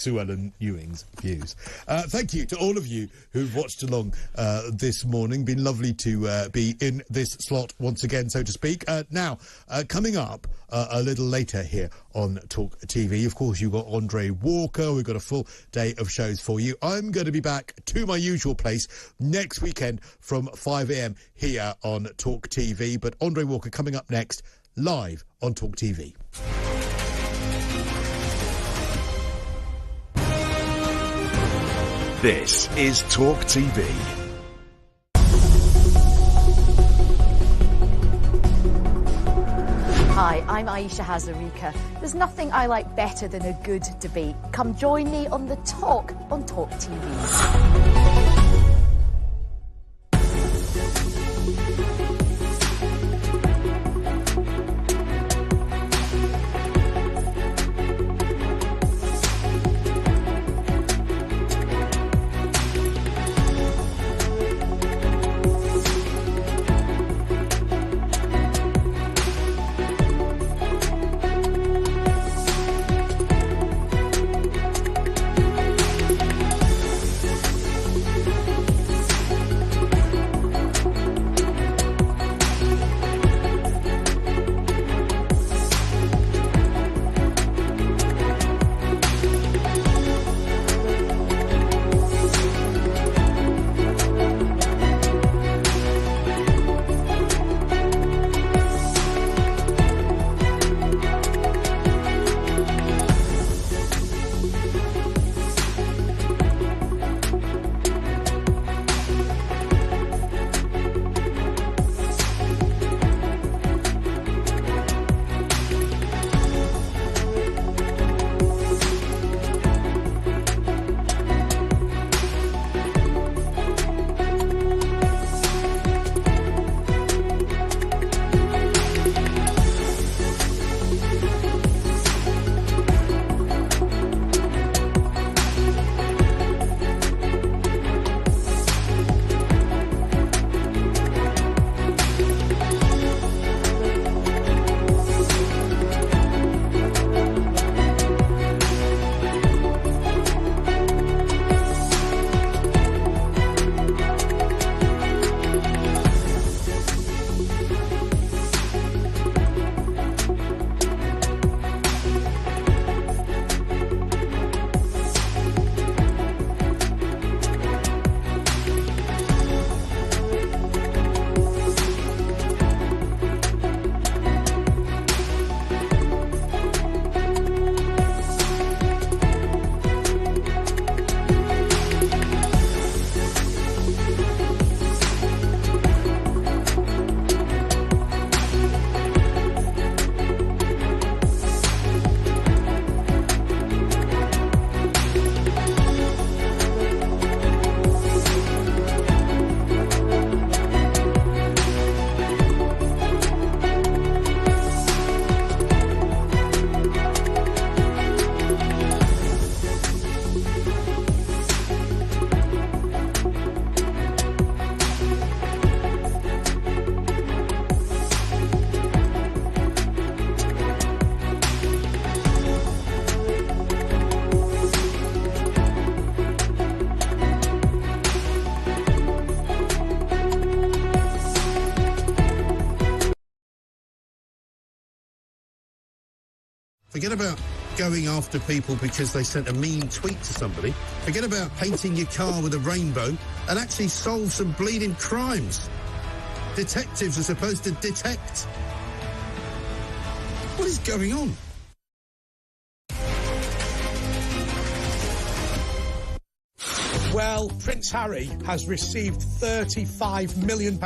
Sue Ellen Ewing's views. Thank you to all of you who've watched along this morning. Been lovely to be in this slot once again, so to speak. Now, coming up a little later here on Talk TV, of course, you've got Andre Walker. We've got a full day of shows for you. I'm going to be back to my usual place next weekend from 5 a.m. here on Talk TV. But Andre Walker coming up next, live on Talk TV. This is Talk TV. Hi, I'm Aisha Hazarika. There's nothing I like better than a good debate. Come join me on The Talk on Talk TV. Forget about going after people because they sent a mean tweet to somebody. Forget about painting your car with a rainbow and actually solve some bleeding crimes. Detectives are supposed to detect. What is going on? Well, Prince Harry has received £35 million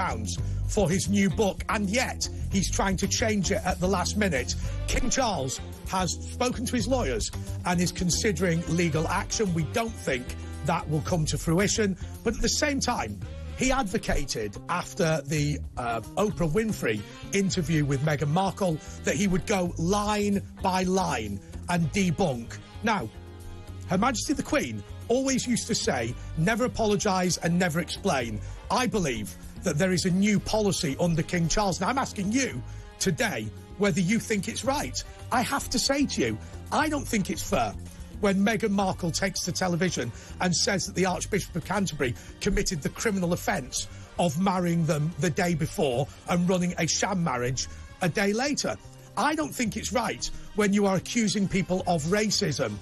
for his new book, and yet he's trying to change it at the last minute. King Charles has spoken to his lawyers and is considering legal action. We don't think that will come to fruition, but at the same time, he advocated after the Oprah Winfrey interview with Meghan Markle that he would go line by line and debunk. Now, Her Majesty the Queen always used to say, never apologise and never explain. I believe that there is a new policy under King Charles. Now, I'm asking you today whether you think it's right. I have to say to you, I don't think it's fair. when Meghan Markle takes to television and says that the Archbishop of Canterbury committed the criminal offence of marrying them the day before and running a sham marriage a day later. I don't think it's right when you are accusing people of racism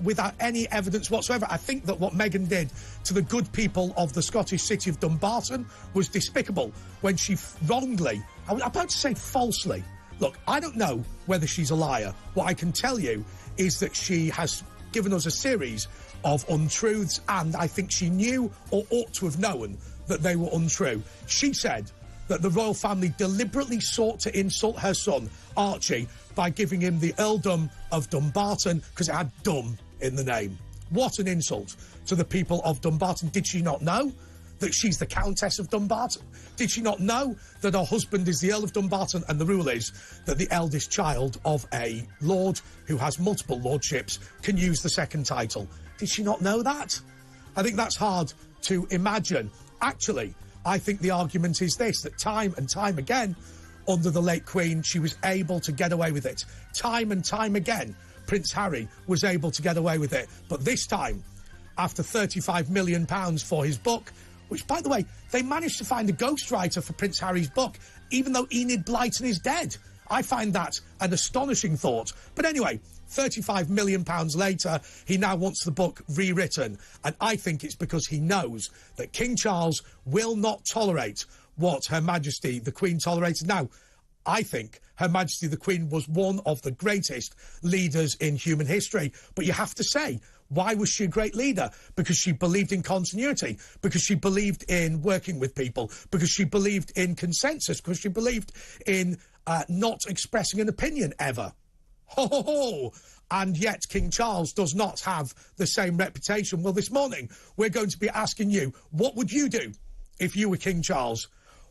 without any evidence whatsoever. I think that what Meghan did to the good people of the Scottish city of Dumbarton was despicable when she wrongly, I was about to say falsely. Look, I don't know whether she's a liar. What I can tell you is that she has given us a series of untruths, and I think she knew or ought to have known that they were untrue. She said that the royal family deliberately sought to insult her son, Archie, by giving him the earldom of Dumbarton because it had Dum in the name. What an insult to the people of Dumbarton. Did she not know that she's the Countess of Dumbarton? Did she not know that her husband is the Earl of Dumbarton, and the rule is that the eldest child of a lord who has multiple lordships can use the second title? Did she not know that? I think that's hard to imagine. Actually, I think the argument is this, that time and time again, under the late Queen, she was able to get away with it. Time and time again, Prince Harry was able to get away with it. But this time, after £35 million for his book, which, by the way, they managed to find a ghostwriter for Prince Harry's book, even though Enid Blyton is dead. I find that an astonishing thought. But anyway, £35 million later, he now wants the book rewritten. And I think it's because he knows that King Charles will not tolerate what Her Majesty the Queen tolerated. Now, I think Her Majesty the Queen was one of the greatest leaders in human history. But you have to say, why was she a great leader? Because she believed in continuity, because she believed in working with people, because she believed in consensus, because she believed in not expressing an opinion ever. Ho, ho, ho. And yet King Charles does not have the same reputation. Well, this morning, we're going to be asking you, what would you do if you were King Charles?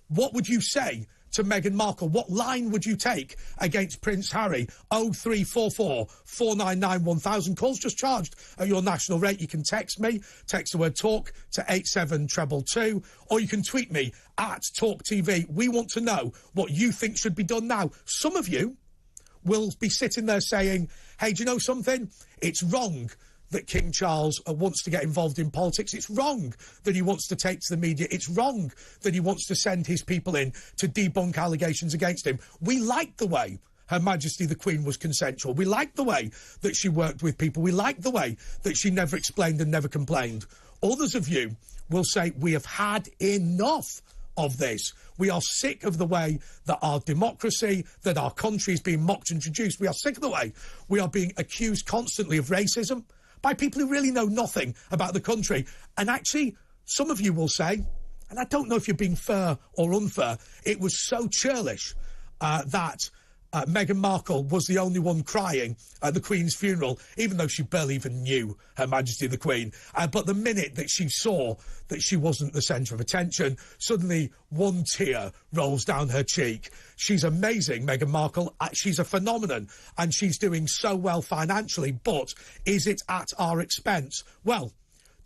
What would you say to Meghan Markle? What line would you take against Prince Harry? 0344 499 1000. Calls just charged at your national rate. You can text me, text the word talk to 87222, or you can tweet me at TalkTV. We want to know what you think should be done now. Some of you will be sitting there saying, hey, do you know something? It's wrong that King Charles wants to get involved in politics. It's wrong that he wants to take to the media. It's wrong that he wants to send his people in to debunk allegations against him. We like the way Her Majesty the Queen was consensual. We like the way that she worked with people. We like the way that she never explained and never complained. Others of you will say, we have had enough of this. We are sick of the way that our democracy, that our country is being mocked and traduced. We are sick of the way we are being accused constantly of racism by people who really know nothing about the country. And actually, some of you will say, and I don't know if you're being fair or unfair, it was so churlish that Meghan Markle was the only one crying at the Queen's funeral, even though she barely even knew Her Majesty the Queen. But the minute that she saw that she wasn't the centre of attention, suddenly one tear rolls down her cheek. She's amazing, Meghan Markle. She's a phenomenon, and she's doing so well financially. But is it at our expense? Well,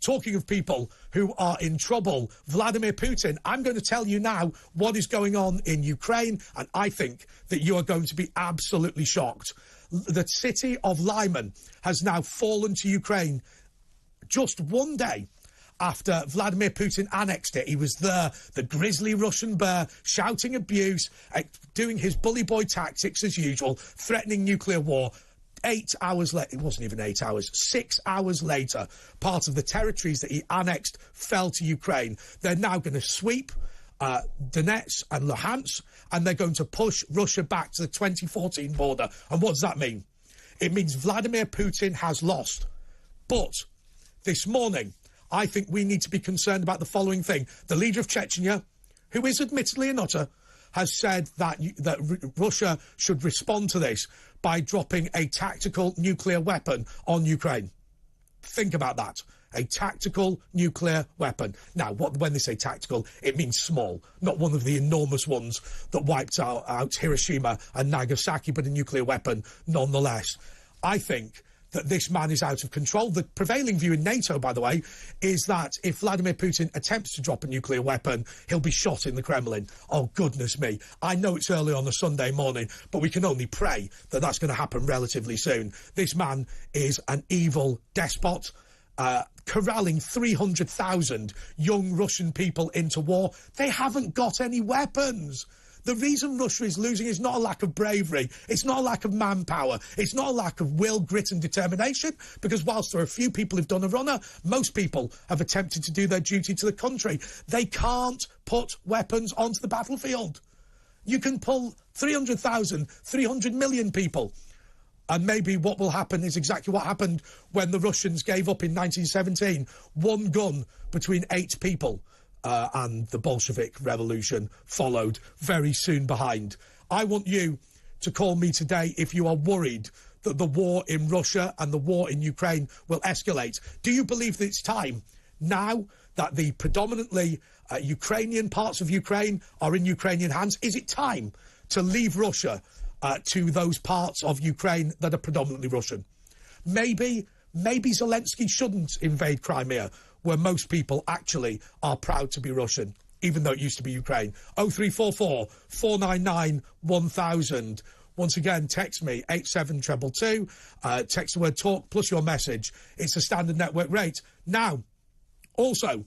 talking of people who are in trouble, Vladimir Putin, I'm going to tell you now what is going on in Ukraine, and I think that you are going to be absolutely shocked. The city of Lyman has now fallen to Ukraine just one day after Vladimir Putin annexed it. He was there, the grisly Russian bear, shouting abuse, doing his bully boy tactics as usual, threatening nuclear war. 8 hours later, it wasn't even 8 hours, 6 hours later, part of the territories that he annexed fell to Ukraine. They're now going to sweep Donetsk and Luhansk, and they're going to push Russia back to the 2014 border. And what does that mean? It means Vladimir Putin has lost. But this morning, I think we need to be concerned about the following thing. The leader of Chechnya, who is admittedly a nutter, has said that Russia should respond to this by dropping a tactical nuclear weapon on Ukraine. Think about that. A tactical nuclear weapon. Now, when they say tactical, it means small, not one of the enormous ones that wiped out Hiroshima and Nagasaki, but a nuclear weapon nonetheless. I think that this man is out of control. The prevailing view in NATO, by the way, is that if Vladimir Putin attempts to drop a nuclear weapon, he'll be shot in the Kremlin. Oh, goodness me. I know it's early on a Sunday morning, but we can only pray that that's going to happen relatively soon. This man is an evil despot, corralling 300,000 young Russian people into war. They haven't got any weapons. The reason Russia is losing is not a lack of bravery. It's not a lack of manpower. It's not a lack of will, grit and determination, because whilst there are a few people who've done a runner, most people have attempted to do their duty to the country. They can't put weapons onto the battlefield. You can pull 300,000, 300 million people. And maybe what will happen is exactly what happened when the Russians gave up in 1917. One gun between 8 people. And the Bolshevik Revolution followed very soon behind. I want you to call me today if you are worried that the war in Russia and the war in Ukraine will escalate. Do you believe that it's time now that the predominantly Ukrainian parts of Ukraine are in Ukrainian hands? Is it time to leave Russia to those parts of Ukraine that are predominantly Russian? Maybe Zelensky shouldn't invade Crimea, where most people actually are proud to be Russian, even though it used to be Ukraine. 0344 499 1000. Once again, text me, 87222. Text the word talk plus your message. It's a standard network rate. Now, also,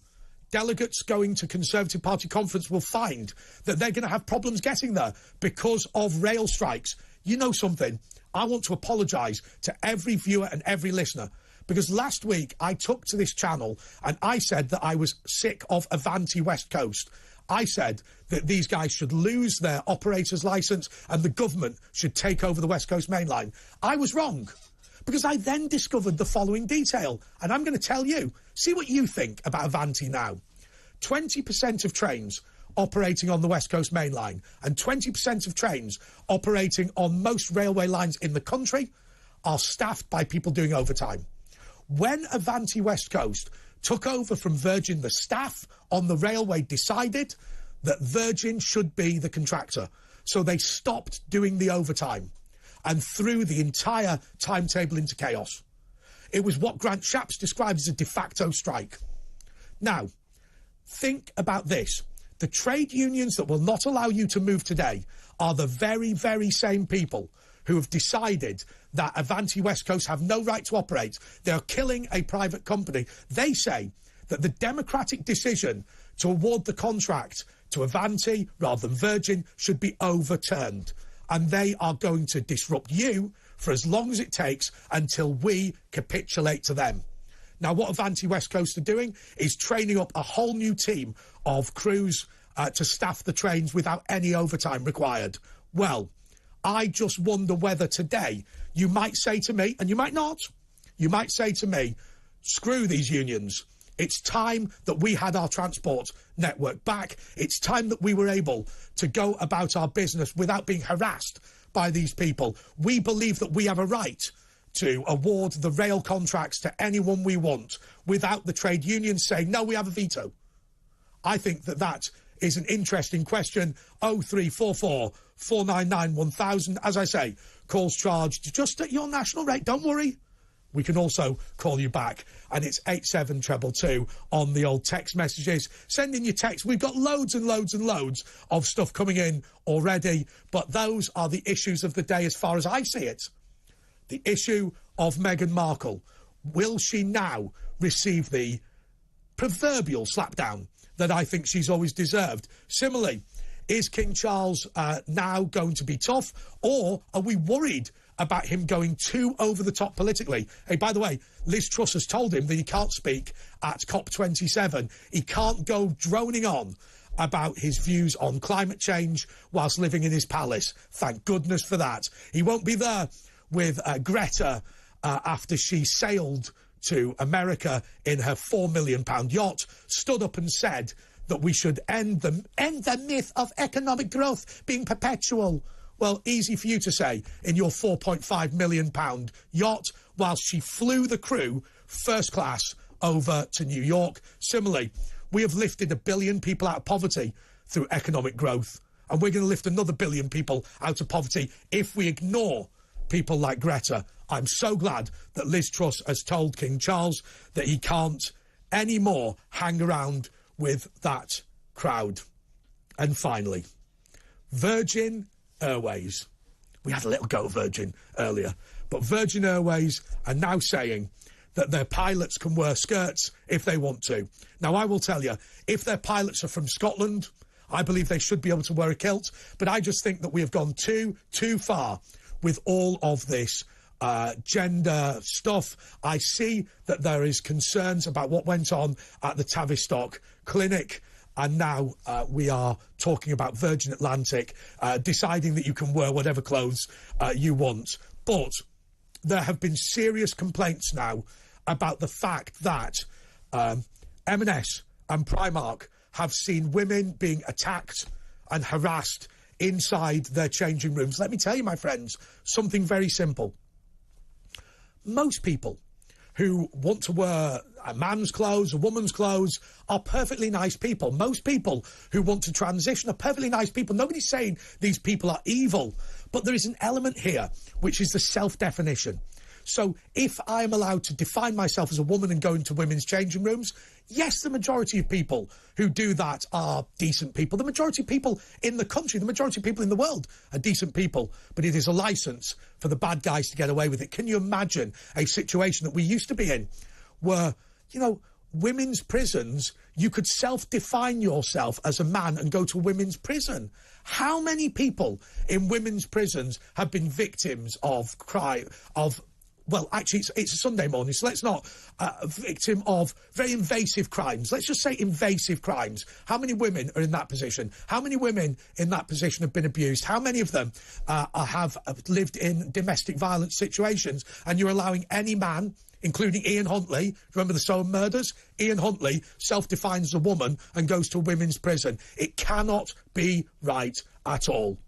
delegates going to Conservative Party conference will find that they're going to have problems getting there because of rail strikes. You know something? I want to apologise to every viewer and every listener, because last week I took to this channel and I said that I was sick of Avanti West Coast. I said that these guys should lose their operator's licence and the government should take over the West Coast Main Line. I was wrong, because I then discovered the following detail, and I'm going to tell you. See what you think about Avanti now. 20% of trains operating on the West Coast Main Line and 20% of trains operating on most railway lines in the country are staffed by people doing overtime. When Avanti West Coast took over from Virgin, the staff on the railway decided that Virgin should be the contractor. So they stopped doing the overtime and threw the entire timetable into chaos. It was what Grant Shapps described as a de facto strike. Now, think about this. The trade unions that will not allow you to move today are the very, very same people who have decided that Avanti West Coast have no right to operate. They are killing a private company. They say that the democratic decision to award the contract to Avanti rather than Virgin should be overturned. And they are going to disrupt you for as long as it takes until we capitulate to them. Now, what Avanti West Coast are doing is training up a whole new team of crews to staff the trains without any overtime required. Well, I just wonder whether today you might say to me, and you might not, you might say to me, screw these unions. It's time that we had our transport network back. It's time that we were able to go about our business without being harassed by these people. We believe that we have a right to award the rail contracts to anyone we want without the trade unions saying, no, we have a veto. I think that that is an interesting question. 0344 499 1000. As I say, calls charged just at your national rate. Don't worry. We can also call you back, and it's 87222 on the old text messages. Send in your text. We've got loads and loads and loads of stuff coming in already, but those are the issues of the day as far as I see it. The issue of Meghan Markle. Will she now receive the proverbial slapdown that I think she's always deserved? Similarly, is King Charles now going to be tough, or are we worried about him going too over the top politically? Hey, by the way, Liz Truss has told him that he can't speak at COP27. He can't go droning on about his views on climate change whilst living in his palace. Thank goodness for that. He won't be there with Greta after she sailed to America in her £4 million yacht, stood up and said that we should end the myth of economic growth being perpetual. Well, easy for you to say in your £4.5 million yacht whilst she flew the crew first class over to New York. Similarly, we have lifted 1 billion people out of poverty through economic growth, and we're going to lift another 1 billion people out of poverty if we ignore people like Greta. I'm so glad that Liz Truss has told King Charles that he can't anymore hang around with that crowd. And finally, Virgin Airways. We had a little go at Virgin earlier, but Virgin Airways are now saying that their pilots can wear skirts if they want to. Now, I will tell you, if their pilots are from Scotland, I believe they should be able to wear a kilt, but I just think that we have gone too far with all of this gender stuff. I see that there is concerns about what went on at the Tavistock Clinic, and now we are talking about Virgin Atlantic deciding that you can wear whatever clothes you want. But there have been serious complaints now about the fact that M&S and Primark have seen women being attacked and harassed inside their changing rooms. Let me tell you, my friends, something very simple. Most people who want to wear a man's clothes, a woman's clothes, are perfectly nice people. Most people who want to transition are perfectly nice people. Nobody's saying these people are evil, but there is an element here, which is the self-definition. So if I am allowed to define myself as a woman and go into women's changing rooms, yes, the majority of people who do that are decent people. The majority of people in the country, the majority of people in the world are decent people, but it is a licence for the bad guys to get away with it. Can you imagine a situation that we used to be in where, you know, women's prisons, you could self-define yourself as a man and go to a women's prison? How many people in women's prisons have been victims of crime, well, actually, it's a Sunday morning, so let's not victim of very invasive crimes. Let's just say invasive crimes. How many women are in that position? How many women in that position have been abused? How many of them have lived in domestic violence situations? And you're allowing any man, including Ian Huntley, remember the Soham murders? Ian Huntley self-defines as a woman and goes to a women's prison. It cannot be right at all.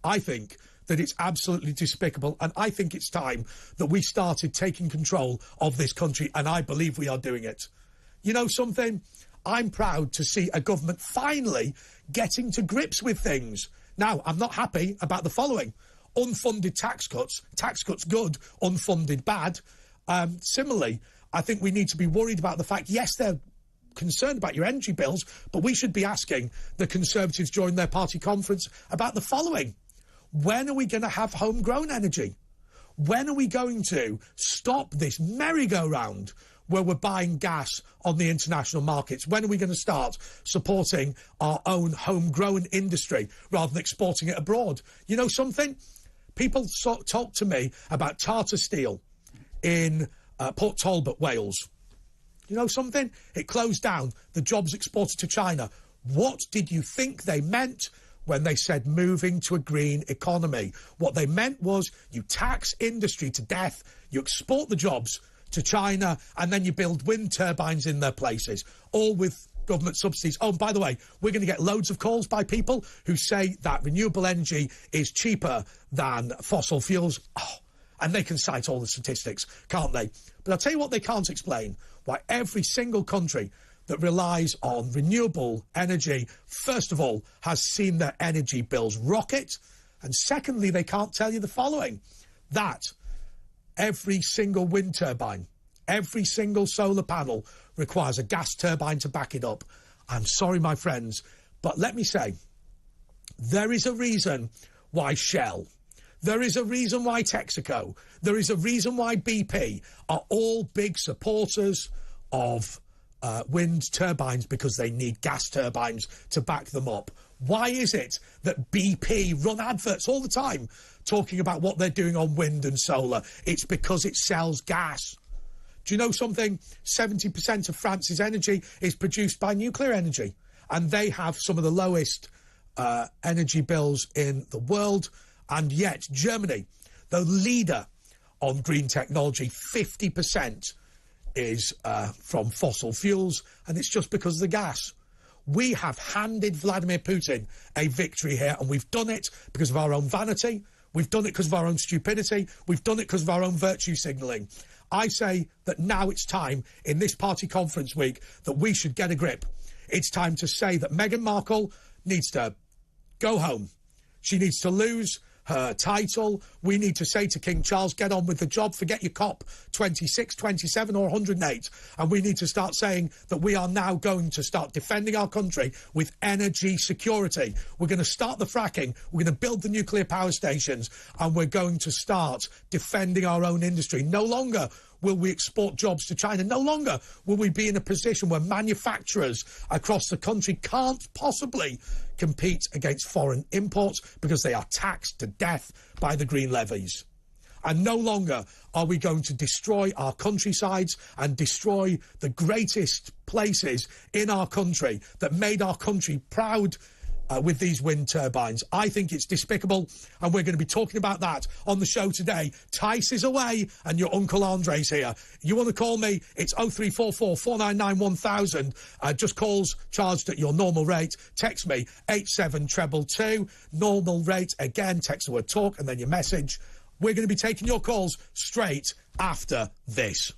I think that it's absolutely despicable, and I think it's time that we started taking control of this country, and I believe we are doing it. You know something? I'm proud to see a government finally getting to grips with things. Now, I'm not happy about the following. Unfunded tax cuts good, unfunded bad. Similarly, I think we need to be worried about the fact, yes, they're concerned about your energy bills, but we should be asking the Conservatives during their party conference about the following. When are we going to have homegrown energy? When are we going to stop this merry-go-round where we're buying gas on the international markets? When are we going to start supporting our own homegrown industry rather than exporting it abroad? You know something? People talk to me about Tata Steel in Port Talbot, Wales. You know something? It closed down. The jobs exported to China. What did you think they meant when they said moving to a green economy? What they meant was you tax industry to death, you export the jobs to China, and then you build wind turbines in their places, all with government subsidies. Oh, and by the way, we're going to get loads of calls by people who say that renewable energy is cheaper than fossil fuels. Oh, and they can cite all the statistics, can't they? But I'll tell you what they can't explain. Why every single country that relies on renewable energy, first of all, has seen their energy bills rocket. And secondly, they can't tell you the following, that every single wind turbine, every single solar panel requires a gas turbine to back it up. I'm sorry, my friends, but let me say, there is a reason why Shell, there is a reason why Texaco, there is a reason why BP are all big supporters of wind turbines, because they need gas turbines to back them up. Why is it that BP run adverts all the time talking about what they're doing on wind and solar? It's because it sells gas. Do you know something? 70% of France's energy is produced by nuclear energy, and they have some of the lowest energy bills in the world. And yet Germany, the leader on green technology, 50% is from fossil fuels, and it's just because of the gas. We have handed Vladimir Putin a victory here, and we've done it because of our own vanity, we've done it because of our own stupidity, we've done it because of our own virtue signalling. I say that now it's time, in this party conference week, that we should get a grip. It's time to say that Meghan Markle needs to go home. She needs to lose her title. We need to say to King Charles, get on with the job, forget your COP 26, 27 or 108. And we need to start saying that we are now going to start defending our country with energy security. We're going to start the fracking, we're going to build the nuclear power stations, and we're going to start defending our own industry. No longer will we export jobs to China. No longer will we be in a position where manufacturers across the country can't possibly compete against foreign imports because they are taxed to death by the green levies. And no longer are we going to destroy our countrysides and destroy the greatest places in our country that made our country proud with these wind turbines. I think it's despicable, and we're going to be talking about that on the show today. Tice is away, and your Uncle Andre's here. You want to call me? It's 0344 499 1000. Just calls charged at your normal rate. Text me 87222. Normal rate again. Text the word talk and then your message. We're going to be taking your calls straight after this.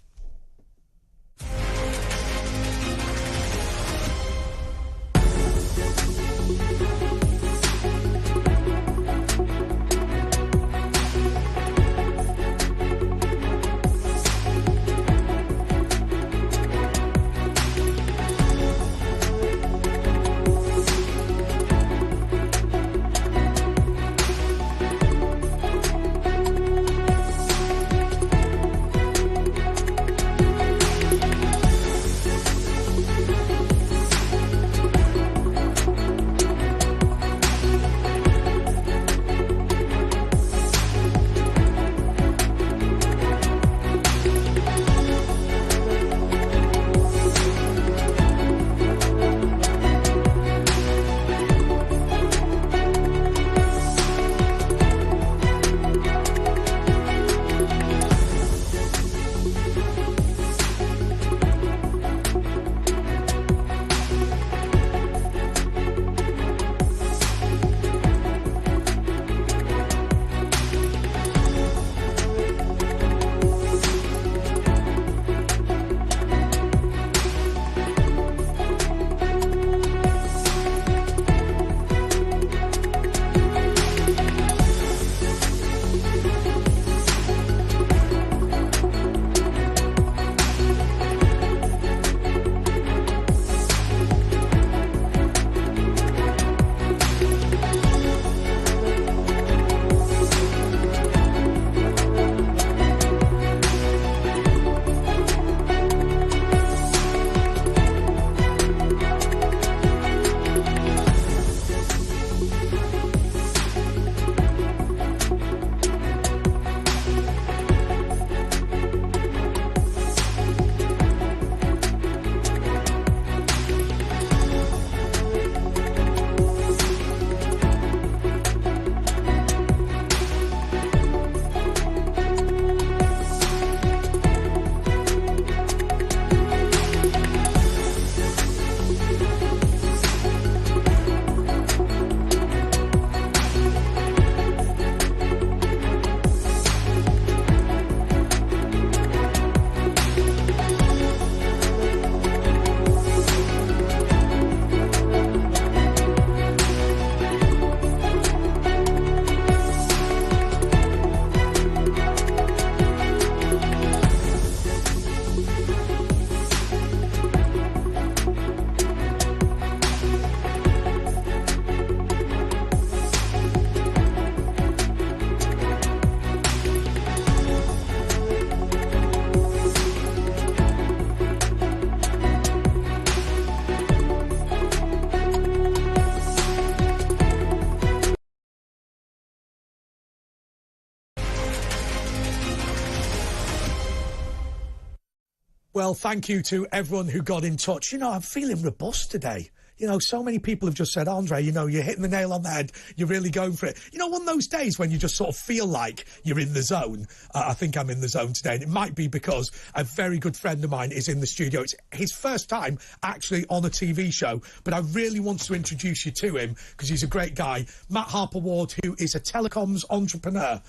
Well, thank you to everyone who got in touch. You know, I'm feeling robust today. You know, so many people have just said, Andre, you know, you're hitting the nail on the head. You're really going for it. You know, one of those days when you just sort of feel like you're in the zone. I think I'm in the zone today. And it might be because a very good friend of mine is in the studio. It's his first time actually on a TV show. But I really want to introduce you to him because he's a great guy. Matt Harper-Ward, who is a telecoms entrepreneur.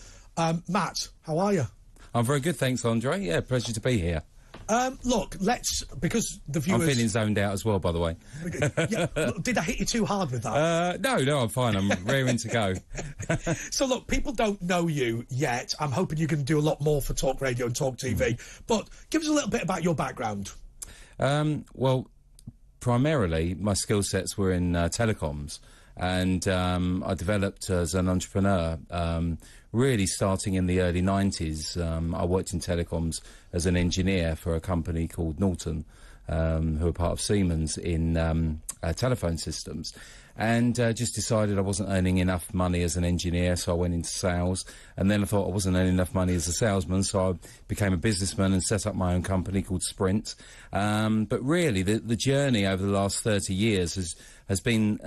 Matt, how are you? I'm very good, thanks, Andre. Yeah, pleasure to be here. Look, because the viewers... I'm feeling zoned out as well, by the way. Yeah, look, did I hit you too hard with that? No, I'm fine. I'm raring to go. So, look, people don't know you yet. I'm hoping you're going to do a lot more for Talk Radio and Talk TV. But give us a little bit about your background. Well, primarily, my skill sets were in telecoms. And I developed as an entrepreneur, really starting in the early 90s. I worked in telecoms as an engineer for a company called Norton, who are part of Siemens in telephone systems. And just decided I wasn't earning enough money as an engineer, so I went into sales. And then I thought I wasn't earning enough money as a salesman, so I became a businessman and set up my own company called Sprint. But really, the journey over the last 30 years has been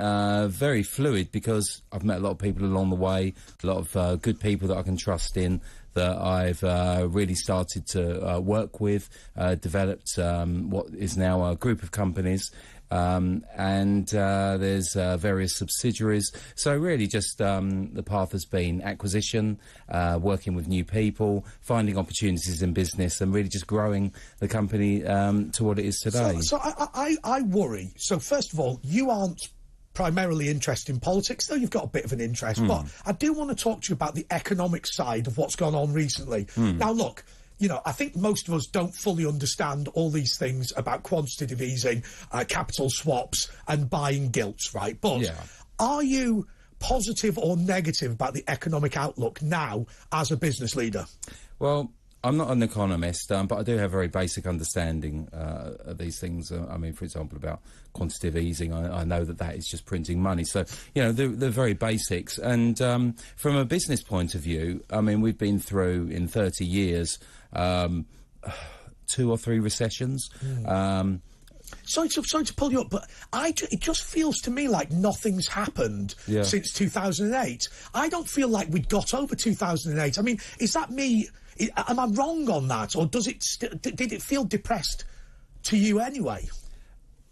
very fluid, because I've met a lot of people along the way, a lot of good people that I can trust in, that I've really started to work with, developed what is now a group of companies. And there's various subsidiaries. So really just the path has been acquisition, working with new people, finding opportunities in business, and really just growing the company to what it is today. So I worry. So first of all, you aren't primarily interested in politics, though you've got a bit of an interest. But I do want to talk to you about the economic side of what's gone on recently. Now, look, you know, I think most of us don't fully understand all these things about quantitative easing, capital swaps and buying gilts, right? But are you positive or negative about the economic outlook now as a business leader? Well, I'm not an economist, but I do have a very basic understanding of these things. I mean, for example, about quantitative easing, I know that is just printing money. So, you know, they're very basics. And from a business point of view, I mean, we've been through, in 30 years, 2 or 3 recessions. Sorry to pull you up, but it just feels to me like nothing's happened since 2008. I don't feel like we got over 2008. I mean, is that me? Am I wrong on that, or did it feel depressed to you anyway?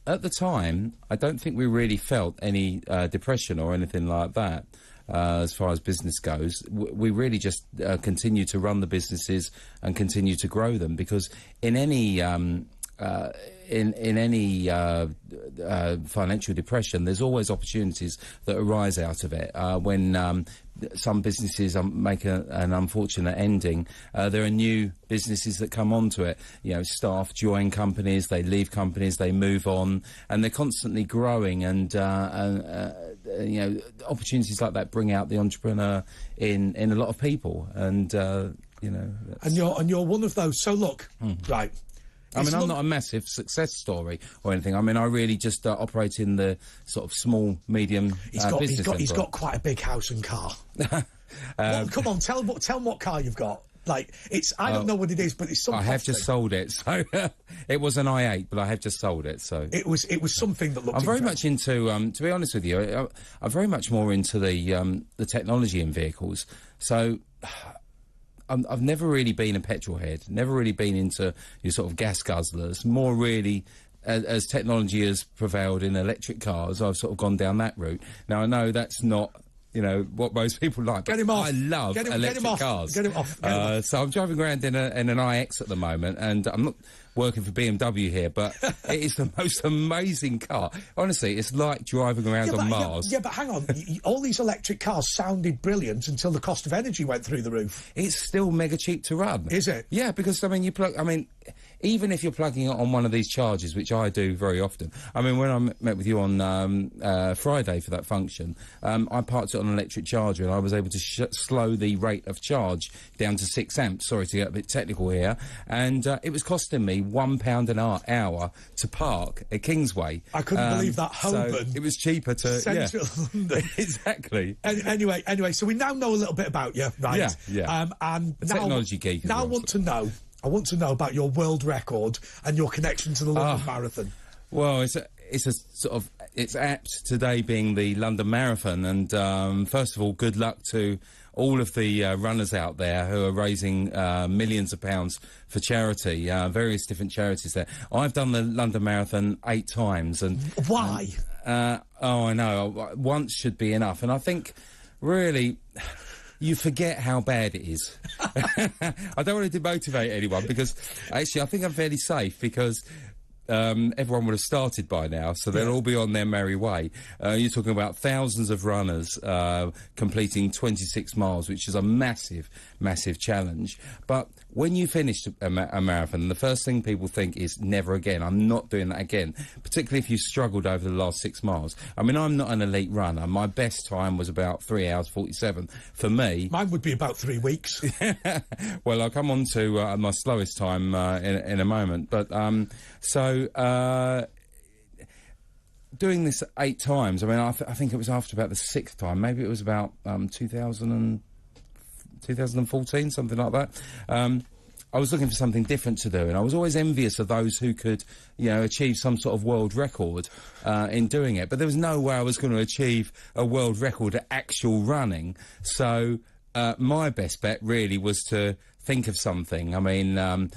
At the time, I don't think we really felt any depression or anything like that. As far as business goes, we really just continue to run the businesses and continue to grow them, because in any financial depression, there's always opportunities that arise out of it. When some businesses make an unfortunate ending, there are new businesses that come onto it. You know, staff join companies, they leave companies, they move on, and they're constantly growing. And you know, opportunities like that bring out the entrepreneur in a lot of people. And you know, and you're one of those. So look, right. I mean, I'm not a massive success story or anything. I mean, I really just operate in the sort of small, medium business. He's got quite a big house and car. Well, come on, tell him what car you've got. Like, I don't know what it is, but it's something. I have just sold it. So it was an i8, but I have just sold it. So it was something that looked. I'm very much into, to be honest with you, I'm very much more into the technology in vehicles. So I've never really been a petrol head, never really been into your sort of gas guzzlers, more really as technology has prevailed in electric cars, I've sort of gone down that route. Now, I know that's not, you know, what most people like. Get him off. I love electric cars. Get him off. So I'm driving around in an iX at the moment, and I'm not working for BMW here, but it is the most amazing car. Honestly, it's like driving around on Mars. Yeah, but hang on. All these electric cars sounded brilliant until the cost of energy went through the roof. It's still mega cheap to run. Is it? Yeah, because, I mean, even if you're plugging it on one of these chargers, which I do very often. I mean, when I met with you on Friday for that function, I parked it on an electric charger, and I was able to slow the rate of charge down to 6 amps. Sorry to get a bit technical here. And it was costing me £1 an hour to park at Kingsway. I couldn't believe that. Holborn. So it was cheaper to... Central London. Exactly. Anyway, so we now know a little bit about you, right? Yeah. And a technology geek. Now I want to know about your world record and your connection to the London Marathon. Well, it's a sort of, it's apt today being the London Marathon, and first of all, good luck to all of the runners out there who are raising millions of pounds for charity, various different charities there. I've done the London Marathon 8 times, and why? I know, once should be enough, and I think really you forget how bad it is. I don't want to demotivate anyone because actually I think I'm fairly safe because everyone would have started by now, so they'll all be on their merry way. You're talking about thousands of runners completing 26 miles, which is a massive, massive challenge. But when you finish a marathon, the first thing people think is never again. I'm not doing that again, particularly if you struggled over the last 6 miles. I mean, I'm not an elite runner. My best time was about 3 hours 47. For me... Mine would be about 3 weeks. Well, I'll come on to my slowest time in a moment. But, doing this 8 times, I mean, I think it was after about the 6th time. Maybe it was about 2014, something like that. I was looking for something different to do, and I was always envious of those who could, you know, achieve some sort of world record in doing it. But there was no way I was going to achieve a world record at actual running. So my best bet really was to think of something. I mean,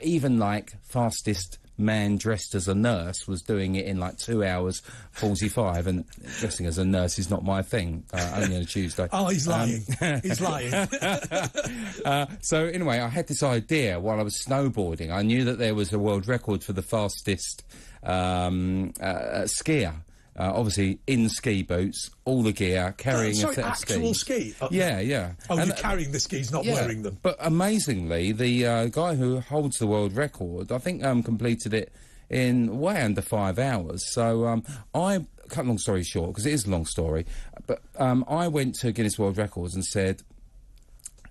even like fastest man dressed as a nurse was doing it in like 2 hours 45, and dressing as a nurse is not my thing, only on a Tuesday. Oh, he's lying. He's lying. So anyway, I had this idea while I was snowboarding. I knew that there was a world record for the fastest skier. Obviously, in ski boots, all the gear, carrying a set of skis. Actual ski? Yeah, yeah. Oh, you're carrying the skis, not wearing them. But amazingly, the guy who holds the world record, I think, completed it in way under 5 hours. So I cut a long story short, because it is a long story, but I went to Guinness World Records and said,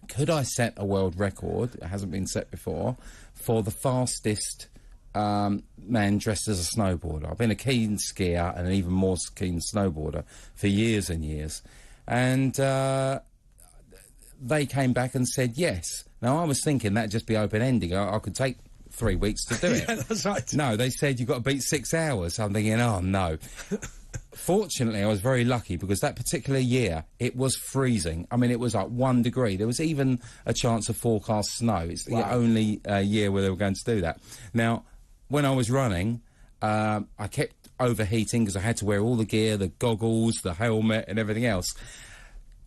could I set a world record, it hasn't been set before, for the fastest man dressed as a snowboarder. I've been a keen skier and an even more keen snowboarder for years and years. And they came back and said yes. Now, I was thinking that'd just be open-ending. I could take 3 weeks to do it. Yeah, that's right. No, they said you've got to beat 6 hours. I'm thinking, oh, no. Fortunately, I was very lucky because that particular year, it was freezing. I mean, it was like 1 degree. There was even a chance of forecast snow. It's the only year where they were going to do that. Now, when I was running, I kept overheating because I had to wear all the gear, the goggles, the helmet and everything else.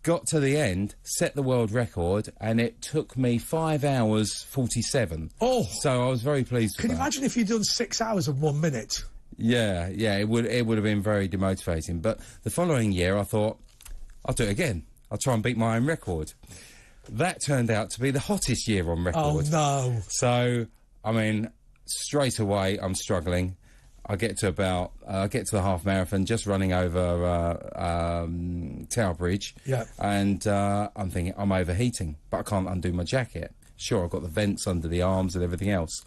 Got to the end, set the world record, and it took me 5 hours 47. Oh! So I was very pleased with that. Can you imagine if you'd done 6 hours and 1 minute? Yeah, yeah, it would have been very demotivating. But the following year, I thought, I'll do it again. I'll try and beat my own record. That turned out to be the hottest year on record. Oh, no. So, I mean, straight away, I'm struggling. I get to the half marathon, just running over Tower Bridge. Yeah. And I'm thinking, I'm overheating, but I can't undo my jacket. Sure, I've got the vents under the arms and everything else.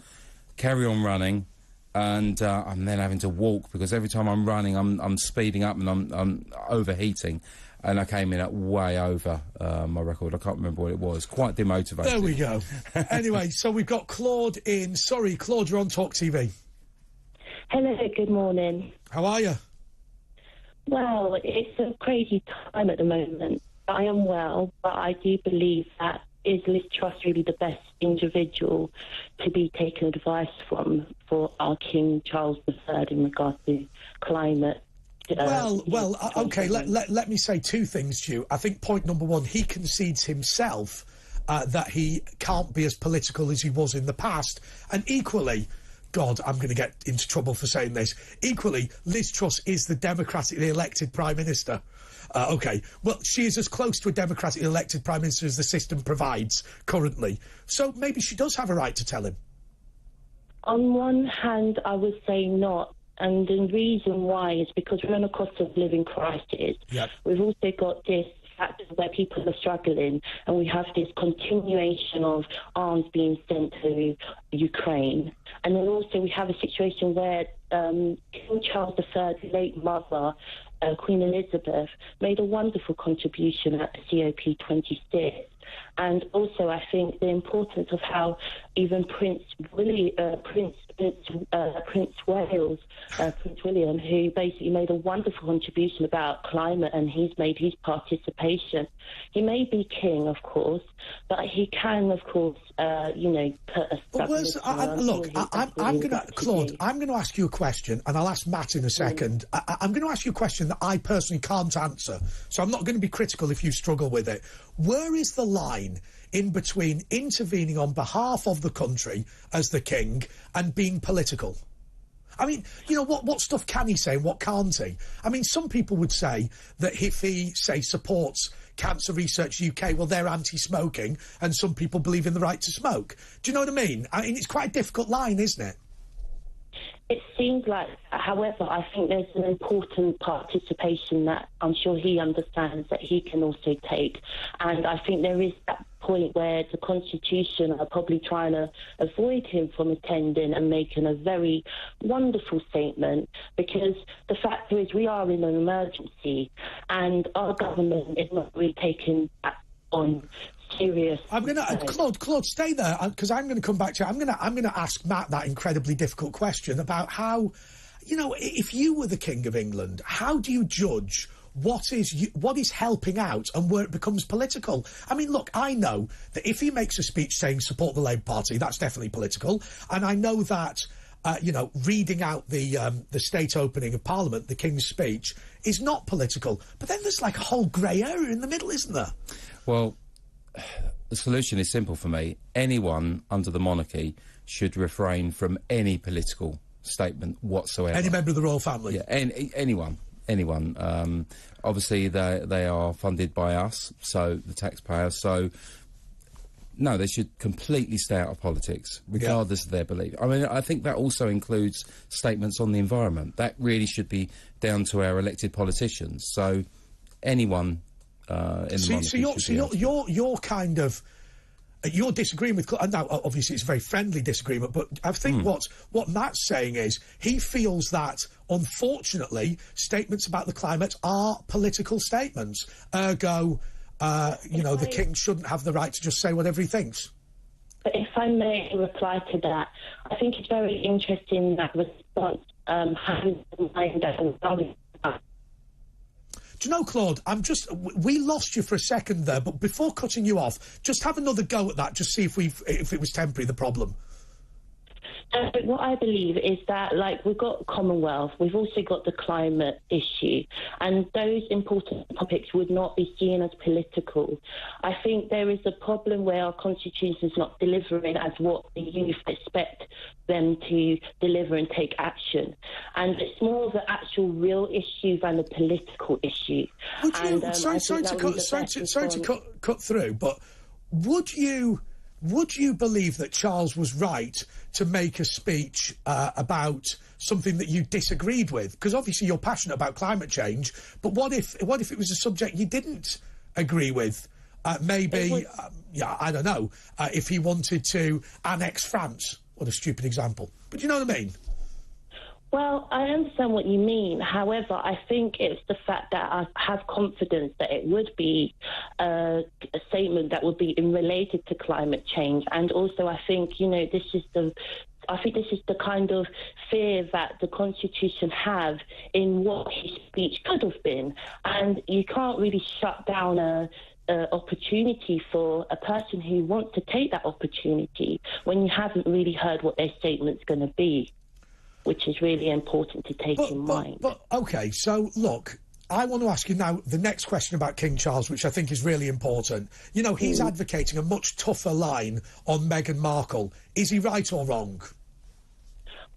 Carry on running. And I'm then having to walk because every time I'm running, I'm speeding up and I'm overheating. And I came in at way over my record. I can't remember what it was. Quite demotivated. There we go. Anyway, so we've got Claude in. Sorry, Claude, you're on Talk TV. Hello, good morning. How are you? Well, it's a crazy time at the moment. I am well, but I do believe that is Liz Truss really the best individual to be taken advice from for our King Charles III in regard to climate? Okay, let me say 2 things to you. I think point number 1, he concedes himself that he can't be as political as he was in the past. And equally, God, I'm going to get into trouble for saying this, equally, Liz Truss is the democratically elected Prime Minister. OK, well, she is as close to a democratically elected Prime Minister as the system provides currently. So maybe she does have a right to tell him. On one hand, I would say not. And the reason why is because we're in a cost of living crisis. Yep. We've also got this fact where people are struggling, and we have this continuation of arms being sent to Ukraine. And then also we have a situation where King Charles III's late mother, Queen Elizabeth, made a wonderful contribution at the COP26. And also, I think the importance of how even Prince Prince William, who basically made a wonderful contribution about climate, and he's made his participation. He may be king, of course, but he can, of course, put a Claude, I'm going to ask you a question, and I'll ask Matt in a second. I'm going to ask you a question that I personally can't answer, so I'm not going to be critical if you struggle with it. Where is the line in between intervening on behalf of the country as the king and being political? I mean, what stuff can he say and what can't he? I mean, some people would say that if he, say, supports Cancer Research UK, well, they're anti-smoking, and some people believe in the right to smoke. Do you know what I mean? I mean, it's quite a difficult line, isn't it? It seems like, however, I think there's an important participation that I'm sure he understands that he can also take. And I think there is that point where the Constitution are probably trying to avoid him from attending and making a very wonderful statement, because the fact is we are in an emergency and our government is not really taking that on serious. I'm going to Claude, stay there, because I'm going to come back to you. I'm going to ask Matt that incredibly difficult question about how, if you were the King of England, how do you judge what is helping out and where it becomes political? I mean, look, I know that if he makes a speech saying support the Labour Party, that's definitely political, and I know that reading out the state opening of Parliament, the King's speech, is not political. But then there's like a whole grey area in the middle, isn't there? Well, the solution is simple for me. Anyone under the monarchy should refrain from any political statement whatsoever. Any member of the royal family? Yeah, anyone. Obviously, they are funded by us, so the taxpayers. So, no, they should completely stay out of politics, regardless of their belief. I mean, I think that also includes statements on the environment. That really should be down to our elected politicians. So, anyone in the monarchy you're kind of. You're disagreeing with... Now, obviously, it's a very friendly disagreement, but I think what Matt's saying is he feels that, unfortunately, statements about the climate are political statements. Ergo, the king shouldn't have the right to just say whatever he thinks. But if I may reply to that, I think it's very interesting that response, having in mind that... Do you know, Claude, we lost you for a second there, but before cutting you off, just have another go at that, just see if it was temporary, the problem. What I believe is that, we've got Commonwealth, we've also got the climate issue, and those important topics would not be seen as political. I think there is a problem where our constitution is not delivering as what the youth expect them to deliver and take action. And it's more of an actual real issue than a political issue. Sorry to cut through, but would you believe that Charles was right to make a speech about something that you disagreed with? Because obviously you're passionate about climate change, but what if it was a subject you didn't agree with? I don't know, if he wanted to annex France. What a stupid example. But you know what I mean? Well, I understand what you mean. However, I think it's the fact that I have confidence that it would be a statement that would be related to climate change. And also, I think, this is the kind of fear that the Constitution have in what his speech could have been. And you can't really shut down a opportunity for a person who wants to take that opportunity when you haven't really heard what their statement's going to be, which is really important to take in mind. OK, so, look, I want to ask you now the next question about King Charles, which I think is really important. He's advocating a much tougher line on Meghan Markle. Is he right or wrong?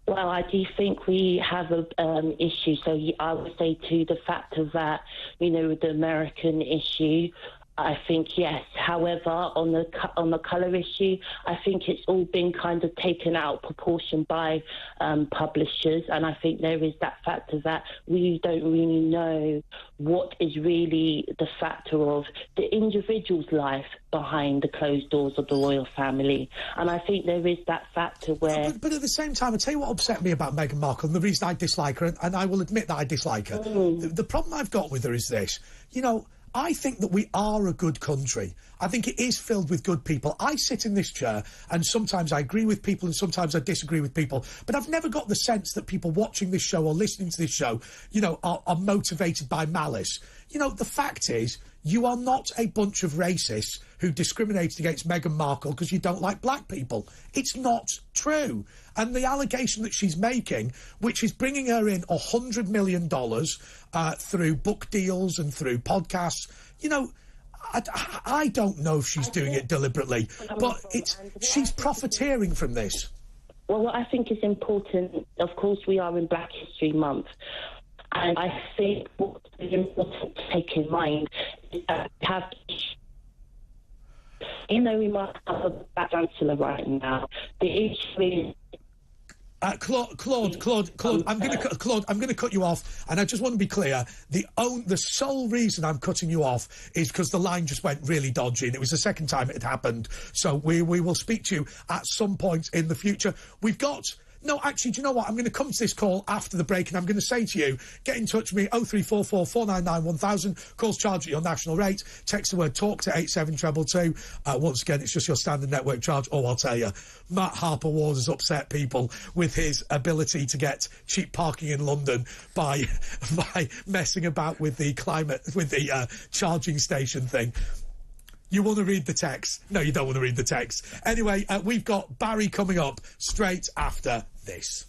Well, I do think we have an issue. So I would say to the fact of that, the American issue, I think yes. However, on the colour issue, I think it's all been kind of taken out of proportion by publishers, and I think there is that factor that we don't really know what is really the factor of the individual's life behind the closed doors of the royal family, and I think there is that factor where... But at the same time, I'll tell you what upset me about Meghan Markle, and the reason I dislike her, and I will admit that I dislike her. The problem I've got with her is this, I think that we are a good country. I think it is filled with good people. I sit in this chair and sometimes I agree with people and sometimes I disagree with people, but I've never got the sense that people watching this show or listening to this show, you know, are motivated by malice. You know, the fact is, you are not a bunch of racists who discriminated against Meghan Markle because you don't like black people. It's not true. And the allegation that she's making, which is bringing her in $100 million through book deals and through podcasts, you know, I don't know if she's doing it deliberately, but she's profiteering from this. Well, what I think is important, of course, we are in Black History Month, and I think what's important to take in mind is that we have, you know, we might have a bad chancellor right now. The issue is. Claude, I'm going to cut you off, and I just want to be clear. The sole reason I'm cutting you off is because the line just went really dodgy, and it was the second time it had happened. So we will speak to you at some point in the future. No, actually, do you know what? I'm going to come to this call after the break, and I'm going to say to you, get in touch with me, 0344 499 1000. Calls charged at your national rate. Text the word TALK to 87222. Once again, it's just your standard network charge. Oh, I'll tell you, Matt Harper Ward has upset people with his ability to get cheap parking in London by messing about with the charging station thing. You want to read the text? No, you don't want to read the text. Anyway, we've got Barry coming up straight after this.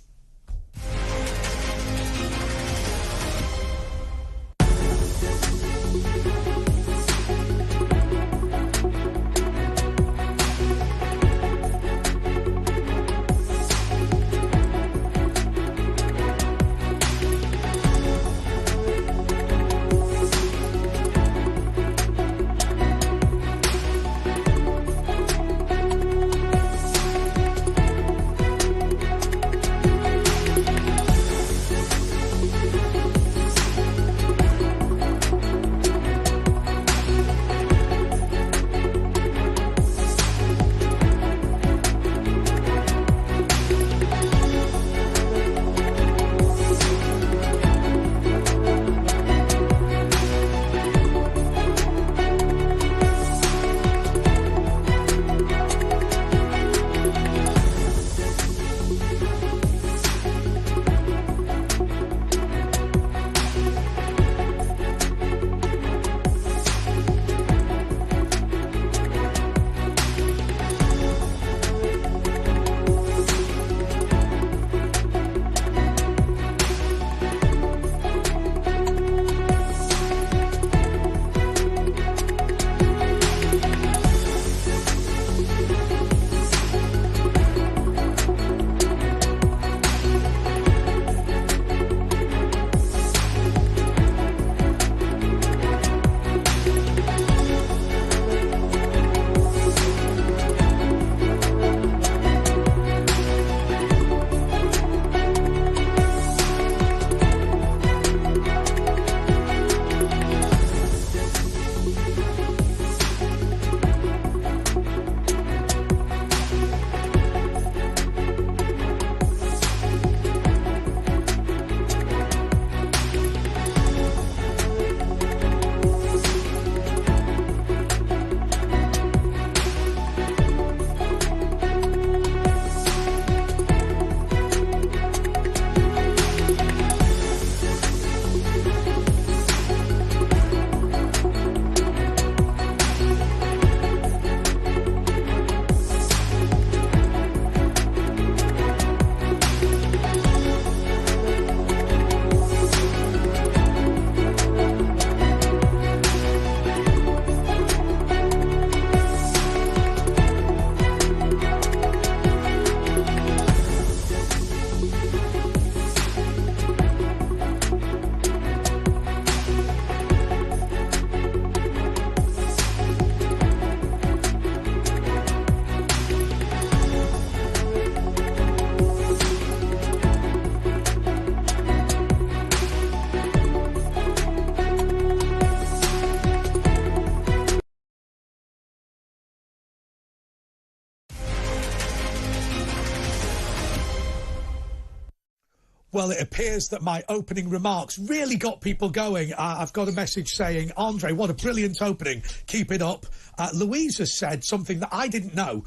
Well, it appears that my opening remarks really got people going. I've got a message saying, Andre, what a brilliant opening. Keep it up. Louise has said something that I didn't know.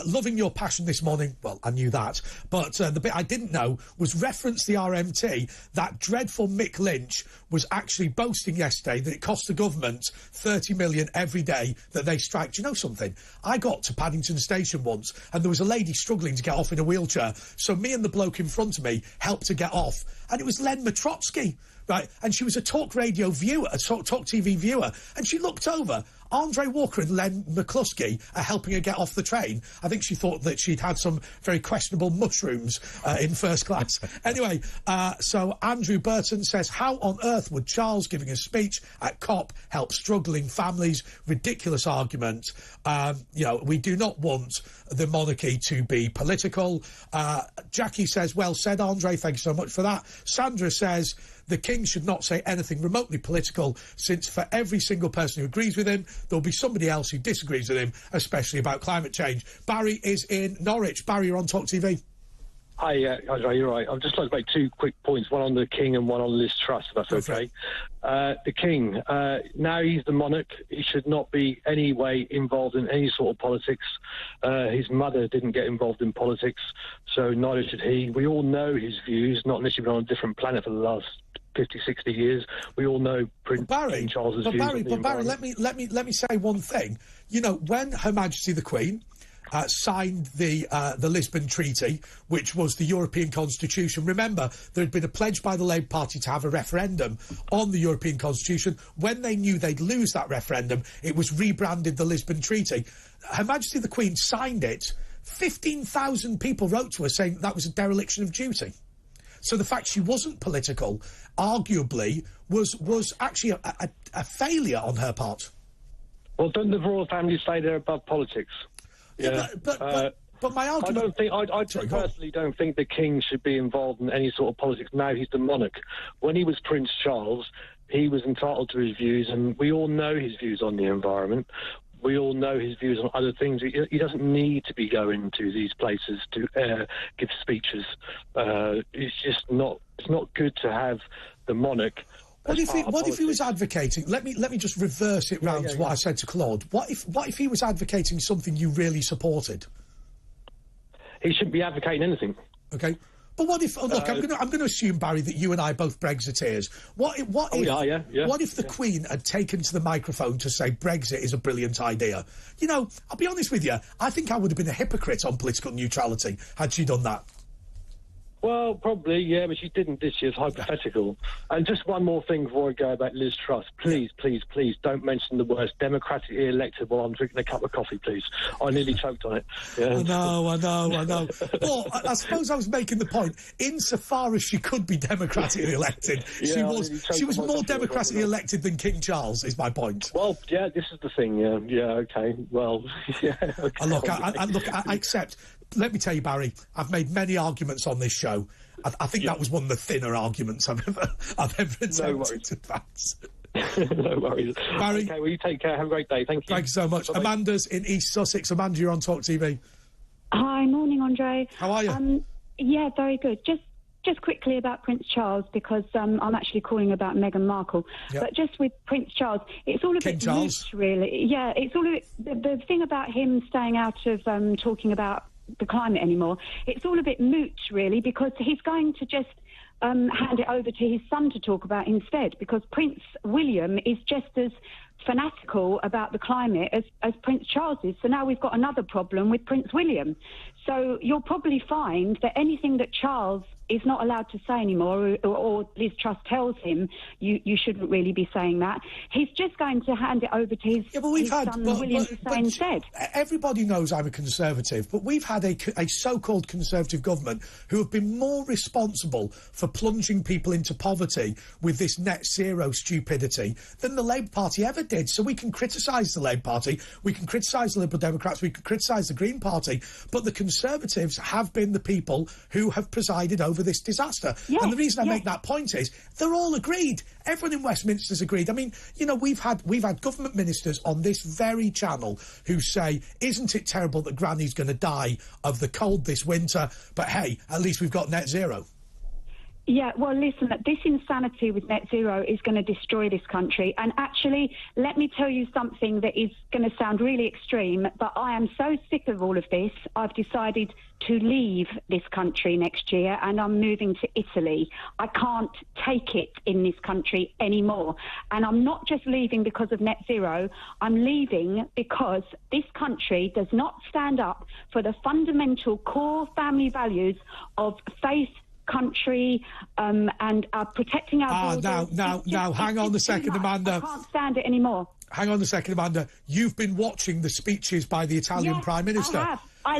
Loving your passion this morning. Well, I knew that. But the bit I didn't know was reference the RMT. That dreadful Mick Lynch was actually boasting yesterday that it cost the government 30 million every day that they strike. Do you know something? I got to Paddington Station once and there was a lady struggling to get off in a wheelchair. So me and the bloke in front of me helped her get off. And it was Len Matrotsky, right? And she was a talk radio viewer, a talk TV viewer. And she looked over. Andre Walker and Len McCluskey are helping her get off the train. I think she thought that she'd had some very questionable mushrooms in first class. Anyway, so Andrew Burton says, how on earth would Charles giving a speech at COP help struggling families? Ridiculous argument. You know, we do not want the monarchy to be political. Jackie says, well said, Andre, thank you so much for that. Sandra says, the king should not say anything remotely political, since for every single person who agrees with him, there'll be somebody else who disagrees with him, especially about climate change. Barry is in Norwich. Barry, you're on Talk TV. Hi, Andre, you're right. I'd just like to make 2 quick points, one on the king and one on Liz Truss, if that's okay. The king, now he's the monarch, he should not be any way involved in any sort of politics. His mother didn't get involved in politics, so neither should he. We all know his views, not unless you've been on a different planet for the last 50, 60 years. We all know Prince Charles's views. Barry, let me say one thing. You know, when Her Majesty the Queen signed the Lisbon Treaty, which was the European Constitution. Remember, there had been a pledge by the Labour Party to have a referendum on the European Constitution. When they knew they'd lose that referendum, it was rebranded the Lisbon Treaty. Her Majesty the Queen signed it. 15,000 people wrote to her saying that was a dereliction of duty. So the fact she wasn't political, arguably, was actually a failure on her part. Well, don't the royal family say they're above politics? Yeah, but my argument... I personally don't think the king should be involved in any sort of politics. Now he's the monarch. When he was Prince Charles, he was entitled to his views, and we all know his views on the environment. We all know his views on other things. He doesn't need to be going to these places to give speeches. It's just not. It's not good to have the monarch. What if he was advocating? Let me just reverse it round to what I said to Claude. What if he was advocating something you really supported? He shouldn't be advocating anything. Okay. But what if? Look, I'm going to assume, Barry, that you and I are both Brexiteers. What if the Queen had taken to the microphone to say Brexit is a brilliant idea? You know, I'll be honest with you. I think I would have been a hypocrite on political neutrality had she done that. Well, probably, yeah, but she didn't this year. It's hypothetical. And just one more thing before I go about Liz Truss. Please, please, please don't mention the words democratically elected while I'm drinking a cup of coffee, please. I nearly choked on it. Yeah. I know. Well, I suppose I was making the point. Insofar as she could be democratically elected, she was more democratically elected than King Charles, is my point. Well, yeah, this is the thing, yeah, okay. Well, yeah. Okay. Look, I accept... Let me tell you, Barry, I've made many arguments on this show. I think that was one of the thinner arguments I've ever attempted to advance. No worries. Barry. Okay, well, you take care. Have a great day. Thank you. Thank you so much. Bye-bye. Amanda's in East Sussex. Amanda, you're on Talk TV. Hi, morning, Andre. How are you? Yeah, very good. Just quickly about Prince Charles, because I'm actually calling about Meghan Markle. Yep. But just with Prince Charles, it's all a bit moot, really. Yeah, it's all a bit... The thing about him staying out of talking about the climate anymore, it's all a bit moot, really, because he's going to just hand it over to his son to talk about instead, because Prince William is just as fanatical about the climate as Prince Charles is. So now we've got another problem with Prince William. So you'll probably find that anything that Charles is not allowed to say anymore, or Liz Truss tells him you shouldn't really be saying that, he's just going to hand it over to his son William to say instead. Everybody knows I'm a Conservative, but we've had a so-called Conservative government who have been more responsible for plunging people into poverty with this net zero stupidity than the Labour Party ever did. So we can criticise the Labour Party, we can criticise the Liberal Democrats, we can criticise the Green Party, but the Conservatives have been the people who have presided over this disaster. Yes, and the reason I make that point is they're all agreed. Everyone in Westminster's agreed. I mean, you know, we've had government ministers on this very channel who say, isn't it terrible that Granny's going to die of the cold this winter? But hey, at least we've got net zero. Yeah, well, listen, this insanity with net zero is going to destroy this country. And actually, let me tell you something that is going to sound really extreme, but I am so sick of all of this, I've decided to leave this country next year, and I'm moving to Italy. I can't take it in this country anymore. And I'm not just leaving because of net zero, I'm leaving because this country does not stand up for the fundamental core family values of faith, country, and protecting our borders. Now, hang on a second, Amanda. I can't stand it anymore. Hang on a second, Amanda. You've been watching the speeches by the Italian Prime Minister. I have. I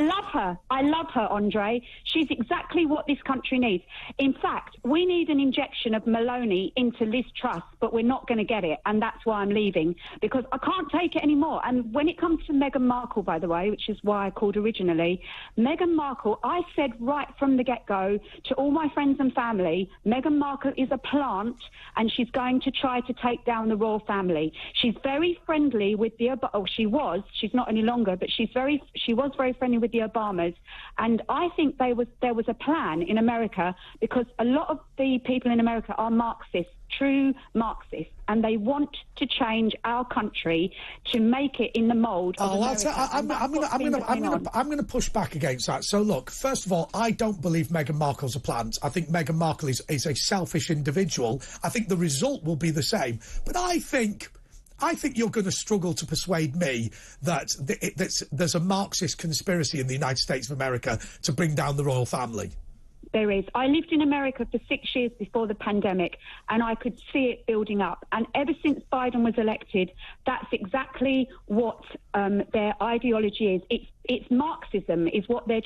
love her, Andre. She's exactly what this country needs. In fact, we need an injection of Maloney into Liz Truss, but we're not going to get it, and that's why I'm leaving, because I can't take it anymore. And when it comes to Meghan Markle, by the way, which is why I called originally, Meghan Markle, I said right from the get-go to all my friends and family, Meghan Markle is a plant, and she's going to try to take down the royal family. She's very friendly with the... she's not any longer, but she was very friendly with the Obamas, and I think there was a plan in America, because a lot of the people in America are Marxists, true Marxists, and they want to change our country to make it in the mould of America. I'm going to push back against that. So look, first of all, I don't believe Meghan Markle's a plant. I think Meghan Markle is a selfish individual. I think the result will be the same, but I think you're going to struggle to persuade me that there's a Marxist conspiracy in the United States of America to bring down the royal family. There is. I lived in America for 6 years before the pandemic, and I could see it building up. And ever since Biden was elected, that's exactly what their ideology is. It's Marxism, is what they're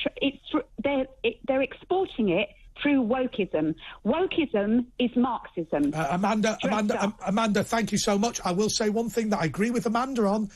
exporting it through wokeism. Wokeism is Marxism. Amanda, thank you so much. I will say one thing that I agree with Amanda on.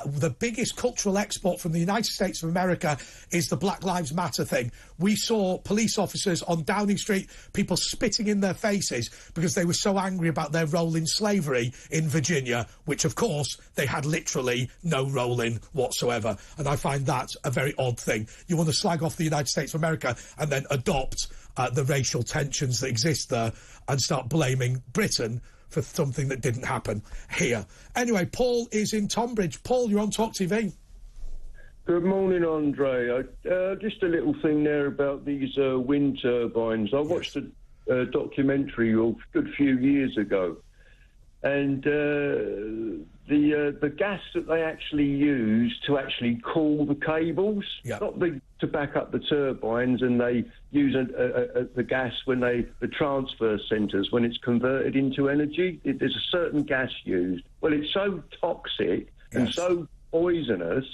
The biggest cultural export from the United States of America is the Black Lives Matter thing. We saw police officers on Downing Street, people spitting in their faces because they were so angry about their role in slavery in Virginia, which, of course, they had literally no role in whatsoever. And I find that a very odd thing. You want to slag off the United States of America and then adopt the racial tensions that exist there and start blaming Britain for something that didn't happen here. Anyway, Paul is in Tonbridge. Paul, you're on Talk TV. Good morning, Andre. Just a little thing there about these wind turbines. I watched a documentary a good few years ago, and the gas that they actually use to actually cool the cables, not to back up the turbines, and they use the gas when the transfer centres, when it's converted into energy, there's a certain gas used. Well, it's so toxic and so poisonous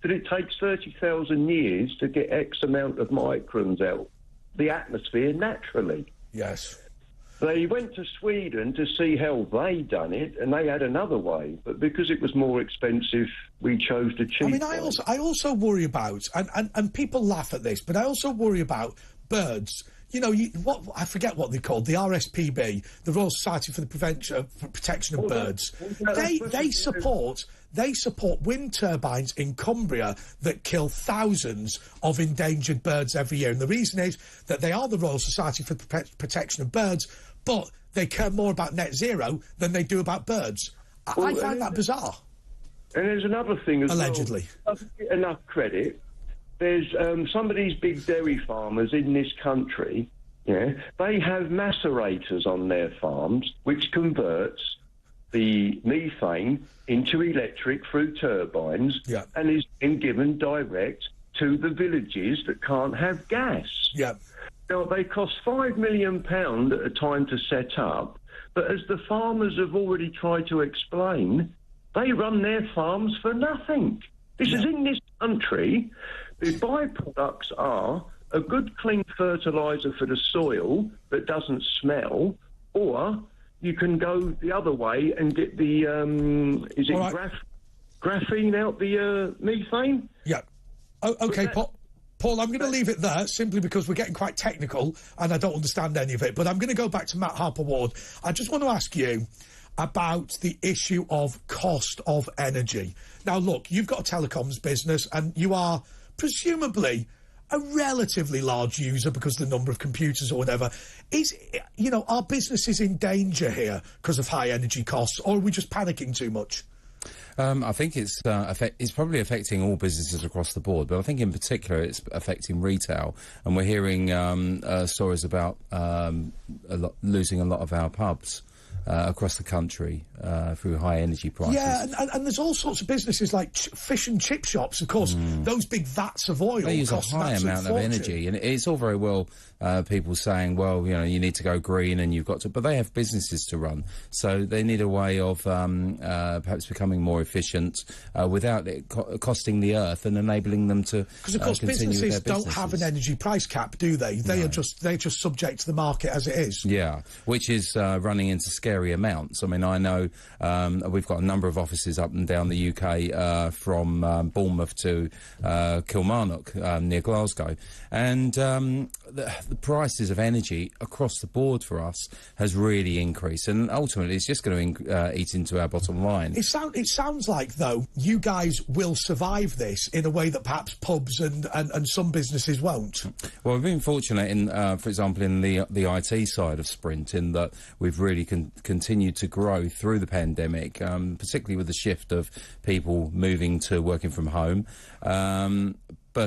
that it takes 30,000 years to get X amount of microns out the atmosphere naturally. Yes. They went to Sweden to see how they done it, and they had another way. But because it was more expensive, we chose the cheap way. I also worry about, and people laugh at this, but I also worry about birds. You know, I forget what they're called, the RSPB, the Royal Society for the Protection of Birds. They support wind turbines in Cumbria that kill thousands of endangered birds every year. And the reason is that they are the Royal Society for the Protection of Birds, but they care more about net zero than they do about birds. I find that bizarre. And there's another thing as allegedly. Well. Doesn't get enough credit. There's some of these big dairy farmers in this country, they have macerators on their farms, which converts the methane into electric through turbines and is then given direct to the villages that can't have gas. Now, they cost £5 million at a time to set up, but as the farmers have already tried to explain, they run their farms for nothing. This is in this country. The byproducts are a good clean fertiliser for the soil that doesn't smell, or you can go the other way and get the, graphene out the methane? Yeah. Okay, Paul, I'm going to leave it there simply because we're getting quite technical and I don't understand any of it. But I'm going to go back to Matt Harper-Ward. I just want to ask you about the issue of cost of energy. Now, look, you've got a telecoms business and you are presumably a relatively large user because of the number of computers or whatever. Are businesses in danger here because of high energy costs, or are we just panicking too much? I think it's probably affecting all businesses across the board, but I think in particular it's affecting retail. And we're hearing stories about losing a lot of our pubs across the country through high energy prices. Yeah, and there's all sorts of businesses like fish and chip shops, of course. Those big vats of oil. They use a high amount of energy, and it's all very well people saying, well, you need to go green and you've got to, but they have businesses to run, so they need a way of perhaps becoming more efficient without it costing the earth and enabling them to because of course businesses don't have an energy price cap, do they? They're just subject to the market as it is. Yeah, which is running into scary amounts. I mean, I know we've got a number of offices up and down the UK, from Bournemouth to Kilmarnock, near Glasgow, and the prices of energy across the board for us has really increased, and ultimately it's just going to eat into our bottom line. It sounds like, though, you guys will survive this in a way that perhaps pubs and some businesses won't. Well, we've been fortunate in, for example, in the IT side of Sprint, in that we've really continued to grow through the pandemic, particularly with the shift of people moving to working from home.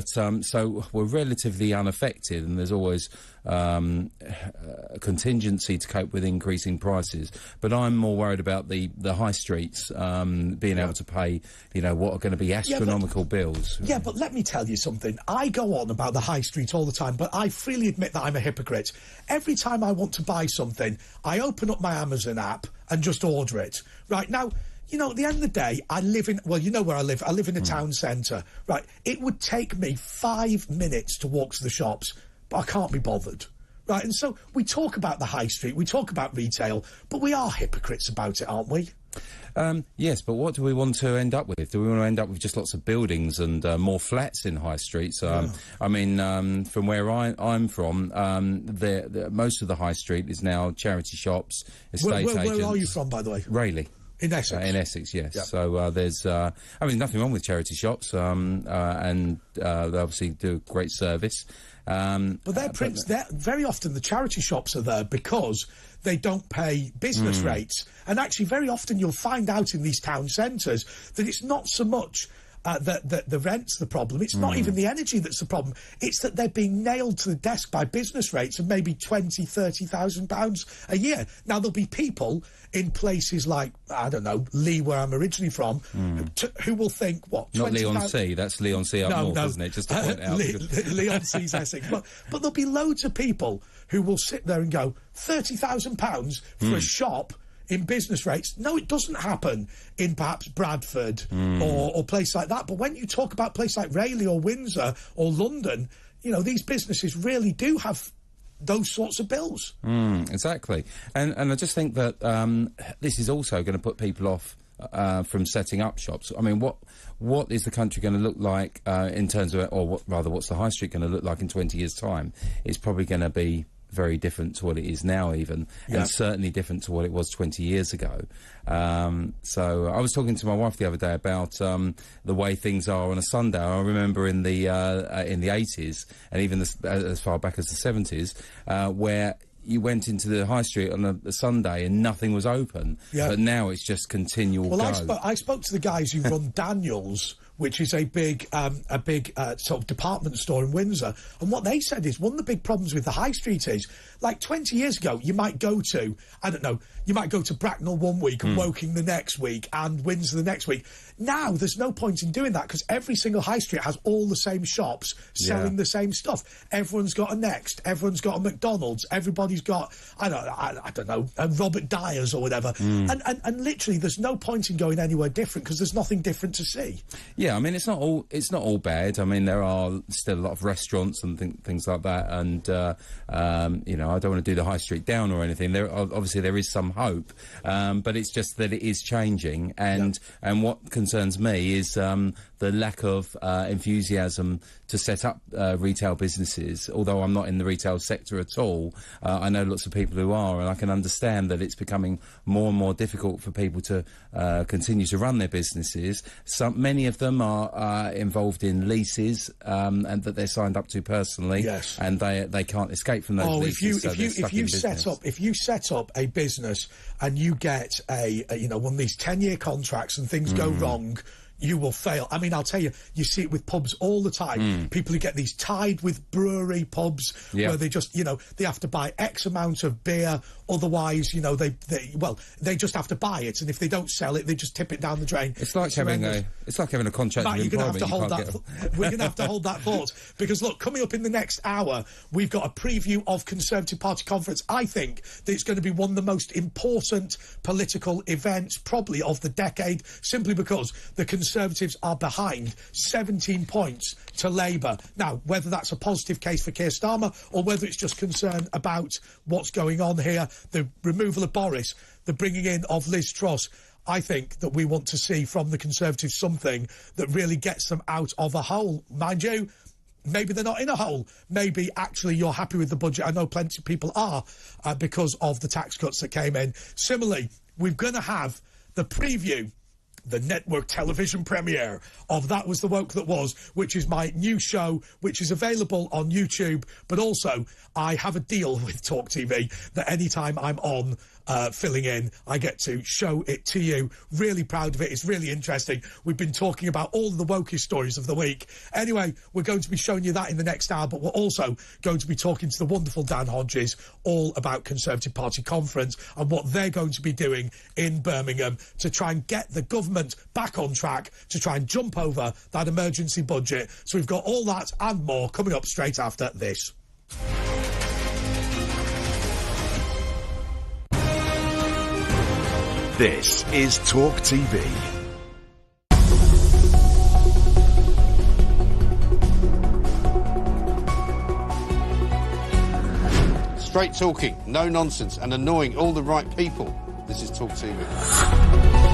So we're relatively unaffected, and there's always a contingency to cope with increasing prices. But I'm more worried about the high streets being able to pay, what are going to be astronomical bills. Yeah, but let me tell you something. I go on about the high street all the time, but I freely admit that I'm a hypocrite. Every time I want to buy something, I open up my Amazon app and just order it. Right, now, at the end of the day, I live in... Well, you know where I live. I live in a town centre. Right, it would take me 5 minutes to walk to the shops, but I can't be bothered. Right, and so we talk about the high street, we talk about retail, but we are hypocrites about it, aren't we? Yes, but what do we want to end up with? Do we want to end up with just lots of buildings and more flats in high streets? I mean, from where I'm from, most of the high street is now charity shops, estate agents. Where are you from, by the way? Rayleigh. In Essex? In Essex, yes. Yep. So there's... nothing wrong with charity shops, and they obviously do great service. But very often the charity shops are there because they don't pay business rates. And actually, very often you'll find out in these town centres that it's not so much... the rent's the problem. It's not even the energy that's the problem. It's that they're being nailed to the desk by business rates of maybe £20,000-30,000 a year. Now, there'll be people in places like, I don't know, Lee, where I'm originally from, who will think, what, not Leon-C, that's Leon-C up north, isn't it? Just to point out. Leon-C's Essex. But there'll be loads of people who will sit there and go, £30,000 for a shop in business rates. No, it doesn't happen in perhaps Bradford or place like that. But when you talk about places like Rayleigh or Windsor or London, these businesses really do have those sorts of bills. Exactly. And I just think that this is also going to put people off from setting up shops. I mean, what is the country going to look like in terms of, what's the high street going to look like in 20 years' time? It's probably going to be very different to what it is now, even, and certainly different to what it was 20 years ago. So I was talking to my wife the other day about the way things are on a Sunday. I remember in the 80s, and even as far back as the 70s, where you went into the high street on a Sunday and nothing was open. Yeah. But now it's just continual go. I spoke to the guys who run Daniel's, which is a big sort of department store in Windsor. And what they said is one of the big problems with the high street is, like 20 years ago, you might go to, you might go to Bracknell one week and Woking the next week and Windsor the next week. Now, there's no point in doing that because every single high street has all the same shops selling the same stuff. Everyone's got a Next, everyone's got a McDonald's, everybody's got, I don't know, a Robert Dyer's or whatever. And literally, there's no point in going anywhere different because there's nothing different to see. Yeah, I mean, it's not all bad. I mean, there are still a lot of restaurants and things like that, and I don't want to do the high street down or anything. Obviously there is some hope, but it's just that it is changing, and what concerns me is the lack of enthusiasm to set up retail businesses. Although I'm not in the retail sector at all, I know lots of people who are, and I can understand that it's becoming more and more difficult for people to continue to run their businesses. Many of them are involved in leases, and that they're signed up to personally, yes, and they can't escape from those leases. If you set up a business and you get a one of these 10-year contracts and things go wrong, you will fail. I mean, I'll tell you, you see it with pubs all the time. People who get these tied with brewery pubs where they just, they have to buy X amount of beer. Otherwise, they just have to buy it. And if they don't sell it, they just tip it down the drain. It's like having a contract Matt, with you're going to have to employment. we're going to have to hold that thought. Because, look, coming up in the next hour, we've got a preview of Conservative Party conference. I think that it's going to be one of the most important political events, probably of the decade, simply because the Conservatives are behind 17 points to Labour. Now, whether that's a positive case for Keir Starmer or whether it's just concern about what's going on here, the removal of Boris, the bringing in of Liz Truss, I think that we want to see from the Conservatives something that really gets them out of a hole. Mind you, maybe they're not in a hole. Maybe actually you're happy with the budget. I know plenty of people are because of the tax cuts that came in. Similarly, we're going to have the preview, the network television premiere of That Was the Woke That Was, which is my new show, which is available on YouTube. But also, I have a deal with Talk TV that anytime I'm on filling in, I get to show it to you. Really proud of it. It's really interesting. We've been talking about all of the wokest stories of the week. Anyway, we're going to be showing you that in the next hour, but we're also going to be talking to the wonderful Dan Hodges all about Conservative Party conference and what they're going to be doing in Birmingham to try and get the government back on track, to try and jump over that emergency budget. So we've got all that and more coming up straight after this. This is Talk TV. Straight talking, no nonsense, and annoying all the right people. This is Talk TV.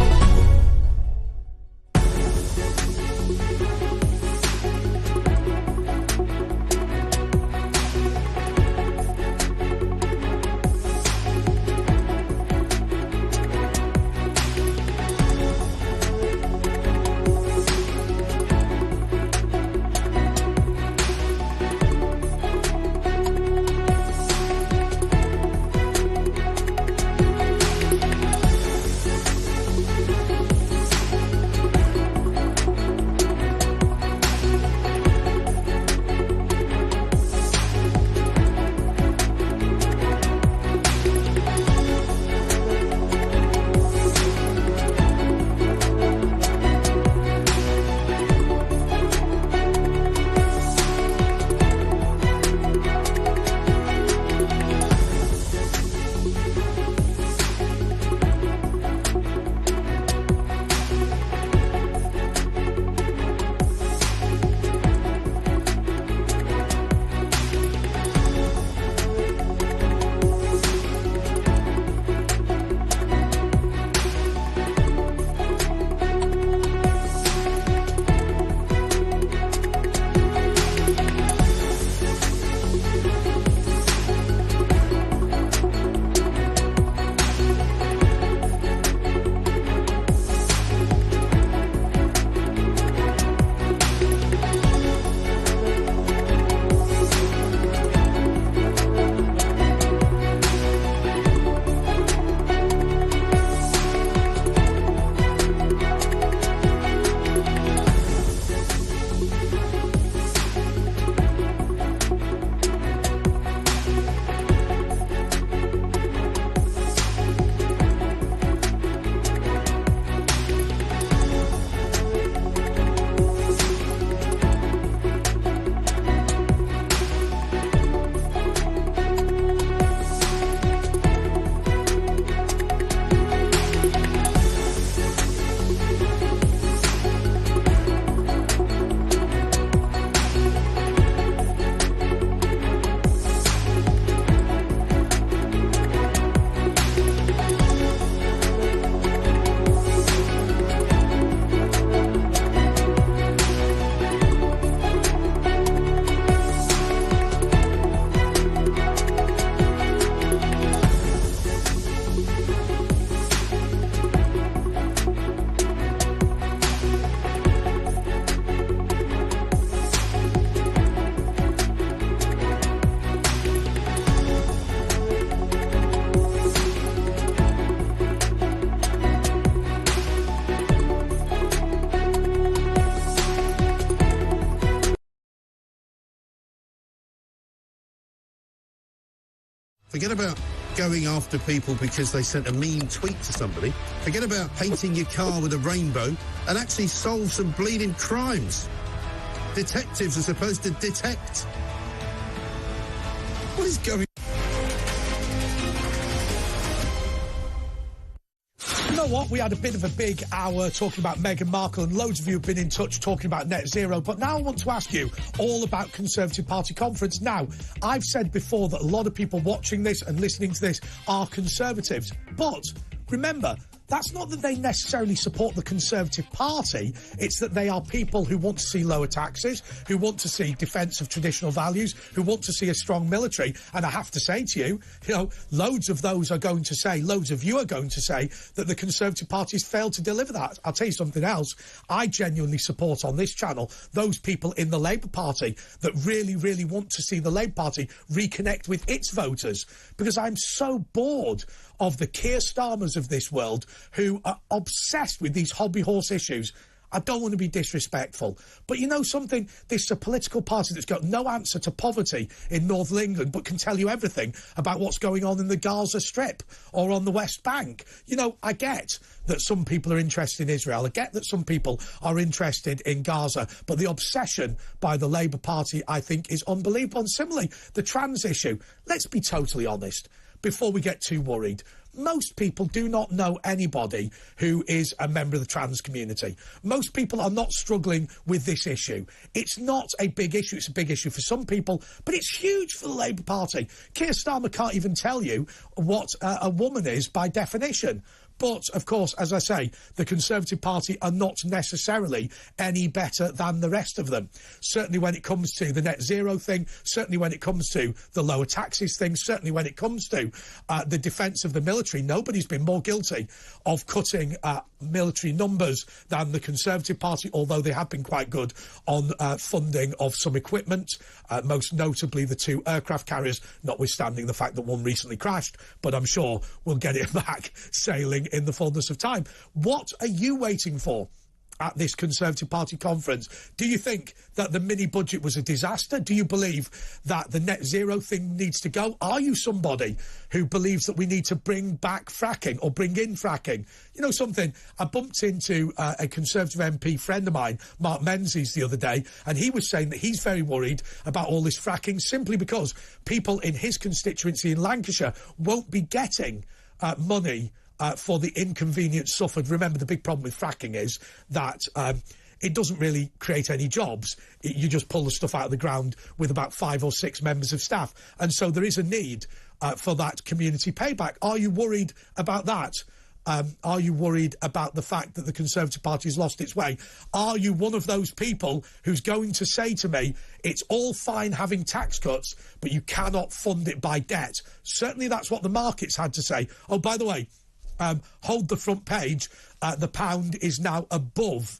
Forget about going after people because they sent a mean tweet to somebody. Forget about painting your car with a rainbow and actually solve some bleeding crimes. Detectives are supposed to detect. What is going on? You know what? We had a bit of a big hour talking about Meghan Markle, and loads of you have been in touch talking about net zero. But now I want to ask you all about Conservative Party conference. Now, I've said before that a lot of people watching this and listening to this are Conservatives. But remember, that's not that they necessarily support the Conservative Party. It's that they are people who want to see lower taxes, who want to see defence of traditional values, who want to see a strong military. And I have to say to you, loads of those are going to say, loads of you are going to say that the Conservative Party has failed to deliver that. I'll tell you something else. I genuinely support on this channel those people in the Labour Party that really, really want to see the Labour Party reconnect with its voters, because I'm so bored of the Keir Starmers of this world who are obsessed with these hobby horse issues. I don't want to be disrespectful, but you know something? This is a political party that's got no answer to poverty in North England, but can tell you everything about what's going on in the Gaza Strip or on the West Bank. You know, I get that some people are interested in Israel. I get that some people are interested in Gaza, but the obsession by the Labour Party, I think, is unbelievable. And similarly, the trans issue. Let's be totally honest before we get too worried. Most people do not know anybody who is a member of the trans community. Most people are not struggling with this issue. It's not a big issue. It's a big issue for some people, but it's huge for the Labour Party. Keir Starmer can't even tell you what a woman is by definition. But, of course, as I say, the Conservative Party are not necessarily any better than the rest of them. Certainly when it comes to the net zero thing, certainly when it comes to the lower taxes thing, certainly when it comes to the defence of the military. Nobody's been more guilty of cutting military numbers than the Conservative Party, although they have been quite good on funding of some equipment, most notably the 2 aircraft carriers, notwithstanding the fact that one recently crashed, but I'm sure we'll get it back sailing in the fullness of time. What are you waiting for at this Conservative Party conference? Do you think that the mini-budget was a disaster? Do you believe that the net zero thing needs to go? Are you somebody who believes that we need to bring back fracking or bring in fracking? You know something? I bumped into a Conservative MP friend of mine, Mark Menzies, the other day, and he was saying that he's very worried about all this fracking simply because people in his constituency in Lancashire won't be getting money for the inconvenience suffered. Remember, the big problem with fracking is that it doesn't really create any jobs. You just pull the stuff out of the ground with about 5 or 6 members of staff. And so there is a need for that community payback. Are you worried about that? Are you worried about the fact that the Conservative Party has lost its way? Are you one of those people who's going to say to me, it's all fine having tax cuts, but you cannot fund it by debt? Certainly that's what the markets had to say. Oh, by the way, hold the front page. The pound is now above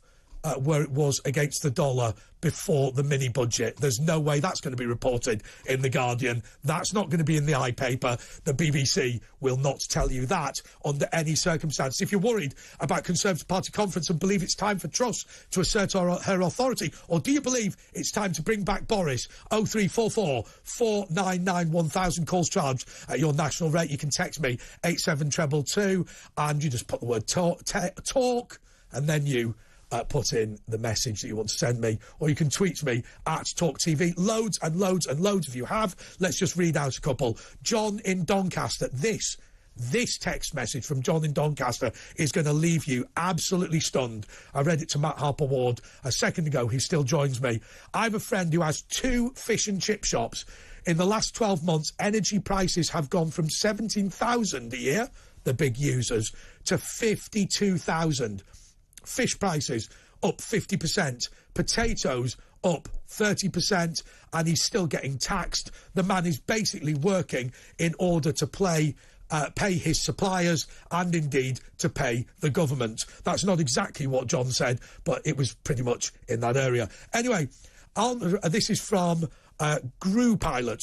where it was against the dollar before the mini-budget. There's no way that's going to be reported in The Guardian. That's not going to be in the iPaper. The BBC will not tell you that under any circumstance. If you're worried about Conservative Party conference and believe it's time for Truss to assert her authority, or do you believe it's time to bring back Boris? 0344 499 1000, calls charged at your national rate. You can text me 87222 and you just put the word talk and then you put in the message that you want to send me, or you can tweet me at Talk TV. Loads and loads and loads of you have. Let's just read out a couple. John in Doncaster. This text message from John in Doncaster is going to leave you absolutely stunned. I read it to Matt Harper-Ward a second ago. He still joins me. I have a friend who has 2 fish and chip shops. In the last 12 months, energy prices have gone from 17,000 a year, the big users, to 52,000. Fish prices up 50%, potatoes up 30%, and he's still getting taxed. The man is basically working in order to pay his suppliers and indeed to pay the government. That's not exactly what John said, but it was pretty much in that area. Anyway, this is from Gru Pilot.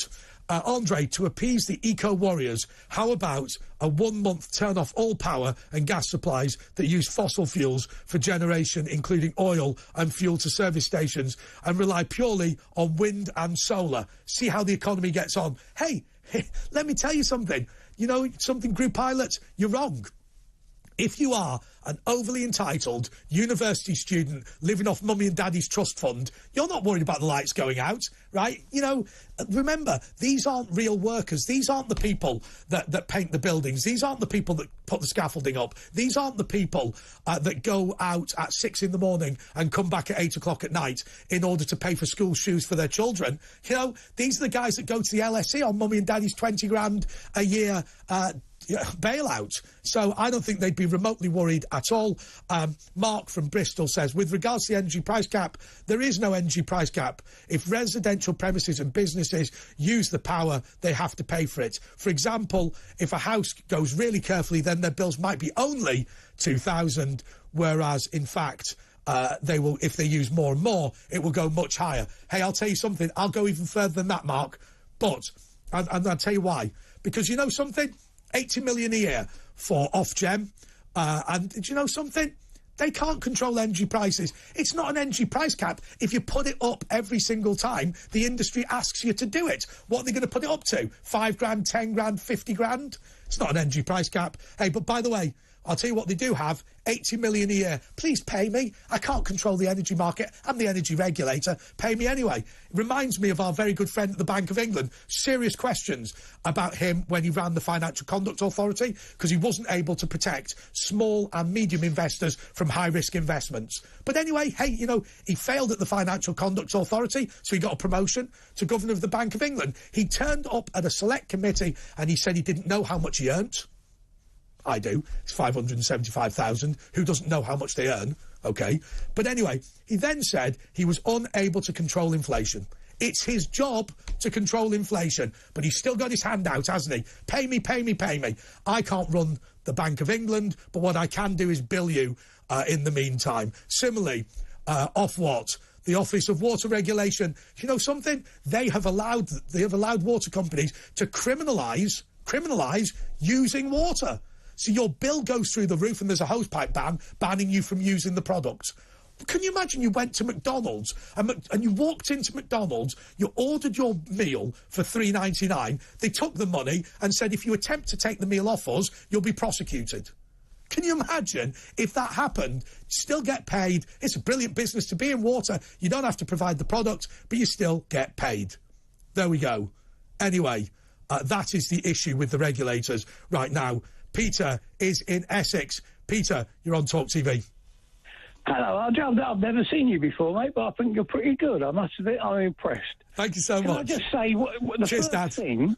Andre, to appease the eco-warriors, how about a 1-month turn off all power and gas supplies that use fossil fuels for generation, including oil and fuel to service stations, and rely purely on wind and solar? See how the economy gets on. Hey, let me tell you something. You know something, group pilots? You're wrong. If you are an overly entitled university student living off mummy and daddy's trust fund, you're not worried about the lights going out, right? You know, remember, these aren't real workers. These aren't the people that paint the buildings. These aren't the people that put the scaffolding up. These aren't the people that go out at 6 in the morning and come back at 8 o'clock at night in order to pay for school shoes for their children. You know, these are the guys that go to the LSE on mummy and daddy's 20 grand a year bailout. So I don't think they'd be remotely worried at all. Mark from Bristol says, with regards to the energy price cap, there is no energy price cap. If residential premises and businesses use the power, they have to pay for it. For example, if a house goes really carefully, then their bills might be only 2,000, whereas in fact they will, if they use more and more, it will go much higher. Hey, I'll tell you something, I'll go even further than that, Mark, but and I'll tell you why. Because you know something? 80 million a year for Ofgem. And do you know something? They can't control energy prices. It's not an energy price cap. If you put it up every single time the industry asks you to do it, what are they going to put it up to? 5 grand, 10 grand, 50 grand? It's not an energy price cap. Hey, but by the way, I'll tell you what they do have, 80 million a year. Please pay me. I can't control the energy market. I'm the energy regulator. Pay me anyway. It reminds me of our very good friend at the Bank of England. Serious questions about him when he ran the Financial Conduct Authority because he wasn't able to protect small and medium investors from high-risk investments. But anyway, hey, you know, he failed at the Financial Conduct Authority, so he got a promotion to Governor of the Bank of England. He turned up at a select committee and he said he didn't know how much he earned. I do. It's 575,000. Who doesn't know how much they earn? Okay. But anyway, he then said he was unable to control inflation. It's his job to control inflation, but he's still got his hand out, hasn't he? Pay me, pay me, pay me. I can't run the Bank of England, but what I can do is bill you in the meantime. Similarly, Ofwat, the Office of Water Regulation, you know something? They have allowed water companies to criminalise using water. So your bill goes through the roof and there's a hosepipe ban banning you from using the product. Can you imagine you went to McDonald's and you walked into McDonald's, you ordered your meal for $3.99, they took the money and said if you attempt to take the meal off us, you'll be prosecuted. Can you imagine if that happened? Still get paid. It's a brilliant business to be in water. You don't have to provide the product, but you still get paid. There we go. Anyway, that is the issue with the regulators right now. Peter is in Essex. Peter, you're on Talk TV. Hello, I've never seen you before, mate, but I think you're pretty good. I must admit, I'm impressed. Thank you so much. Can I just say, the Cheers, first Dad. thing,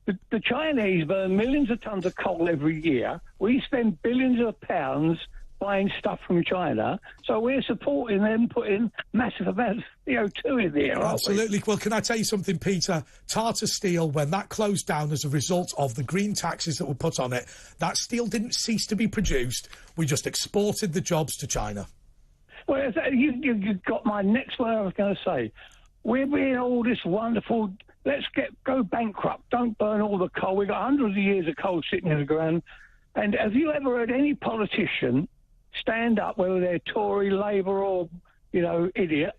the Chinese burn millions of tons of coal every year. We spend billions of pounds buying stuff from China, so we're supporting them putting massive amounts of CO2 in the air, aren't we? Absolutely. Well, can I tell you something, Peter? Tata Steel, when that closed down as a result of the green taxes that were put on it, that steel didn't cease to be produced. We just exported the jobs to China. Well, you got my next word I was going to say. We're being all this wonderful, let's go bankrupt, don't burn all the coal. We've got hundreds of years of coal sitting in the ground. And have you ever heard any politician stand up, whether they're Tory, Labour or, idiot,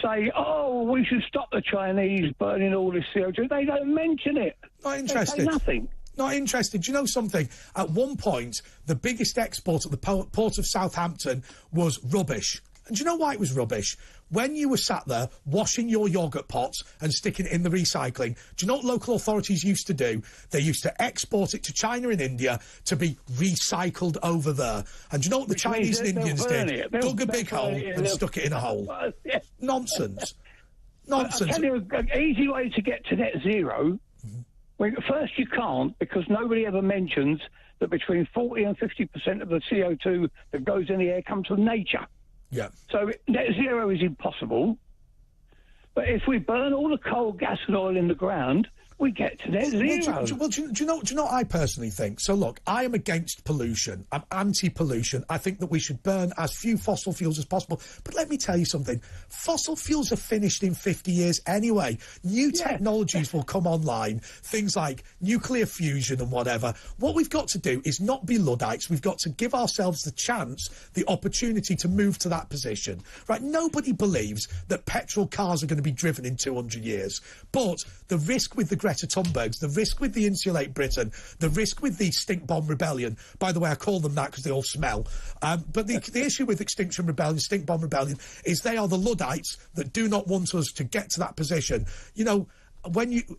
say, oh, we should stop the Chinese burning all this CO2. They don't mention it. Not interested. They say nothing. Not interested. Do you know something? At one point, the biggest export at the port of Southampton was rubbish. And do you know why it was rubbish? When you were sat there washing your yoghurt pots and sticking it in the recycling, do you know what local authorities used to do? They used to export it to China and India to be recycled over there. And do you know what the Chinese and Indians did? Dug a big hole and stuck it in a hole. Nonsense. Nonsense. I'll tell you an easy way to get to net zero. Well, first, you can't, because nobody ever mentions that between 40 and 50% of the CO2 that goes in the air comes from nature. Yeah. So net zero is impossible. But if we burn all the coal, gas and oil in the ground, we get to net zero. Do you know what I personally think? So look, I am against pollution. I'm anti-pollution. I think that we should burn as few fossil fuels as possible. But let me tell you something. Fossil fuels are finished in 50 years anyway. New technologies will come online. Things like nuclear fusion and whatever. What we've got to do is not be Luddites. We've got to give ourselves the chance, the opportunity to move to that position. Right? Nobody believes that petrol cars are going to be driven in 200 years. But the risk with the Greta Thunbergs, the risk with the Insulate Britain, the risk with the Stink Bomb Rebellion, by the way, I call them that because they all smell, but the issue with Extinction Rebellion, Stink Bomb Rebellion, is they are the Luddites that do not want us to get to that position. You know,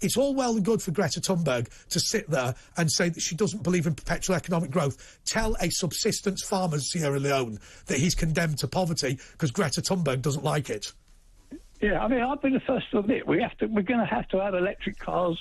it's all well and good for Greta Thunberg to sit there and say that she doesn't believe in perpetual economic growth. Tell a subsistence farmer in Sierra Leone that he's condemned to poverty because Greta Thunberg doesn't like it. Yeah, I mean, I've been the first to admit we're going to have to have electric cars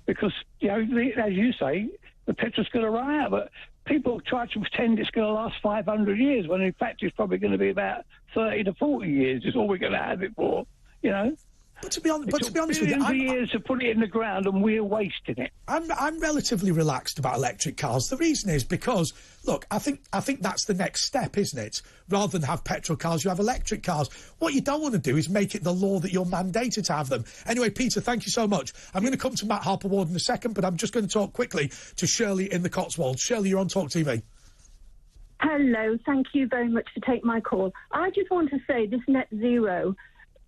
because, you know, as you say, the petrol's going to run out. But people try to pretend it's going to last 500 years when, in fact, it's probably going to be about 30 to 40 years is all we're going to have it for, you know. But to be honest with you, billions of years to put it in the ground, and we're wasting it. I'm relatively relaxed about electric cars. The reason is because, look, I think that's the next step, isn't it? Rather than have petrol cars, you have electric cars. What you don't want to do is make it the law that you're mandated to have them. Anyway, Peter, thank you so much. I'm going to come to Matt Harper-Ward in a second, but I'm just going to talk quickly to Shirley in the Cotswolds. Shirley, you're on Talk TV. Hello, thank you very much for taking my call. I just want to say this net zero.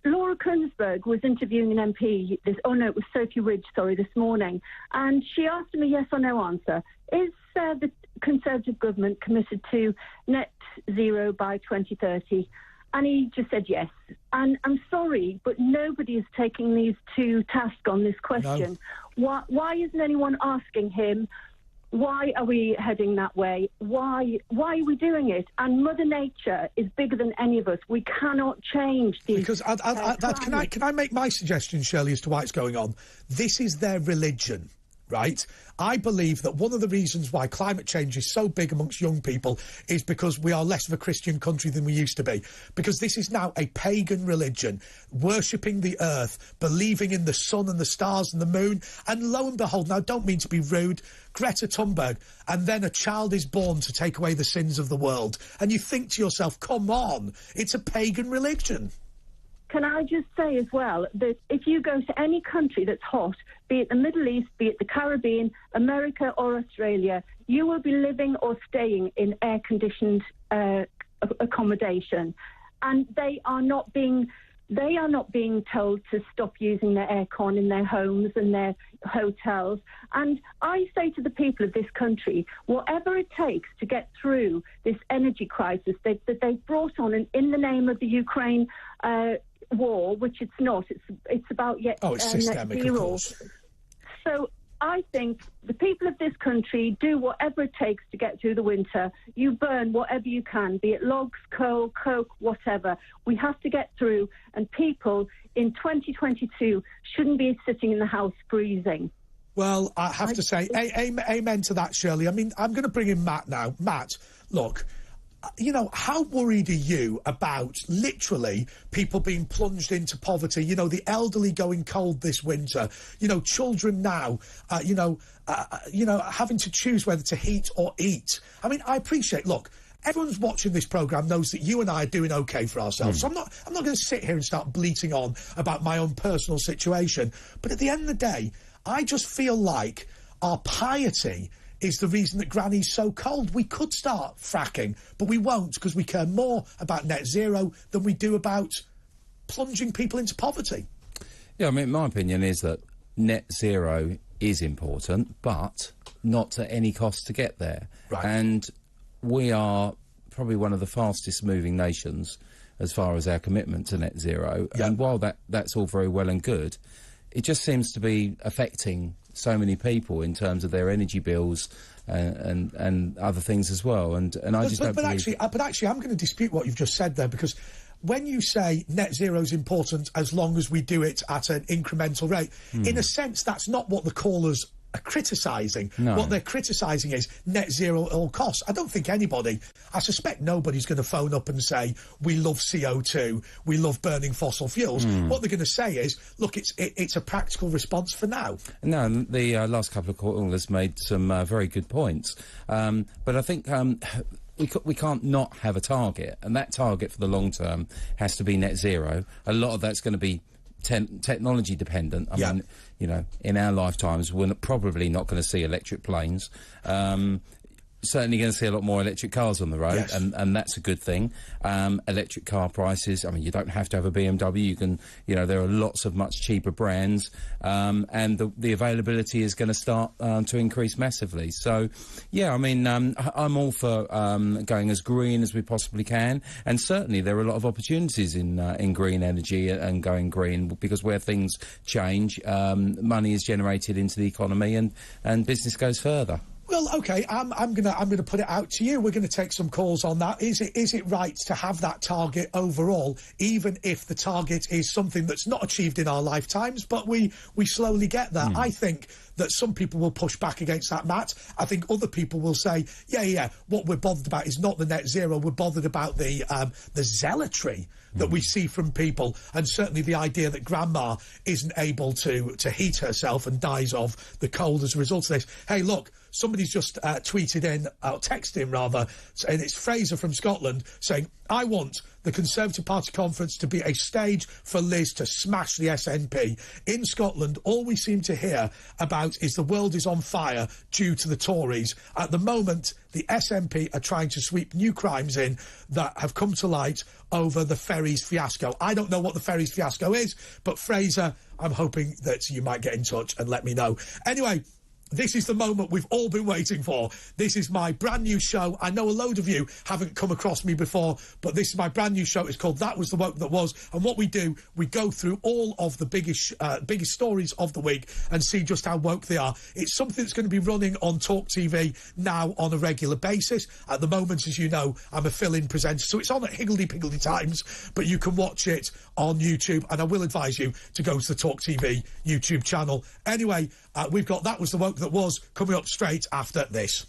Laura Kunsberg was interviewing an MP, it was Sophie Ridge, this morning, and she asked him a yes or no answer. Is the Conservative government committed to net zero by 2030? And he just said yes. And I'm sorry, but nobody is taking these to task on this question. No. Why isn't anyone asking him, why are we heading that way? Why are we doing it? And Mother Nature is bigger than any of us. We cannot change these. Because can I make my suggestion, Shirley, as to why it's going on? This is their religion, right? I believe that one of the reasons why climate change is so big amongst young people is because we are less of a Christian country than we used to be. Because this is now a pagan religion, worshipping the earth, believing in the sun and the stars and the moon. And lo and behold, now don't mean to be rude, Greta Thunberg, and then a child is born to take away the sins of the world. And you think to yourself, come on, it's a pagan religion. Can I just say as well that if you go to any country that's hot, be it the Middle East, be it the Caribbean, America or Australia, you will be living or staying in air-conditioned accommodation. And they are not being told to stop using their aircon in their homes and their hotels. And I say to the people of this country, whatever it takes to get through this energy crisis that they've brought on in the name of the Ukraine war, which it's not. It's about it's systemic, net zero. Of course. So I think the people of this country do whatever it takes to get through the winter. You burn whatever you can, be it logs, coal, coke, whatever. We have to get through, and people in 2022 shouldn't be sitting in the house freezing. Well, I have to say, amen to that, Shirley. I mean, I'm going to bring in Matt now. Matt, look, you know, how worried are you about literally people being plunged into poverty? You know, the elderly going cold this winter. You know, children now, having to choose whether to heat or eat. I mean, I appreciate, look, everyone's watching this programme knows that you and I are doing OK for ourselves. So I'm not going to sit here and start bleating on about my own personal situation. But at the end of the day, I just feel like our piety is the reason that Granny's so cold. We could start fracking, but we won't because we care more about net zero than we do about plunging people into poverty. Yeah, I mean, my opinion is that net zero is important, but not at any cost to get there. Right. And we are probably one of the fastest moving nations as far as our commitment to net zero. Yeah. And while that's all very well and good, it just seems to be affecting so many people in terms of their energy bills and other things as well. And I just don't believe... But actually, I'm going to dispute what you've just said there, because when you say net zero is important as long as we do it at an incremental rate, in a sense, that's not what the callers are criticising. No. What they're criticising is net zero at all costs. I don't think I suspect nobody's going to phone up and say, we love CO2, we love burning fossil fuels. What they're going to say is, look, it's a practical response for now. No, the last couple of callers made some very good points. But I think... We can't not have a target, and that target for the long term has to be net zero. A lot of that's going to be technology dependent. I mean, you know, in our lifetimes, we're probably not going to see electric planes. certainly going to see a lot more electric cars on the road, Yes. and that's a good thing. Electric car prices, I mean, you don't have to have a BMW. You can, there are lots of much cheaper brands, and the availability is going to start to increase massively. So, yeah, I mean, I'm all for going as green as we possibly can, and certainly there are a lot of opportunities in green energy and going green, because where things change, money is generated into the economy, and business goes further. Well, okay, I'm gonna put it out to you. We're gonna take some calls on that. Is it right to have that target overall, even if the target is something that's not achieved in our lifetimes, but we slowly get there? I think that some people will push back against that, Matt. I think other people will say, yeah, what we're bothered about is not the net zero. We're bothered about the zealotry that we see from people, and certainly the idea that grandma isn't able to heat herself and dies of the cold as a result of this. Hey, look, somebody's just tweeted in, or texted in rather, and it's Fraser from Scotland saying, I want the Conservative Party conference to be a stage for Liz to smash the SNP. In Scotland, all we seem to hear about is the world is on fire due to the Tories. At the moment, the SNP are trying to sweep new crimes in that have come to light over the ferries fiasco. I don't know what the ferries fiasco is, but Fraser, I'm hoping that you might get in touch and let me know. Anyway, this is the moment we've all been waiting for. This is my brand new show. I know a load of you haven't come across me before, but this is my brand new show. It's called That Was the Woke That Was. And what we do, we go through all of the biggest stories of the week and see just how woke they are. It's something that's going to be running on Talk TV now on a regular basis. At the moment, as you know, I'm a fill-in presenter, so it's on at higgledy-piggledy times, but you can watch it on YouTube, and I will advise you to go to the Talk TV YouTube channel. Anyway, we've got That Was the Woke That Was coming up straight after this.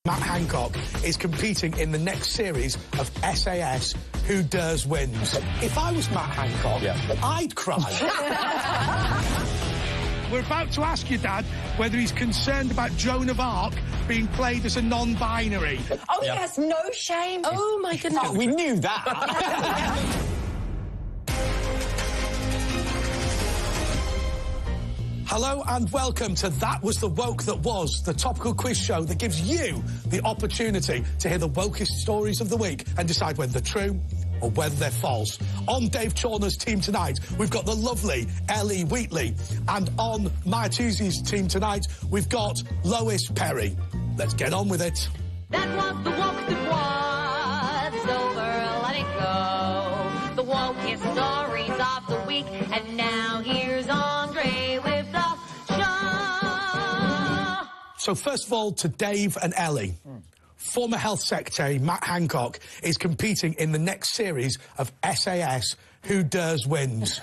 Matt Hancock is competing in the next series of SAS Who Dares Wins. If I was Matt Hancock, I'd cry. We're about to ask your dad whether he's concerned about Joan of Arc being played as a non-binary. Oh, yes, no shame. Oh, my goodness. Oh, we knew that. Hello and welcome to That Was the Woke That Was, the topical quiz show that gives you the opportunity to hear the wokest stories of the week and decide whether they're true or whether they're false. On Dave Chorner's team tonight, we've got the lovely Ellie Wheatley. And on Maya Tuesday's team tonight, we've got Lois Perry. Let's get on with it. That was the woke that was, over, let it go. The wokest stories of the week, and now here's Andre with the show. So first of all, to Dave and Ellie. Former Health Secretary Matt Hancock is competing in the next series of SAS Who Dares Wins.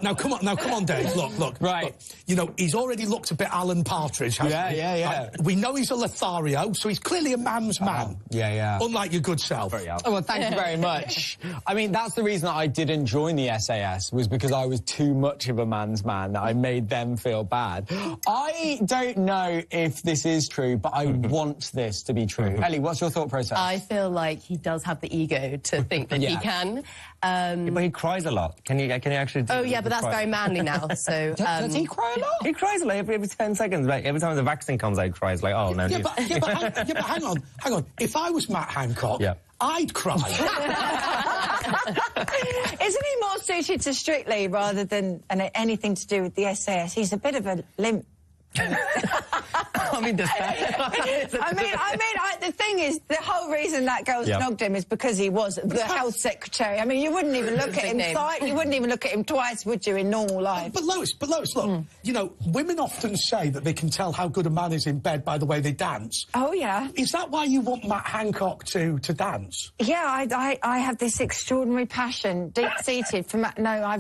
now, come on, Dave. Look. Right. Look. You know, he's already looked a bit Alan Partridge, hasn't he? Yeah. We know he's a Lothario, so he's clearly a man's man. Yeah. Unlike your good self. Oh, well, thank you very much. I mean, that's the reason that I didn't join the SAS, was because I was too much of a man's man, that I made them feel bad. I don't know if this is true, but I want this to be true. Ellie, what's your thought process? I feel like he does have the ego to think that he can. But he cries a lot. Can you actually... Oh, yeah, but that's very manly now, so... Does he cry a lot? He cries a lot every 10 seconds. Like, every time the vaccine comes out, he cries like, oh, no. But hang on. If I was Matt Hancock, I'd cry. Isn't he more suited to Strictly rather than anything to do with the SAS? He's a bit of a limp. I mean, the thing is, the whole reason that girl snogged him is because he was the health secretary. I mean, you wouldn't even look at him you wouldn't even look at him twice, would you, in normal life? But Lois, look, you know, women often say that they can tell how good a man is in bed by the way they dance. Oh, yeah. Is that why you want Matt Hancock to dance? Yeah, I have this extraordinary passion, deep-seated for Matt. No, I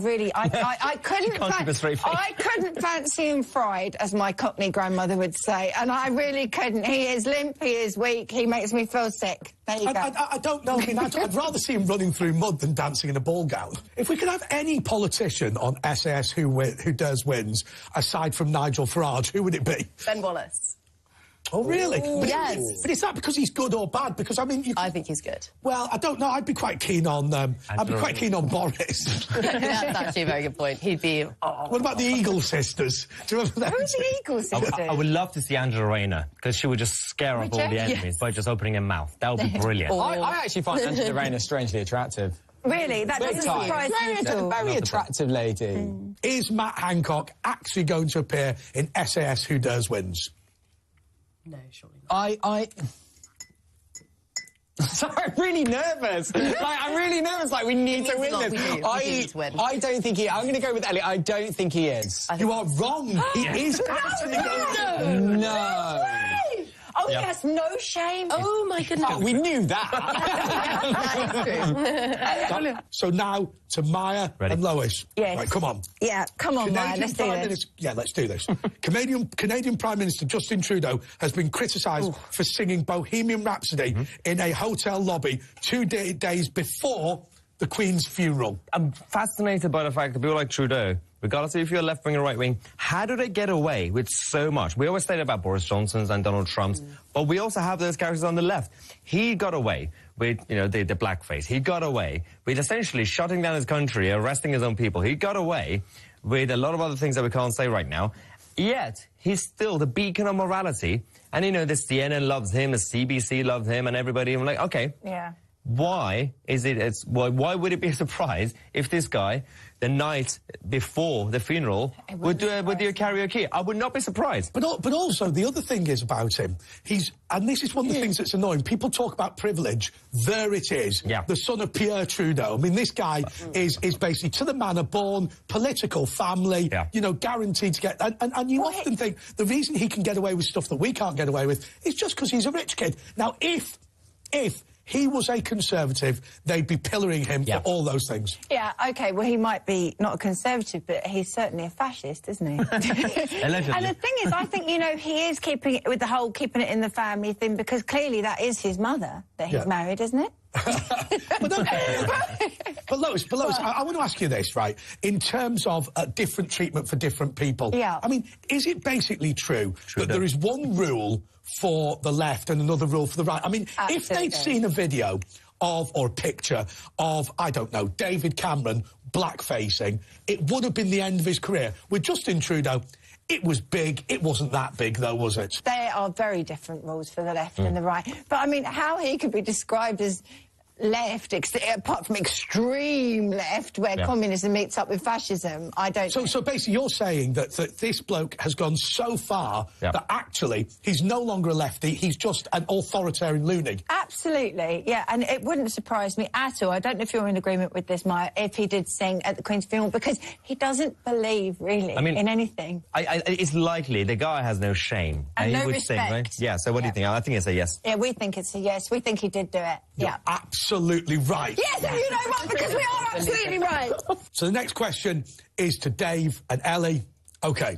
couldn't... I couldn't fancy him fried, as my Cockney grandmother would say, and I really couldn't. He is limp, he is weak, he makes me feel sick. There you go. I don't know. I mean, I'd rather see him running through mud than dancing in a ball gown. If we could have any politician on SAS Who Dares Wins, aside from Nigel Farage, who would it be? Ben Wallace. Oh, really? Yes. But is that because he's good or bad? Because, I mean... I think he's good. Well, I don't know. I'd be quite keen on... Boris. That's actually a very good point. He'd be... What about the Eagle sisters? Do you remember that? Who's the Eagle sisters? I would love to see Angela Rayner, because she would just scare off all the enemies by just opening her mouth. That would be brilliant. I actually find Angela Rayner strangely attractive. Really? That doesn't surprise me at all. Very attractive lady. Is Matt Hancock actually going to appear in SAS Who Dares Wins? No, surely not. Sorry, I'm really nervous. I'm really nervous. We need to win this. I don't think he... I'm going to go with Ellie. I don't think he is. You are wrong. He is actually going to... No. Oh, yes, no shame. Oh, my goodness. Oh, we knew that. So now to Maya and Lois. Yes. Right, come on. Yeah, come on, Maya, let's do this. Yeah, let's do this. Canadian Prime Minister Justin Trudeau has been criticised for singing Bohemian Rhapsody in a hotel lobby 2 days before the Queen's funeral. I'm fascinated by the fact that people like Trudeau, regardless of if you're left wing or right wing, how do they get away with so much? We always say about Boris Johnson's and Donald Trump's, but we also have those characters on the left. He got away with, you know, the blackface. He got away with essentially shutting down his country, arresting his own people. He got away with a lot of other things that we can't say right now. Yet, he's still the beacon of morality. And, you know, the CNN loves him, the CBC loves him, and everybody. I'm like, okay. Yeah. Why is it? Why would it be a surprise if this guy, the night before the funeral, would do a karaoke? I would not be surprised. But also the other thing is about him. And this is one of the things that's annoying. People talk about privilege. There it is. Yeah. The son of Pierre Trudeau. I mean, this guy is basically to the manor born, political family. Yeah. You know, guaranteed to get. And you often think the reason he can get away with stuff that we can't get away with is just because he's a rich kid. Now, if he was a Conservative, they'd be pillorying him for all those things. Yeah, OK, well, he might be not a Conservative, but he's certainly a fascist, isn't he? Allegedly. And the thing is, I think, you know, he is keeping it with the whole keeping it in the family thing, because clearly that is his mother that he's married, isn't it? But Lois, I want to ask you this, right? In terms of different treatment for different people, I mean, is it basically true that there is one rule for the left and another rule for the right? I mean, if they'd seen a video of, or a picture of, I don't know, David Cameron blackfacing, it would have been the end of his career. With Justin Trudeau, it was big. It wasn't that big, though, was it? They are very different rules for the left and the right. But, I mean, how he could be described as left, apart from extreme left, where communism meets up with fascism, I don't... So basically, you're saying that this bloke has gone so far that actually he's no longer a lefty, he's just an authoritarian loony. Absolutely, yeah, and it wouldn't surprise me at all. I don't know if you're in agreement with this, Maya, if he did sing at the Queen's funeral, because he doesn't believe, really, in anything. It's likely. The guy has no shame. And he no would respect. sing, right? Yeah, so what do you think? I think it's a yes. Yeah, we think it's a yes. We think he did do it, You're absolutely right. Yes, and you know what? Because we are absolutely right. So the next question is to Dave and Ellie. OK.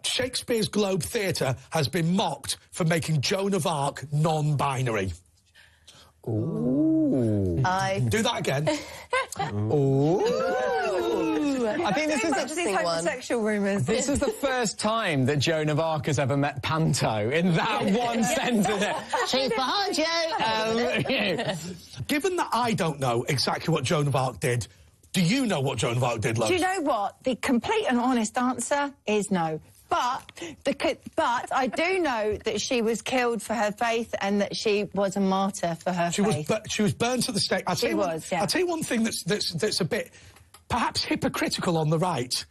Shakespeare's Globe Theatre has been mocked for making Joan of Arc non-binary. Ooh. Do that again. Ooh. I think this is these homosexual rumours. This is the first time that Joan of Arc has ever met Panto in that one sentence. She's behind you. Given that I don't know exactly what Joan of Arc did, do you know what Joan of Arc did, Lois? Do you know what? The complete and honest answer is no. But I do know that she was killed for her faith and that she was a martyr for her faith. She was burnt at the stake. I'll tell you one thing that's a bit perhaps hypocritical on the right,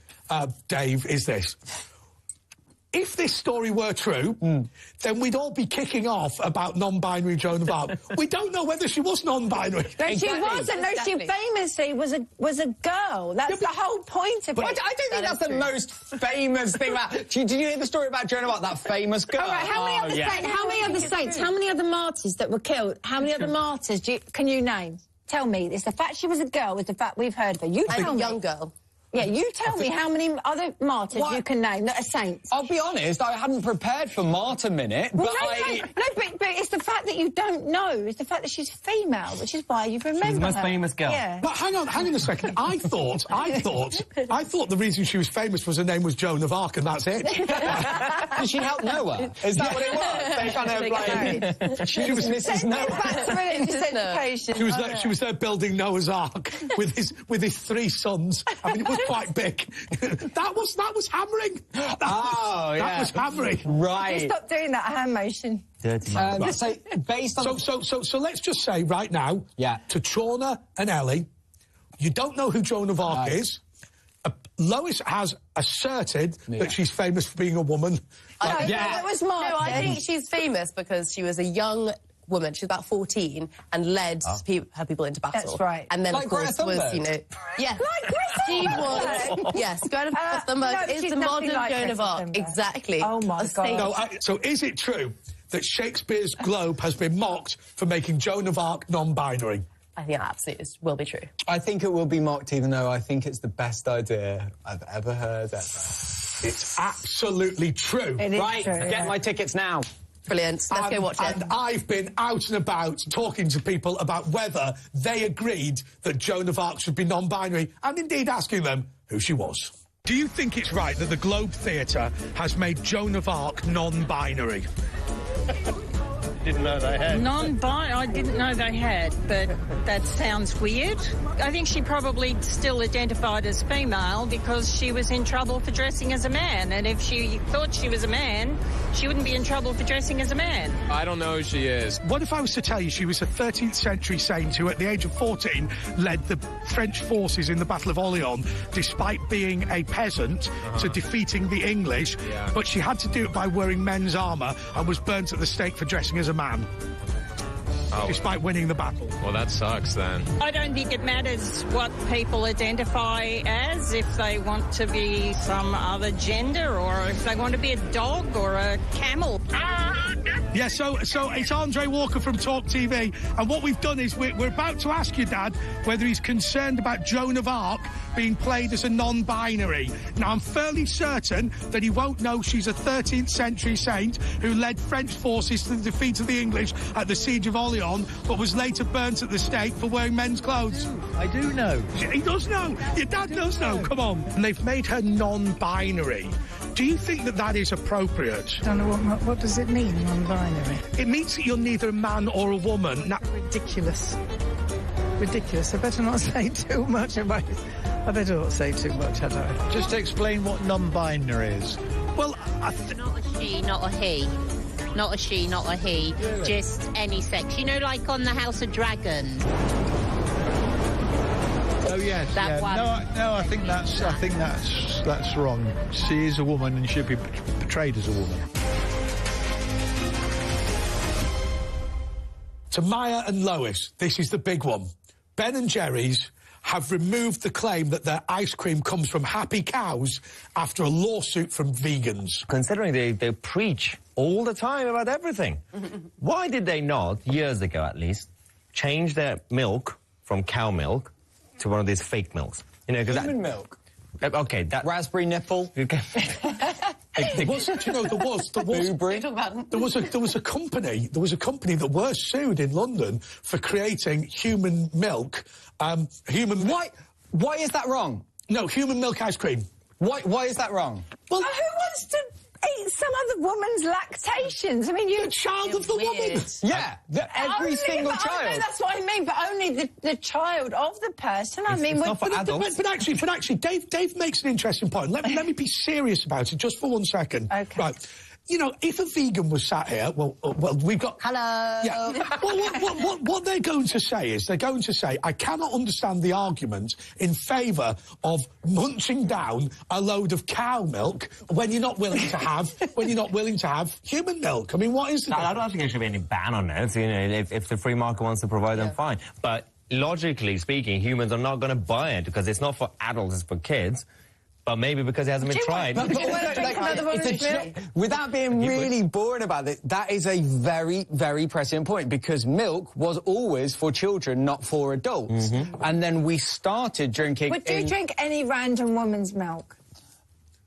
Dave, is this. If this story were true, then we'd all be kicking off about non-binary Joan of Arc. We don't know whether she was non-binary. No, she wasn't. No, she famously was a girl. That's the whole point of it. I don't think that's the most famous thing about... Did you hear the story about Joan of Arc, that famous girl? All right, how many other saints, how many other martyrs that were killed, how many other martyrs can you name? Tell me. It's the fact she was a girl, is the fact we've heard of her. You tell me. A young girl. Yeah, you tell me how many other martyrs you can name that are saints. I'll be honest, I hadn't prepared for Martyr Minute, but but it's the fact that you don't know. It's the fact that she's female, which is why you remember her. She's the most famous girl. Yeah. But hang on a second. I thought the reason she was famous was her name was Joan of Arc, and that's it. Did she help Noah? Is that what it was? They kind of like... She was Mrs. Noah. Back to religious education. She was there building Noah's Ark with his 3 sons. I mean, it was quite big. That was hammering. That was hammering. Right. Stop doing that hand motion. So based on... So let's just say right now, to Chorna and Ellie, you don't know who Joan of Arc is. Lois has asserted that she's famous for being a woman. It was Mark. No, I think she's famous because she was a young woman. She was about 14 and led her people into battle. That's right. And then, like of course, was, you know... Yeah. Like she was... Yes, Greta Thunberg is the modern Joan of Arc. Exactly. Oh, my God. So is it true that Shakespeare's Globe has been mocked for making Joan of Arc non-binary? I think that absolutely will be true. I think it will be mocked, even though I think it's the best idea I've ever heard ever. It's absolutely true. It is right, true, get my tickets now. Brilliant. Let's go watch it. And I've been out and about talking to people about whether they agreed that Joan of Arc should be non-binary, and indeed asking them who she was. Do you think it's right that the Globe Theatre has made Joan of Arc non-binary? Didn't know they had. Non-binary, I didn't know they had, but that sounds weird. I think she probably still identified as female because she was in trouble for dressing as a man, and if she thought she was a man, she wouldn't be in trouble for dressing as a man. I don't know who she is. What if I was to tell you she was a 13th century saint who, at the age of 14, led the French forces in the Battle of Orleans, despite being a peasant, to defeating the English, but she had to do it by wearing men's armour and was burnt at the stake for dressing as a man, despite winning the battle. Well, that sucks, then. I don't think it matters what people identify as, if they want to be some other gender, or if they want to be a dog or a camel. Yeah, so it's Andre Walker from Talk TV, and what we've done is we're about to ask your dad whether he's concerned about Joan of Arc being played as a non-binary. Now, I'm fairly certain that he won't know she's a 13th century saint who led French forces to the defeat of the English at the Siege of Orleans, but was later burnt at the stake for wearing men's clothes. I do know. He does know. Your dad does know. Come on. And they've made her non-binary. Do you think that that is appropriate? I don't know what does it mean, non-binary? It means that you're neither a man or a woman. Now, ridiculous. Ridiculous. I better not say too much about it. I better not say too much, had I? Just explain what non-binary is. Well, not a she, not a he. Not a she, not a he. Really? Just any sex. You know, like on the House of Dragons. Oh yes, that one. No, I think that's wrong. She is a woman and should be portrayed as a woman. To Maya and Lois, this is the big one. Ben and Jerry's have removed the claim that their ice cream comes from happy cows after a lawsuit from vegans. Considering they preach all the time about everything, why did they not, years ago at least, change their milk from cow milk to one of these fake milks? You know, human milk. Okay, that raspberry nipple. There was a company that was sued in London for creating human milk. Why is that wrong? No, human milk ice cream. Why is that wrong? Well, who wants to eat some other woman's lactations? I mean, you're the child of the woman. Yeah, every single child. No, that's what I mean. But only the child of the person. I mean, but actually, Dave makes an interesting point. Let me be serious about it just for 1 second. Okay. Right. You know, if a vegan was sat here, well, we've got... Hello. Yeah. What they're going to say is, I cannot understand the argument in favour of munching down a load of cow milk when you're not willing to have human milk. I mean, what is it? I don't think there should be any ban on it. You know, if the free market wants to provide them, fine. But logically speaking, humans are not going to buy it because it's not for adults, it's for kids. But maybe because it hasn't been tried. Without being really boring about it, that is a very, very prescient point, because milk was always for children, not for adults. And then we started drinking... Would you drink any random woman's milk?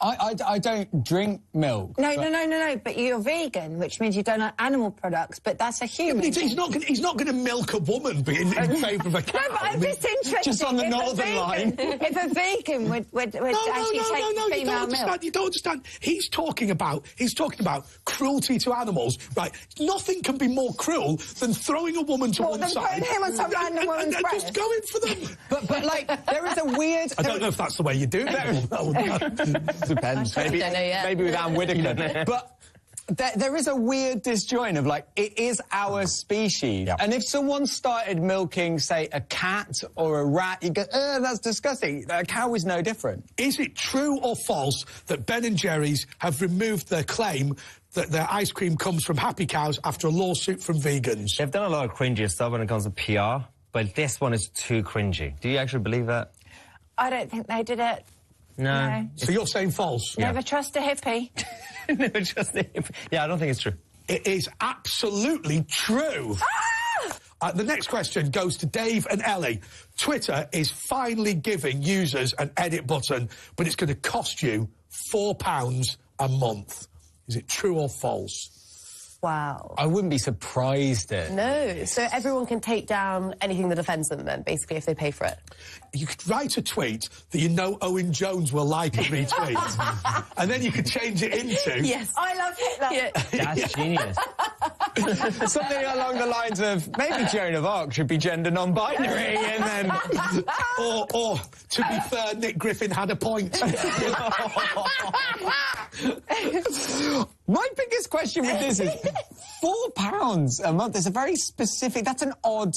I don't drink milk. No, but you're vegan, which means you don't like animal products, but that's a human. Yeah, he's not going to milk a woman in favour of a cow. No, but I'm just interested. Just on the northern line. If a vegan would actually take female milk. You don't understand. He's talking about cruelty to animals, right? Nothing can be more cruel than throwing a woman to one side. Putting him on some random woman's breast. Just going for them. But like, there is a weird... I don't know if that's the way you do it. Depends. Maybe with Anne Whittaker. But there is a weird disjoint of, like, it is our species. Yep. And if someone started milking, say, a cat or a rat, you go, that's disgusting. A cow is no different. Is it true or false that Ben and Jerry's have removed their claim that their ice cream comes from happy cows after a lawsuit from vegans? They've done a lot of cringy stuff when it comes to PR, but this one is too cringy. Do you actually believe that? I don't think they did it. No. So you're saying false? Never trust a hippie. Never trust a hippie. Yeah, I don't think it's true. It is absolutely true. The next question goes to Dave and Ellie. Twitter is finally giving users an edit button, but it's going to cost you £4 a month. Is it true or false? Wow. I wouldn't be surprised at... No. So everyone can take down anything that offends them then, basically, if they pay for it. You could write a tweet that you know Owen Jones will like and retweet, and then you could change it into... Yes. I love Hitler. Yeah. That's genius. Something along the lines of, maybe Joan of Arc should be gender non-binary, and then... or, to be fair, Nick Griffin had a point. My biggest question with this is £4 a month is a very specific... That's an odd...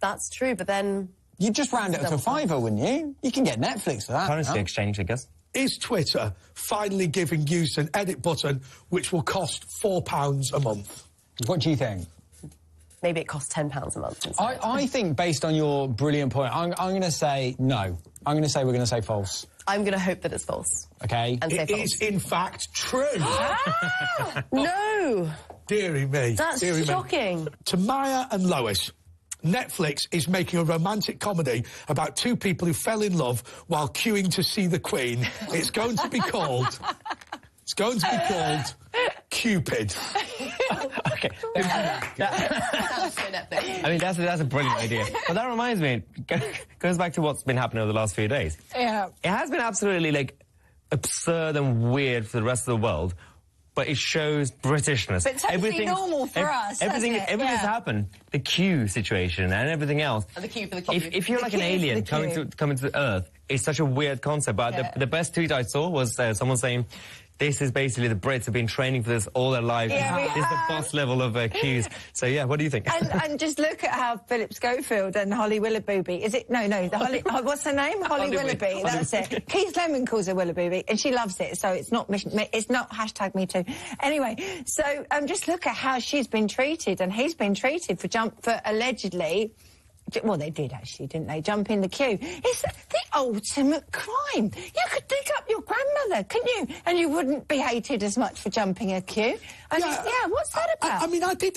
That's true, but then... You'd just round it up to £5, wouldn't you? You can get Netflix for that. Currency exchange, I guess. Is Twitter finally giving users an edit button which will cost £4 a month? What do you think? Maybe it costs £10 a month instead. I think, based on your brilliant point, I'm going to say no. I'm going to say we're going to say false. I'm going to hope that it's false. OK? And say It false. is, in fact, true. No! Deary me. That's shocking. To Maya and Lois, Netflix is making a romantic comedy about two people who fell in love while queuing to see the Queen. It's going to be called... It's going to be called Cupid. Okay. I mean, that's a brilliant idea. But that reminds me, it goes back to what's been happening over the last few days. Yeah. It has been absolutely, like, absurd and weird for the rest of the world, but it shows Britishness. But totally normal for us, everything's happened. The queue situation and everything else. And the queue for the queue. If you're like an alien coming to Earth, it's such a weird concept. But the best tweet I saw was someone saying, this is basically the Brits have been training for this all their lives. Yeah, this is the boss level of queues. So, yeah, what do you think? And just look at how Philip Schofield and Holly Willoughby, is it? No, the Holly, what's her name? Holly Willoughby, that's it. Keith Lemon calls her Willoughby, and she loves it, so it's not hashtag me too. Anyway, so just look at how she's been treated, and he's been treated for allegedly... Well, they did actually, didn't they? Jump in the queue. It's the ultimate crime. You could dig up your grandmother, couldn't you? And you wouldn't be hated as much for jumping a queue. What's that about? I mean, I did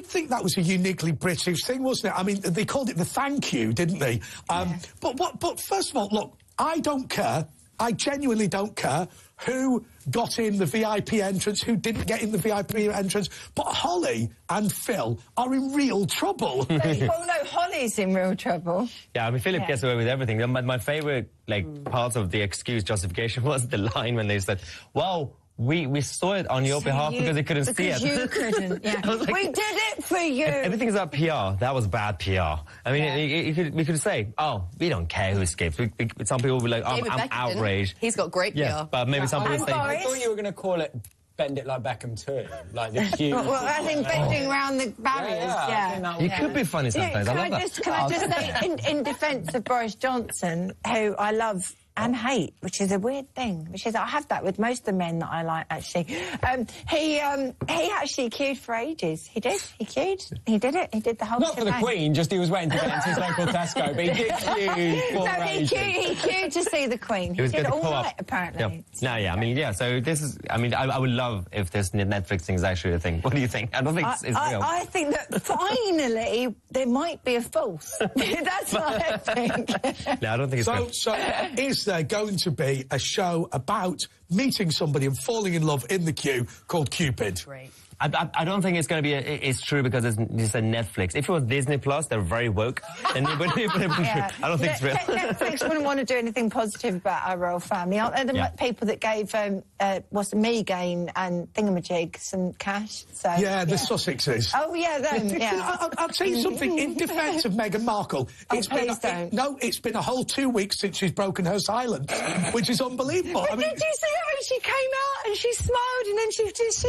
think that was a uniquely British thing, wasn't it? I mean, they called it the thank you, didn't they? But first of all, look, I don't care. I genuinely don't care who got in the VIP entrance, who didn't get in the VIP entrance. But Holly and Phil are in real trouble. Well, no, Holly's in real trouble. Yeah, I mean, Philip gets away with everything. My favourite, parts of the excuse justification was the line when they said, well... We saw it on your behalf because they couldn't see it. Because you couldn't, yeah. Like, we did it for you. Everything's about PR. That was bad PR. I mean, we could say, oh, we don't care who escapes. Some people will be like, oh, I'm outraged. He's got great PR. Yeah, but maybe some people say... I thought you were going to call it Bend It Like Beckham too. Like the queue. Well, I think bending around the barriers, yeah. You could be funny sometimes. I love that. Can I just say, in defence of Boris Johnson, who I love... and hate, which is a weird thing. I have that with most of the men that I like, actually. He actually queued for ages. He did. He queued. He did it. He did the whole Not for the Queen, just he was waiting to get into his local Tesco, but he did queue for ages. He queued to see the Queen. He did it all night, apparently. I mean, so this is... I mean, I would love if this Netflix thing is actually a thing. What do you think? I don't think it's real. I think that finally there might be a false. That's what I think. No, I don't think it's real. So is there going to be a show about meeting somebody and falling in love in the queue called Cupid? Great. I don't think it's going to be... it's true because it's a Netflix. If it was Disney Plus, they're very woke, then it would be true. I don't think it's real. Netflix wouldn't want to do anything positive about our royal family. Aren't they the people that gave Megain and Thingamajig some cash? So, the Sussexes. Oh, yeah, them, yeah. I'll tell you something in defence of Meghan Markle. It's been a whole 2 weeks since she's broken her silence, which is unbelievable. But did you see her when she came out and she smiled and then she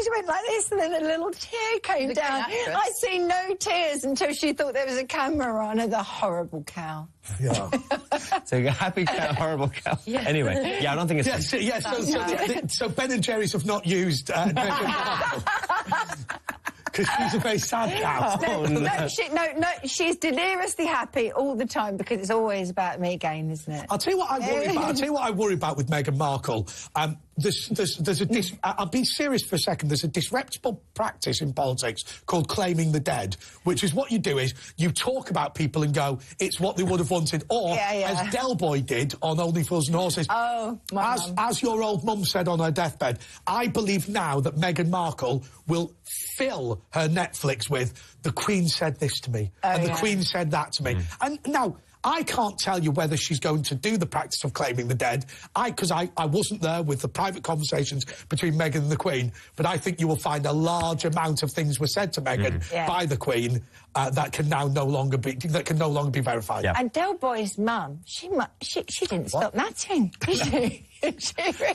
went like this and then a little tear came down. I'd seen no tears until she thought there was a camera on her. The horrible cow. Yeah. So happy cow, horrible cow. Yeah. Anyway, I don't think it's... So Ben and Jerry's have not used because she's a very sad cow. No, she's deliriously happy all the time because it's always about me again, isn't it? I'll tell you what I worry about with Meghan Markle. I'll be serious for a second. There's a disreputable practice in politics called claiming the dead, which is what you do is you talk about people and go, it's what they would have wanted, or as Del Boy did on Only Fools and Horses. Oh, as your old mum said on her deathbed, I believe now that Meghan Markle will fill her Netflix with the Queen said this to me and the Queen said that to me. And now I can't tell you whether she's going to do the practice of claiming the dead, because I wasn't there with the private conversations between Meghan and the Queen, but I think you will find a large amount of things were said to Meghan by the Queen that can now no longer be verified. Yeah. And Del Boy's mum, she didn't stop nattering, did she?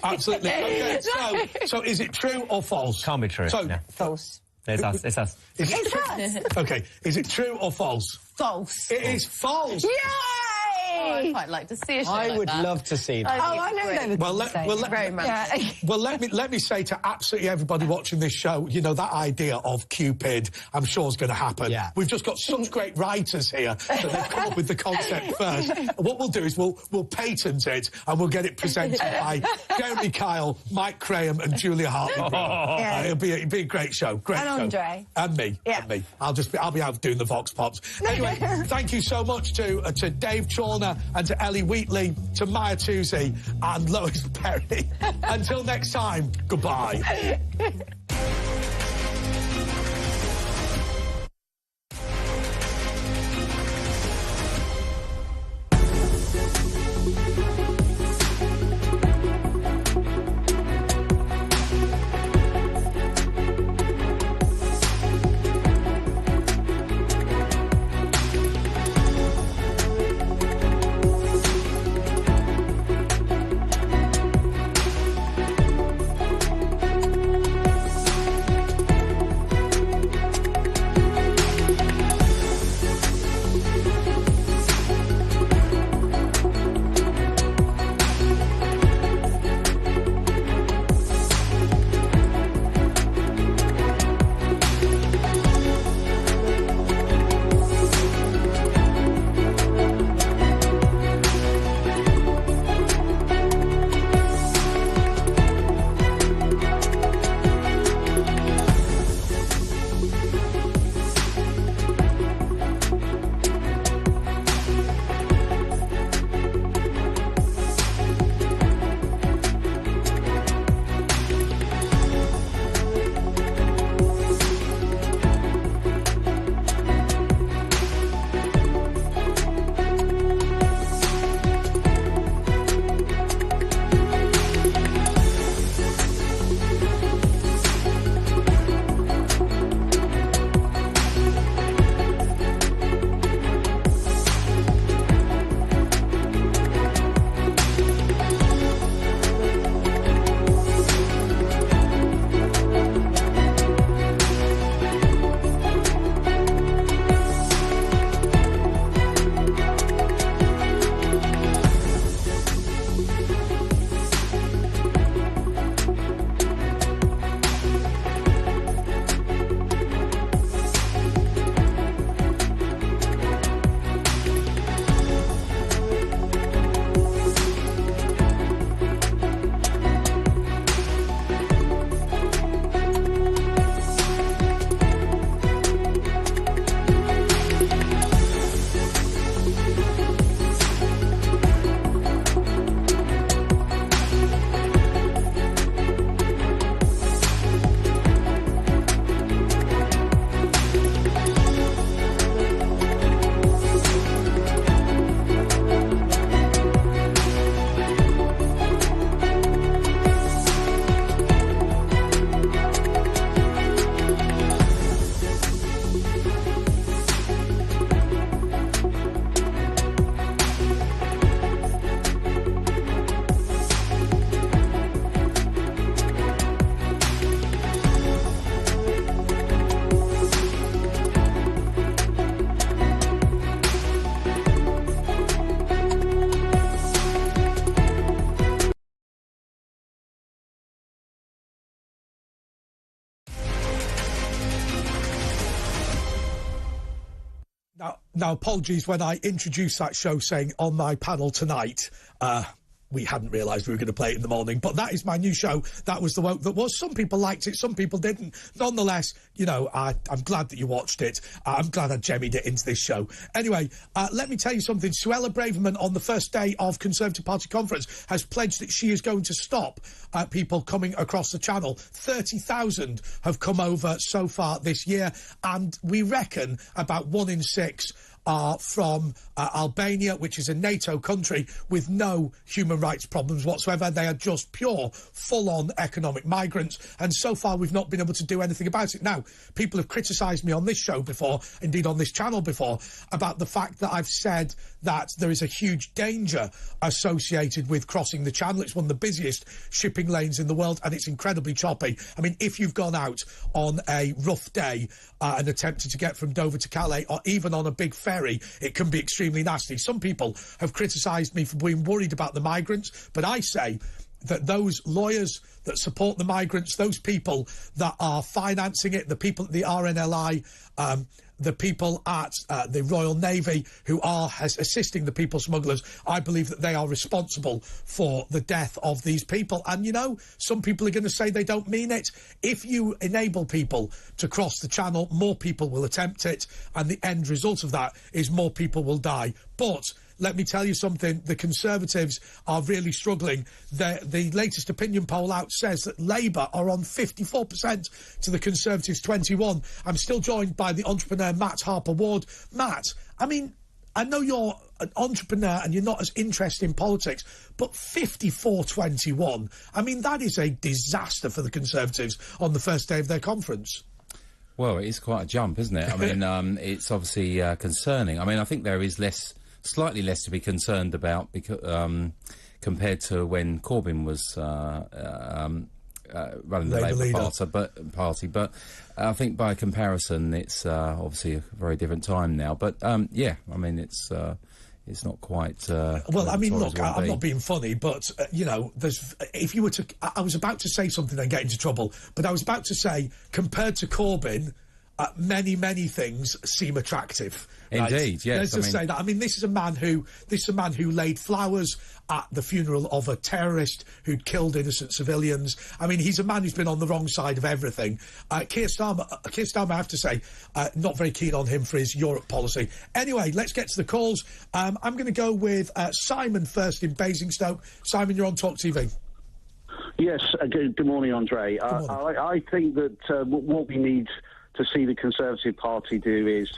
Absolutely. Okay, so is it true or false? Can't be true. False. It's us. It's us. It's us. Okay, is it true or false? False. It is false. Yay! I'd quite like to see a show I like would that. love to see that. Oh, I know they would very romantic. Well, let me say to absolutely everybody watching this show, you know, that idea of Cupid, I'm sure is going to happen. Yeah. We've just got such great writers here that they've come up with the concept first. What we'll do is we'll patent it and we'll get it presented by Jeremy Kyle, Mike Graham, and Julia Hartley. Yeah. It'll be a great show. Great And show. Andre. And me. Yeah. And me. I'll be out doing the Vox Pops. Anyway, thank you so much to Dave Chawner and to Ellie Wheatley, to Maya Toosey and Lois Perry. Until next time, goodbye. Now, apologies when I introduced that show saying on my panel tonight, we hadn't realised we were going to play it in the morning, but that is my new show. That was the woke that was. Some people liked it, some people didn't. Nonetheless, you know, I'm glad that you watched it. I'm glad I jemmied it into this show. Anyway, let me tell you something. Suella Braverman, on the first day of Conservative Party conference, has pledged that she is going to stop people coming across the channel. 30,000 have come over so far this year, and we reckon about 1 in 6 are from Albania, which is a NATO country with no human rights problems whatsoever. They are just pure, full-on economic migrants, and so far we've not been able to do anything about it. Now, people have criticised me on this show before, indeed on this channel before, about the fact that I've said that there is a huge danger associated with crossing the channel. It's one of the busiest shipping lanes in the world, and it's incredibly choppy. I mean, if you've gone out on a rough day and attempted to get from Dover to Calais, or even on a big ferry scary. It can be extremely nasty. Some people have criticised me for being worried about the migrants, but I say that those lawyers that support the migrants, those people that are financing it, the people at the RNLI, the people at the Royal Navy who are assisting the people smugglers, I believe that they are responsible for the death of these people. And, you know, some people are going to say they don't mean it. If you enable people to cross the channel, more people will attempt it, and the end result of that is more people will die. But let me tell you something, the Conservatives are really struggling. The latest opinion poll out says that Labour are on 54% to the Conservatives 21. I'm still joined by the entrepreneur Matt Harper-Ward. Matt, I mean, I know you're an entrepreneur and you're not as interested in politics, but 54-21, I mean, that is a disaster for the Conservatives on the first day of their conference. Well, it is quite a jump, isn't it? I mean, it's obviously concerning. I mean, I think there is slightly less to be concerned about because, compared to when Corbyn was running the Labour Party. But I think by comparison, it's obviously a very different time now. But yeah, I mean, it's not quite. Well, I mean, look, I'm not being funny, but you know, if you were to, I was about to say something and get into trouble, but I was about to say, compared to Corbyn, many things seem attractive. Right? Indeed, yes. Let's just say that. I mean, this is a man who laid flowers at the funeral of a terrorist who'd killed innocent civilians. I mean, he's a man who's been on the wrong side of everything. Keir Starmer, I have to say, not very keen on him for his Europe policy. Anyway, let's get to the calls. I'm going to go with Simon first in Basingstoke. Simon, you're on Talk TV. Yes, good morning, Andre. I think that what we need to see the Conservative Party do is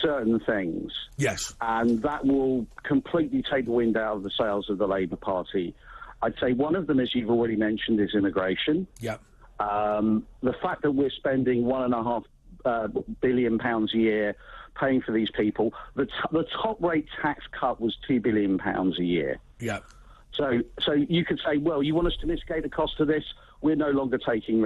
certain things. Yes. And that will completely take the wind out of the sails of the Labour Party. I'd say one of them, as you've already mentioned, is immigration. Yeah. The fact that we're spending £1.5 billion a year paying for these people, the top rate tax cut was £2 billion a year. Yeah. So you could say, well, you want us to mitigate the cost of this? We're no longer taking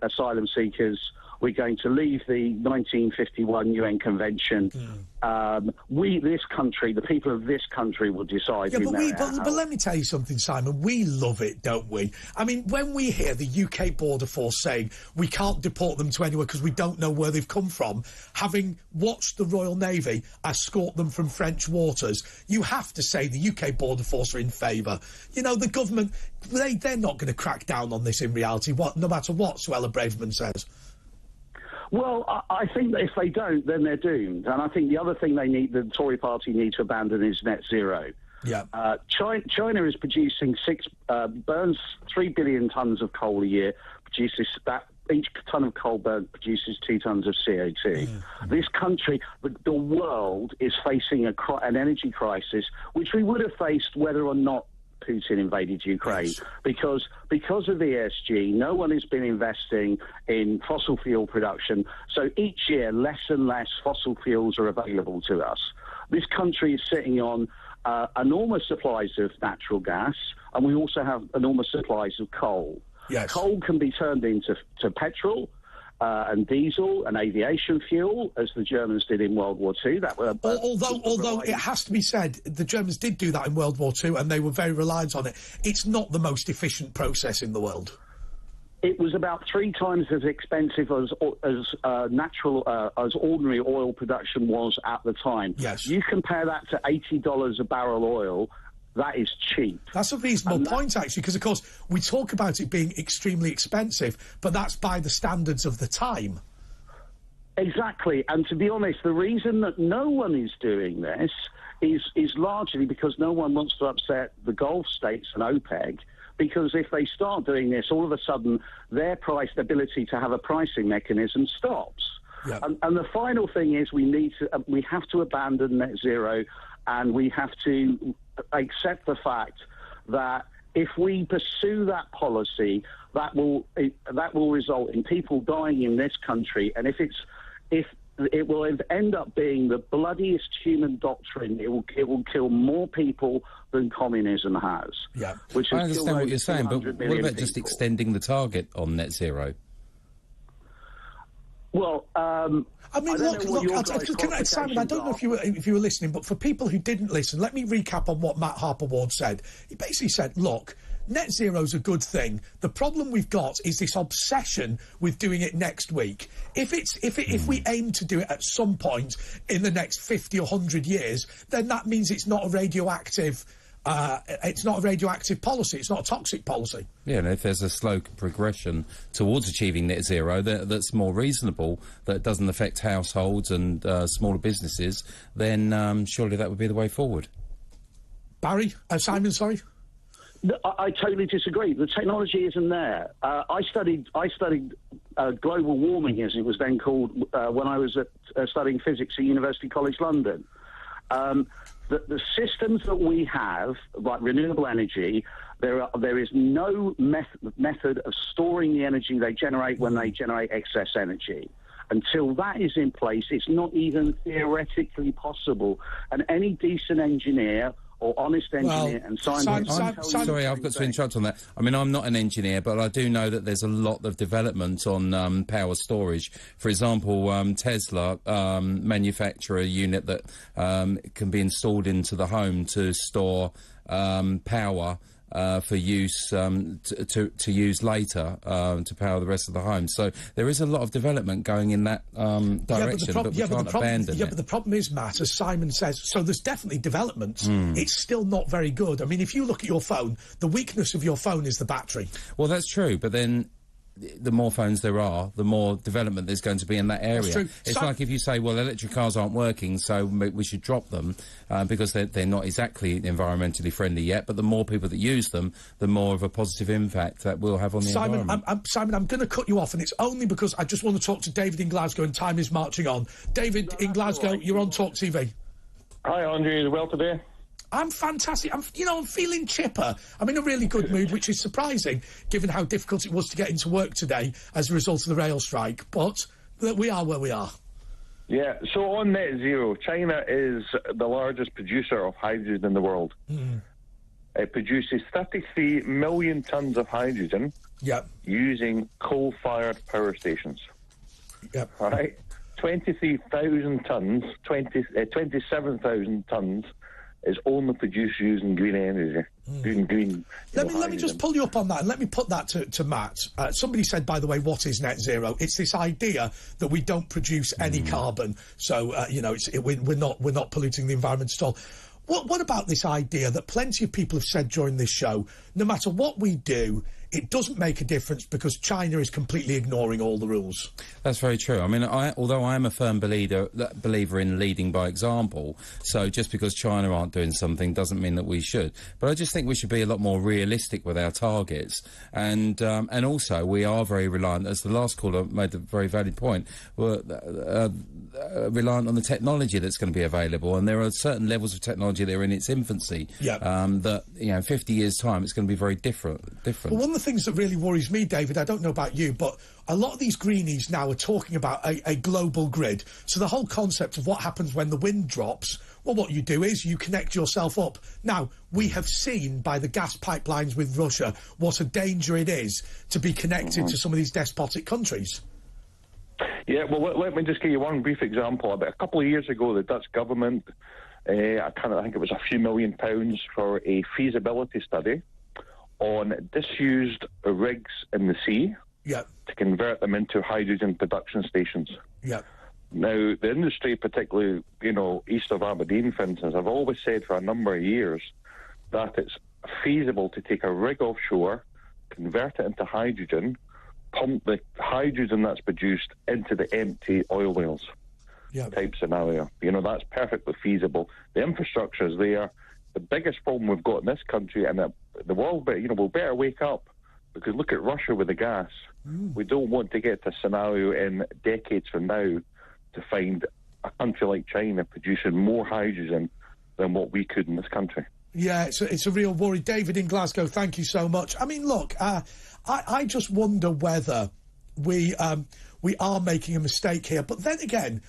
asylum seekers. We're going to leave the 1951 UN Convention. This country, the people of this country will decide. Yeah, but let me tell you something, Simon. We love it, don't we? I mean, when we hear the UK Border Force saying we can't deport them to anywhere because we don't know where they've come from, having watched the Royal Navy escort them from French waters, you have to say the UK Border Force are in favour. You know, the government, they're not going to crack down on this in reality, no matter what Suella Braverman says. Well, I think that if they don't, then they're doomed. And I think the other thing the Tory party need to abandon is net zero. Yeah. China is producing burns 3 billion tonnes of coal a year, each tonne of coal burned produces 2 tonnes of CO2. This country, the world, is facing an energy crisis, which we would have faced whether or not Putin invaded Ukraine. Because of the ESG, no one has been investing in fossil fuel production. So each year, less and less fossil fuels are available to us. This country is sitting on enormous supplies of natural gas, and we also have enormous supplies of coal. Yes. Coal can be turned into petrol and diesel and aviation fuel, as the Germans did in World War II. Although it has to be said, the Germans did do that in World War II, and they were very reliant on it. It's not the most efficient process in the world. It was about 3 times as expensive as ordinary oil production was at the time. Yes. You compare that to $80 a barrel oil. That is cheap. That's a reasonable point, actually, because, of course, we talk about it being extremely expensive, but that's by the standards of the time. Exactly. And to be honest, the reason that no one is doing this is largely because no one wants to upset the Gulf states and OPEC, because if they start doing this, all of a sudden their ability to have a pricing mechanism stops. Yeah. And the final thing is we have to abandon net zero, and we have to accept the fact that if we pursue that policy, that will result in people dying in this country, and if it will end up being the bloodiest human doctrine, it will kill more people than communism has. Yeah, which I understand what you're saying, but what about just extending the target on net zero? Well, I mean, look, Simon, I don't know if you were listening, but for people who didn't listen, let me recap on what Matt Harper Ward said. He basically said, look, net zero's a good thing. The problem we've got is this obsession with doing it next week. If we aim to do it at some point in the next 50 or 100 years, then that means it's not a radioactive policy. It's not a toxic policy. Yeah, and if there's a slow progression towards achieving net zero that's more reasonable, that doesn't affect households and smaller businesses, then surely that would be the way forward. Simon, sorry. I totally disagree. The technology isn't there. I studied global warming, as it was then called, when I was studying physics at University College London. The systems that we have, like renewable energy, there is no method of storing the energy they generate when they generate excess energy. Until that is in place, it's not even theoretically possible. And any decent engineer or honest engineer and scientist... Sorry, I've got to interrupt on that. I mean, I'm not an engineer, but I do know that there's a lot of development on power storage. For example, Tesla manufacture a unit that can be installed into the home to store power for use to use later to power the rest of the home. So there is a lot of development going in that direction, but we can't abandon it. Yeah, but the problem is, Matt, as Simon says, so there's definitely development. It's still not very good. I mean, if you look at your phone, the weakness of your phone is the battery. Well, that's true, but then the more phones there are, the more development there's going to be in that area. That's true. It's like if you say, well, electric cars aren't working, so we should drop them because they're not exactly environmentally friendly yet, but the more people that use them, the more of a positive impact that will have on the environment. Simon, I'm going to cut you off, and it's only because I just want to talk to David in Glasgow, and time is marching on. David in Glasgow, you're on Talk TV. Hi, Andre. Are you well today? I'm fantastic. I'm feeling chipper. I'm in a really good mood, which is surprising, given how difficult it was to get into work today as a result of the rail strike. But we are where we are. Yeah, so on net zero, China is the largest producer of hydrogen in the world. It produces 33 million tonnes of hydrogen using coal-fired power stations. Yep. All right? 23,000 tonnes, 27,000 tonnes is only produced using green energy. Let me just pull you up on that, and let me put that to Matt. Somebody said, by the way, what is net zero? It's this idea that we don't produce any carbon, so we're not polluting the environment at all. What about this idea that plenty of people have said during this show, no matter what we do, it doesn't make a difference because China is completely ignoring all the rules? That's very true. I mean, although I am a firm believer in leading by example, so just because China aren't doing something doesn't mean that we should. But I just think we should be a lot more realistic with our targets. And also, we are very reliant, as the last caller made a very valid point, we're reliant on the technology that's going to be available. And there are certain levels of technology that are in its infancy that, 50 years' time, it's going to be very different. Well, one of the things that really worries me, David, I don't know about you, but a lot of these greenies now are talking about a global grid. So the whole concept of what happens when the wind drops, well, what you do is you connect yourself up. Now, we have seen by the gas pipelines with Russia what a danger it is to be connected to some of these despotic countries. Yeah, well, let me just give you one brief example. About a couple of years ago, the Dutch government, I think it was a few £1 million for a feasibility study on disused rigs in the sea to convert them into hydrogen production stations. Now, the industry, particularly, east of Aberdeen, for instance, have always said for a number of years that it's feasible to take a rig offshore, convert it into hydrogen, pump the hydrogen that's produced into the empty oil wells type scenario. That's perfectly feasible. The infrastructure is there. The biggest problem we've got in this country, and the world, we'll better wake up, because look at Russia with the gas. We don't want to get to a scenario in decades from now to find a country like China producing more hydrogen than what we could in this country. Yeah, it's a real worry. David in Glasgow, thank you so much. I mean, look, I just wonder whether we are making a mistake here. But then again,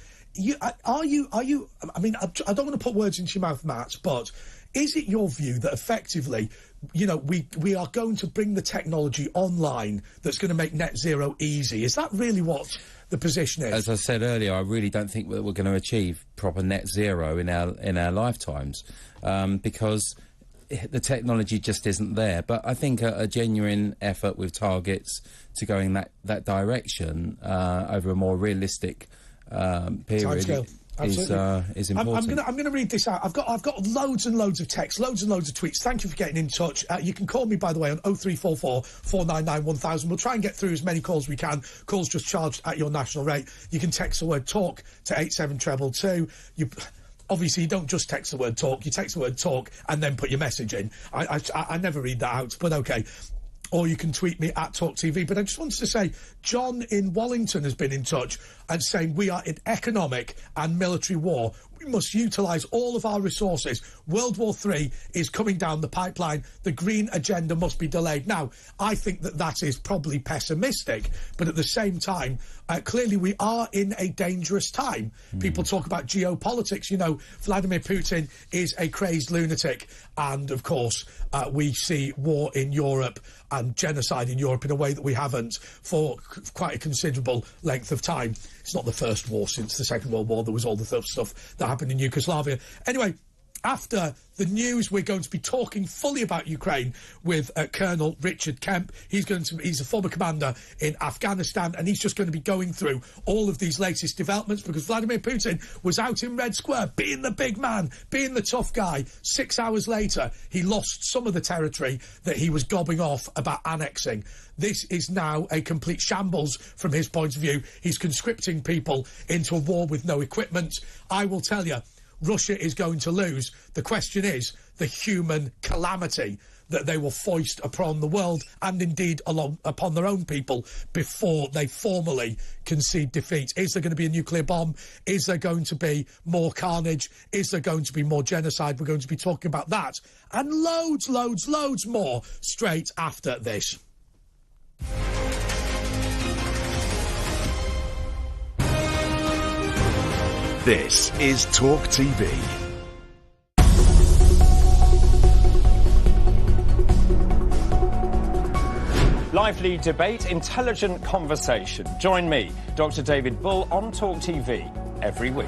are you? I mean, I don't want to put words into your mouth, Matt, but is it your view that effectively, we are going to bring the technology online that's going to make net zero easy? Is that really what the position is. As I said earlier, I really don't think that we're going to achieve proper net zero in our lifetimes, because the technology just isn't there. But I think a genuine effort with targets to go in that direction over a more realistic period is important. I'm gonna read this out. I've got loads and loads of texts, loads and loads of tweets. Thank you for getting in touch. You can call me, by the way, on 0344 499 1000. We'll try and get through as many calls as we can. Calls just charged at your national rate. You can text the word talk to 87222. Obviously, you don't just text the word talk. You text the word talk and then put your message in. I never read that out, but okay. Or you can tweet me at Talk TV. But I just wanted to say, John in Wallington has been in touch and saying we are in economic and military war. We must utilise all of our resources. World War III is coming down the pipeline. The green agenda must be delayed. Now, I think that is probably pessimistic, but at the same time, clearly we are in a dangerous time. People talk about geopolitics. You know, Vladimir Putin is a crazed lunatic. And, of course, we see war in Europe and genocide in Europe in a way that we haven't for quite a considerable length of time. It's not the first war since the Second World War. There was all the stuff that happened in Yugoslavia. Anyway, after the news, we're going to be talking fully about Ukraine with Colonel Richard Kemp. He's a former commander in Afghanistan, and he's just going to be going through all of these latest developments, because Vladimir Putin was out in Red Square, being the big man, being the tough guy. 6 hours later, he lost some of the territory that he was gobbing off about annexing. This is now a complete shambles from his point of view. He's conscripting people into a war with no equipment. I will tell you, Russia is going to lose. The question is the human calamity that they will foist upon the world and indeed upon their own people before they formally concede defeat. Is there going to be a nuclear bomb? Is there going to be more carnage? Is there going to be more genocide? We're going to be talking about that and loads more straight after this. This is Talk TV. Lively debate, intelligent conversation. Join me, Dr. David Bull, on Talk TV every week.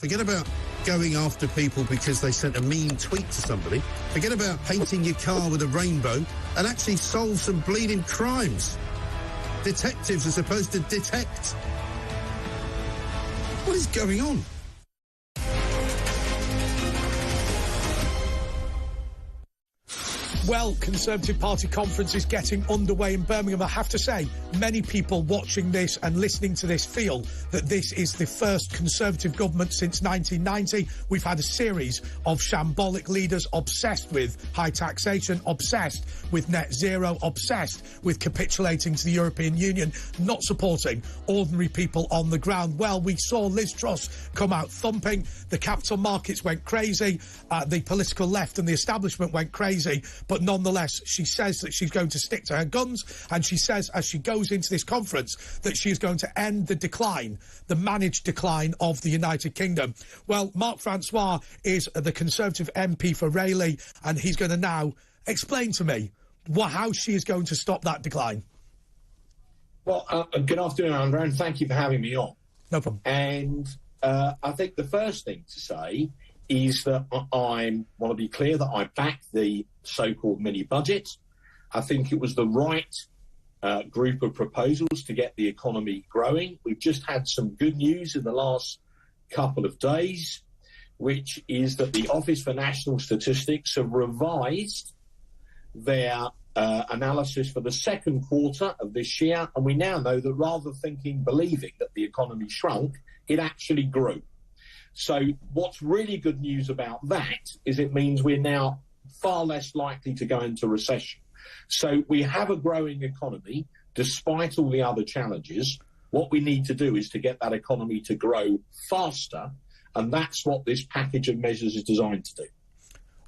Forget about going after people because they sent a mean tweet to somebody. Forget about painting your car with a rainbow and actually solve some bleeding crimes. Detectives are supposed to detect. What is going on? Well, Conservative Party conference is getting underway in Birmingham. I have to say, many people watching this and listening to this feel that this is the first Conservative government since 1990. We've had a series of shambolic leaders obsessed with high taxation, obsessed with net zero, obsessed with capitulating to the European Union, not supporting ordinary people on the ground. Well, we saw Liz Truss come out thumping. The capital markets went crazy. The political left and the establishment went crazy. But nonetheless, she says that she's going to stick to her guns, and she says as she goes into this conference that she is going to end the decline, the managed decline of the United Kingdom. Well, Mark Francois is the Conservative MP for Rayleigh, and he's going to now explain to me how she is going to stop that decline. Well, good afternoon, Andrew, and thank you for having me on. No problem. And I think the first thing to say is that I want to be clear that I back the so-called mini-budget. I think it was the right group of proposals to get the economy growing. We've just had some good news in the last couple of days, which is that the Office for National Statistics have revised their analysis for the second quarter of this year, and we now know that rather than believing that the economy shrunk, it actually grew. So what's really good news about that is it means we're now far less likely to go into recession. So we have a growing economy despite all the other challenges. What we need to do is to get that economy to grow faster, and that's what this package of measures is designed to do.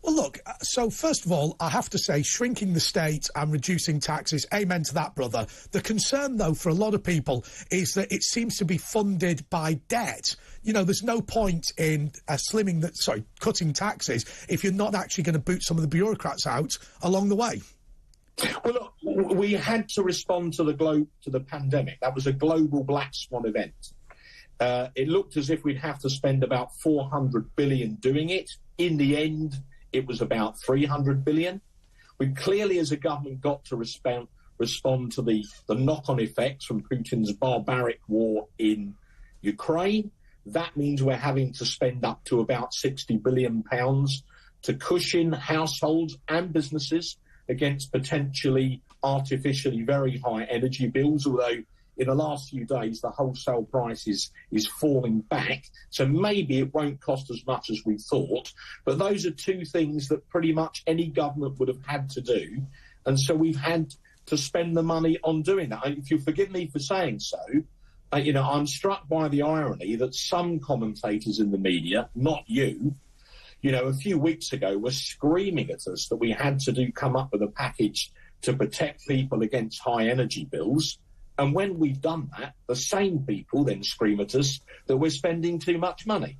Well, look, so first of all, I have to say, shrinking the state and reducing taxes, amen to that, brother. The concern, though, for a lot of people is that it seems to be funded by debt. You know, there's no point in cutting taxes if you're not actually going to boot some of the bureaucrats out along the way. Well, look, we had to respond to the pandemic. That was a global black swan event. It looked as if we'd have to spend about $400 billion doing it. In the end, it was about $300 billion. We clearly, as a government, got to respond to the knock-on effects from Putin's barbaric war in Ukraine. That means we're having to spend up to about £60 billion to cushion households and businesses against potentially artificially very high energy bills, although in the last few days the wholesale price is falling back, so maybe it won't cost as much as we thought. But those are two things that pretty much any government would have had to do, and so we've had to spend the money on doing that. If you'll forgive me for saying so, I'm struck by the irony that some commentators in the media, not you, a few weeks ago were screaming at us that we had to come up with a package to protect people against high energy bills. And when we've done that, the same people then scream at us that we're spending too much money.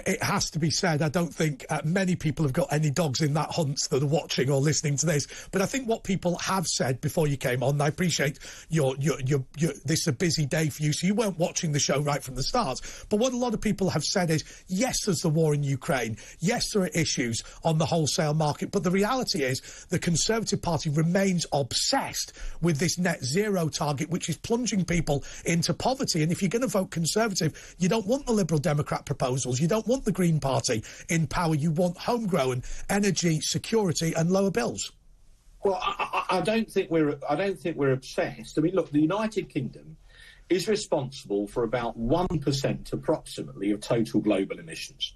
It has to be said, I don't think many people have got any dogs in that hunt that are watching or listening to this. But I think what people have said before you came on, and I appreciate this is a busy day for you, so you weren't watching the show right from the start. But what a lot of people have said is, yes, there's the war in Ukraine. Yes, there are issues on the wholesale market. But the reality is the Conservative Party remains obsessed with this net zero target, which is plunging people into poverty. And if you're going to vote Conservative, you don't want the Liberal Democrat proposals. You don't want the Green Party in power. You want homegrown energy security and lower bills. Well, I don't think we're obsessed. I mean, look, the United Kingdom is responsible for about 1% approximately of total global emissions.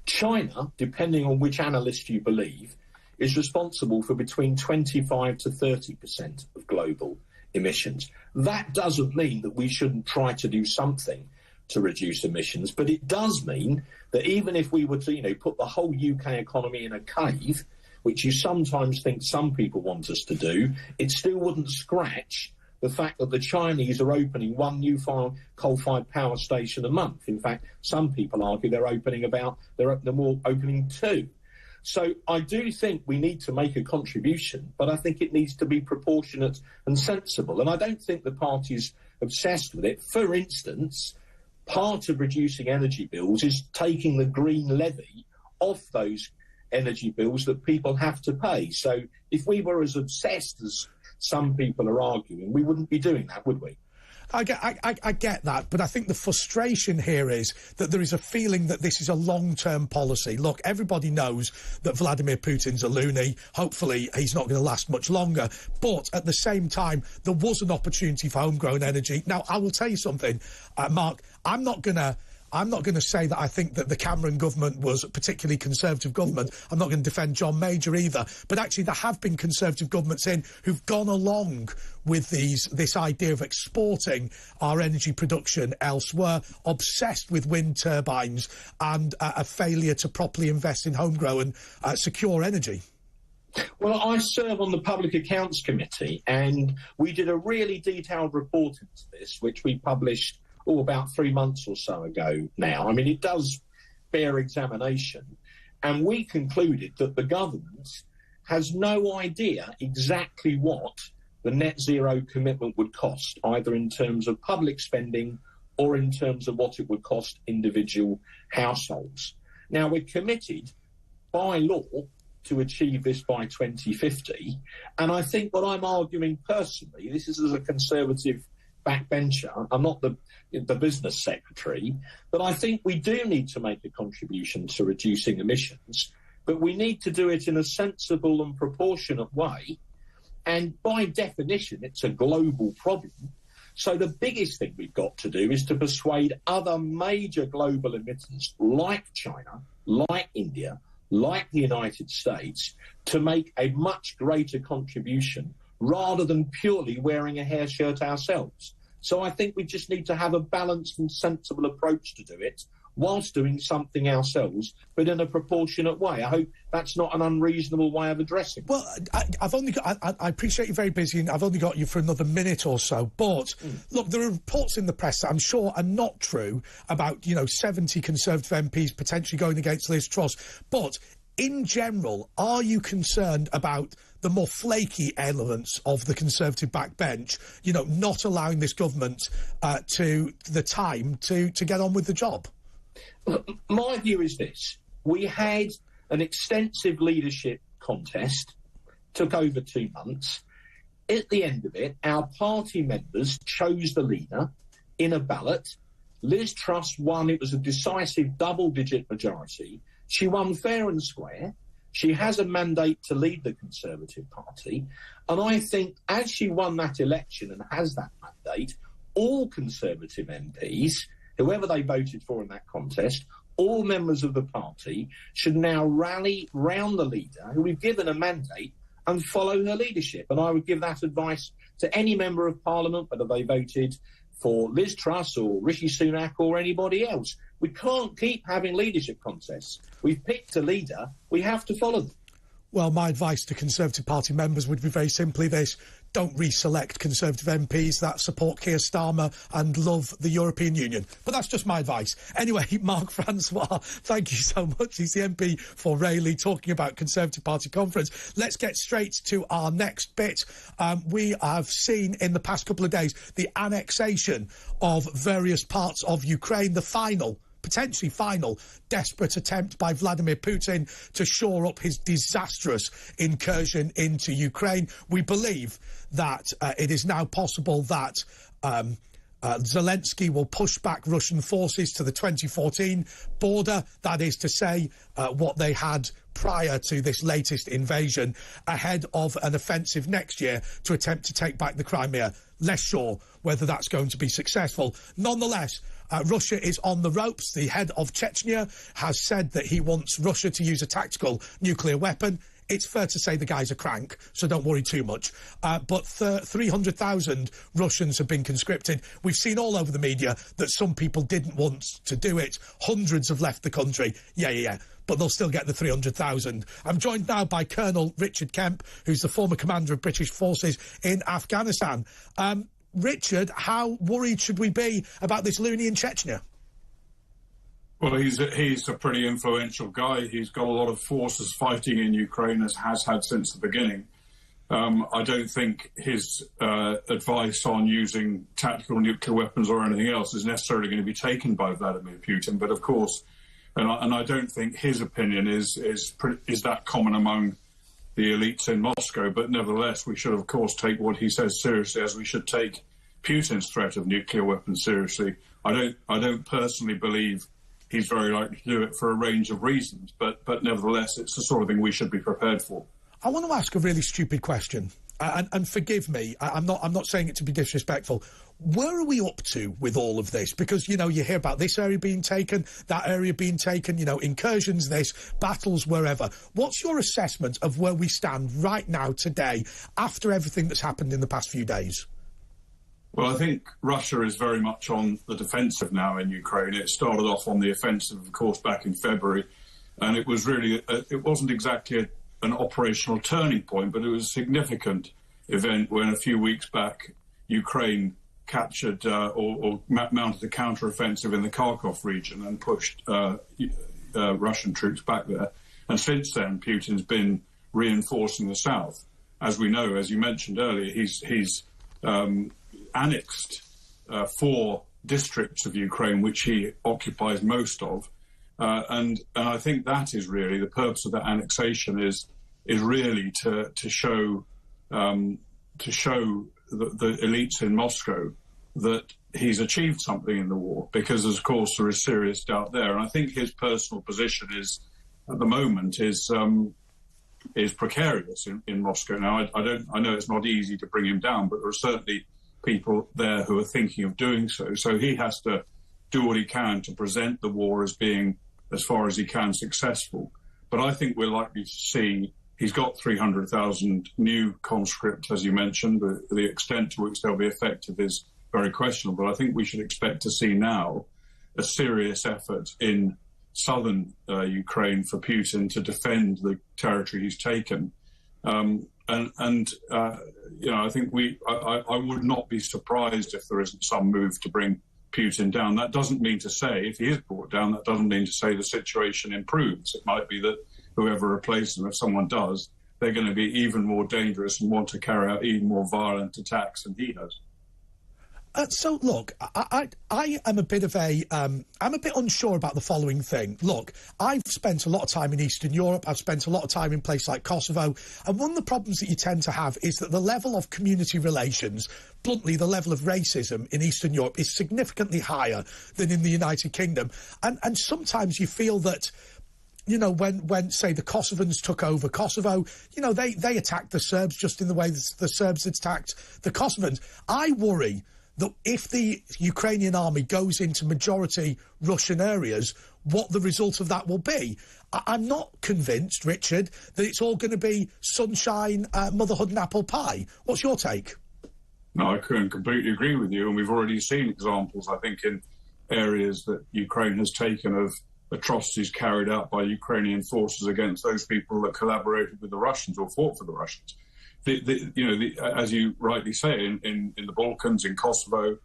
China, depending on which analyst you believe, is responsible for between 25 to 30% of global emissions. That doesn't mean that we shouldn't try to do something to reduce emissions, but it does mean that even if we were to, put the whole UK economy in a cave, which you sometimes think some people want us to do, it still wouldn't scratch the fact that the Chinese are opening one new coal-fired power station a month. In fact, some people argue they're opening two. So I do think we need to make a contribution, but I think it needs to be proportionate and sensible. And I don't think the party's obsessed with it. For instance, part of reducing energy bills is taking the green levy off those energy bills that people have to pay. So if we were as obsessed as some people are arguing, we wouldn't be doing that, would we? I get that, but I think the frustration here is that there is a feeling that this is a long-term policy. Look, everybody knows that Vladimir Putin's a loony. Hopefully, he's not going to last much longer. But at the same time, there was an opportunity for homegrown energy. Now, I will tell you something, Mark. I'm not going to say that I think that the Cameron government was a particularly conservative government. I'm not going to defend John Major either. But actually, there have been conservative governments who've gone along with this idea of exporting our energy production elsewhere, obsessed with wind turbines and a failure to properly invest in homegrown secure energy. Well, I serve on the Public Accounts Committee, and we did a really detailed report into this, which we published about 3 months or so ago now. I mean, it does bear examination. And we concluded that the government has no idea exactly what the net zero commitment would cost, either in terms of public spending or in terms of what it would cost individual households. Now, we're committed by law to achieve this by 2050. And I think what I'm arguing personally, this is as a Conservative backbencher, I'm not the business secretary, but I think we do need to make a contribution to reducing emissions, but we need to do it in a sensible and proportionate way. And by definition, it's a global problem. So the biggest thing we've got to do is to persuade other major global emitters like China, like India, like the United States, to make a much greater contribution rather than purely wearing a hair shirt ourselves. So I think we just need to have a balanced and sensible approach to do it, whilst doing something ourselves, but in a proportionate way. I hope that's not an unreasonable way of addressing it. Well, I appreciate you're very busy, and I've only got you for another minute or so, but look, there are reports in the press that I'm sure are not true about, 70 Conservative MPs potentially going against Liz Truss, but in general, are you concerned about the more flaky elements of the Conservative backbench, not allowing this government to get on with the job? My view is this. We had an extensive leadership contest, took over 2 months. At the end of it, our party members chose the leader in a ballot. Liz Truss won. It was a decisive double-digit majority. She won fair and square. She has a mandate to lead the Conservative Party. And I think as she won that election and has that mandate, all Conservative MPs, whoever they voted for in that contest, all members of the party should now rally round the leader who we've given a mandate and follow her leadership. And I would give that advice to any member of Parliament, whether they voted for Liz Truss or Rishi Sunak or anybody else. We can't keep having leadership contests. We've picked a leader, we have to follow them. Well, my advice to Conservative Party members would be very simply this: don't reselect Conservative MPs that support Keir Starmer and love the European Union. But that's just my advice. Anyway, Mark Francois, thank you so much. He's the MP for Rayleigh, talking about Conservative Party conference. Let's get straight to our next bit. We have seen in the past couple of days the annexation of various parts of Ukraine, the potentially final desperate attempt by Vladimir Putin to shore up his disastrous incursion into Ukraine. We believe that it is now possible that Zelensky will push back Russian forces to the 2014 border, that is to say, what they had prior to this latest invasion, ahead of an offensive next year to attempt to take back the Crimea. Less sure whether that's going to be successful. Nonetheless, Russia is on the ropes. The head of Chechnya has said that he wants Russia to use a tactical nuclear weapon. It's fair to say the guy's a crank, so don't worry too much. But 300,000 Russians have been conscripted. We've seen all over the media that some people didn't want to do it. Hundreds have left the country. Yeah. But they'll still get the 300,000. I'm joined now by Colonel Richard Kemp, who's the former commander of British forces in Afghanistan. Richard, how worried should we be about this loony in Chechnya? Well, he's a pretty influential guy. He's got a lot of forces fighting in Ukraine, as has had since the beginning. I don't think his advice on using tactical nuclear weapons or anything else is necessarily going to be taken by Vladimir Putin. But of course, and I don't think his opinion is that common among the elites in Moscow. But nevertheless, we should, of course, take what he says seriously, as we should take Putin's threat of nuclear weapons seriously. I don't personally believe he's very likely to do it for a range of reasons. But nevertheless, it's the sort of thing we should be prepared for. I want to ask a really stupid question, and forgive me, I'm not saying it to be disrespectful. Where are we up to with all of this? Because, you know, you hear about this area being taken, that area being taken, you know, incursions, this, battles, wherever. What's your assessment of where we stand right now, today, after everything that's happened in the past few days? Well, I think Russia is very much on the defensive now in Ukraine. It started off on the offensive, of course, back in February, and it was really, it wasn't exactly an operational turning point, but it was a significant event when a few weeks back Ukraine captured or mounted a counter-offensive in the Kharkov region and pushed Russian troops back there. And since then, Putin's been reinforcing the south. As we know, as you mentioned earlier, he's annexed 4 districts of Ukraine, which he occupies most of. And I think that is really the purpose of that annexation is really to show the elites in Moscow that he's achieved something in the war, because of course there is serious doubt there. And I think his personal position is at the moment is precarious in Moscow. Now I know it's not easy to bring him down, but there are certainly people there who are thinking of doing so. So he has to do what he can to present the war as being, as far as he can, successful. But I think we're likely to see, he's got 300,000 new conscripts, as you mentioned. The extent to which they'll be effective is very questionable. I think we should expect to see now a serious effort in southern Ukraine for Putin to defend the territory he's taken. You know, I think I would not be surprised if there isn't some move to bring Putin down. That doesn't mean to say, if he is brought down, that doesn't mean to say the situation improves. It might be that whoever replaces him, if someone does, they're going to be even more dangerous and want to carry out even more violent attacks than he has. So, look, I am a bit of a... I'm a bit unsure about the following thing. Look, I've spent a lot of time in Eastern Europe. I've spent a lot of time in places like Kosovo. And one of the problems that you tend to have is that the level of community relations, bluntly, the level of racism in Eastern Europe is significantly higher than in the United Kingdom. And sometimes you feel that, you know, when say, the Kosovans took over Kosovo, you know, they attacked the Serbs just in the way the Serbs attacked the Kosovans. I worry that if the Ukrainian army goes into majority Russian areas, what the result of that will be. I'm not convinced, Richard, that it's all going to be sunshine, motherhood and apple pie. What's your take? No, I couldn't completely agree with you, and we've already seen examples, I think, in areas that Ukraine has taken of atrocities carried out by Ukrainian forces against those people that collaborated with the Russians or fought for the Russians. As you rightly say, in the Balkans, in Kosovo,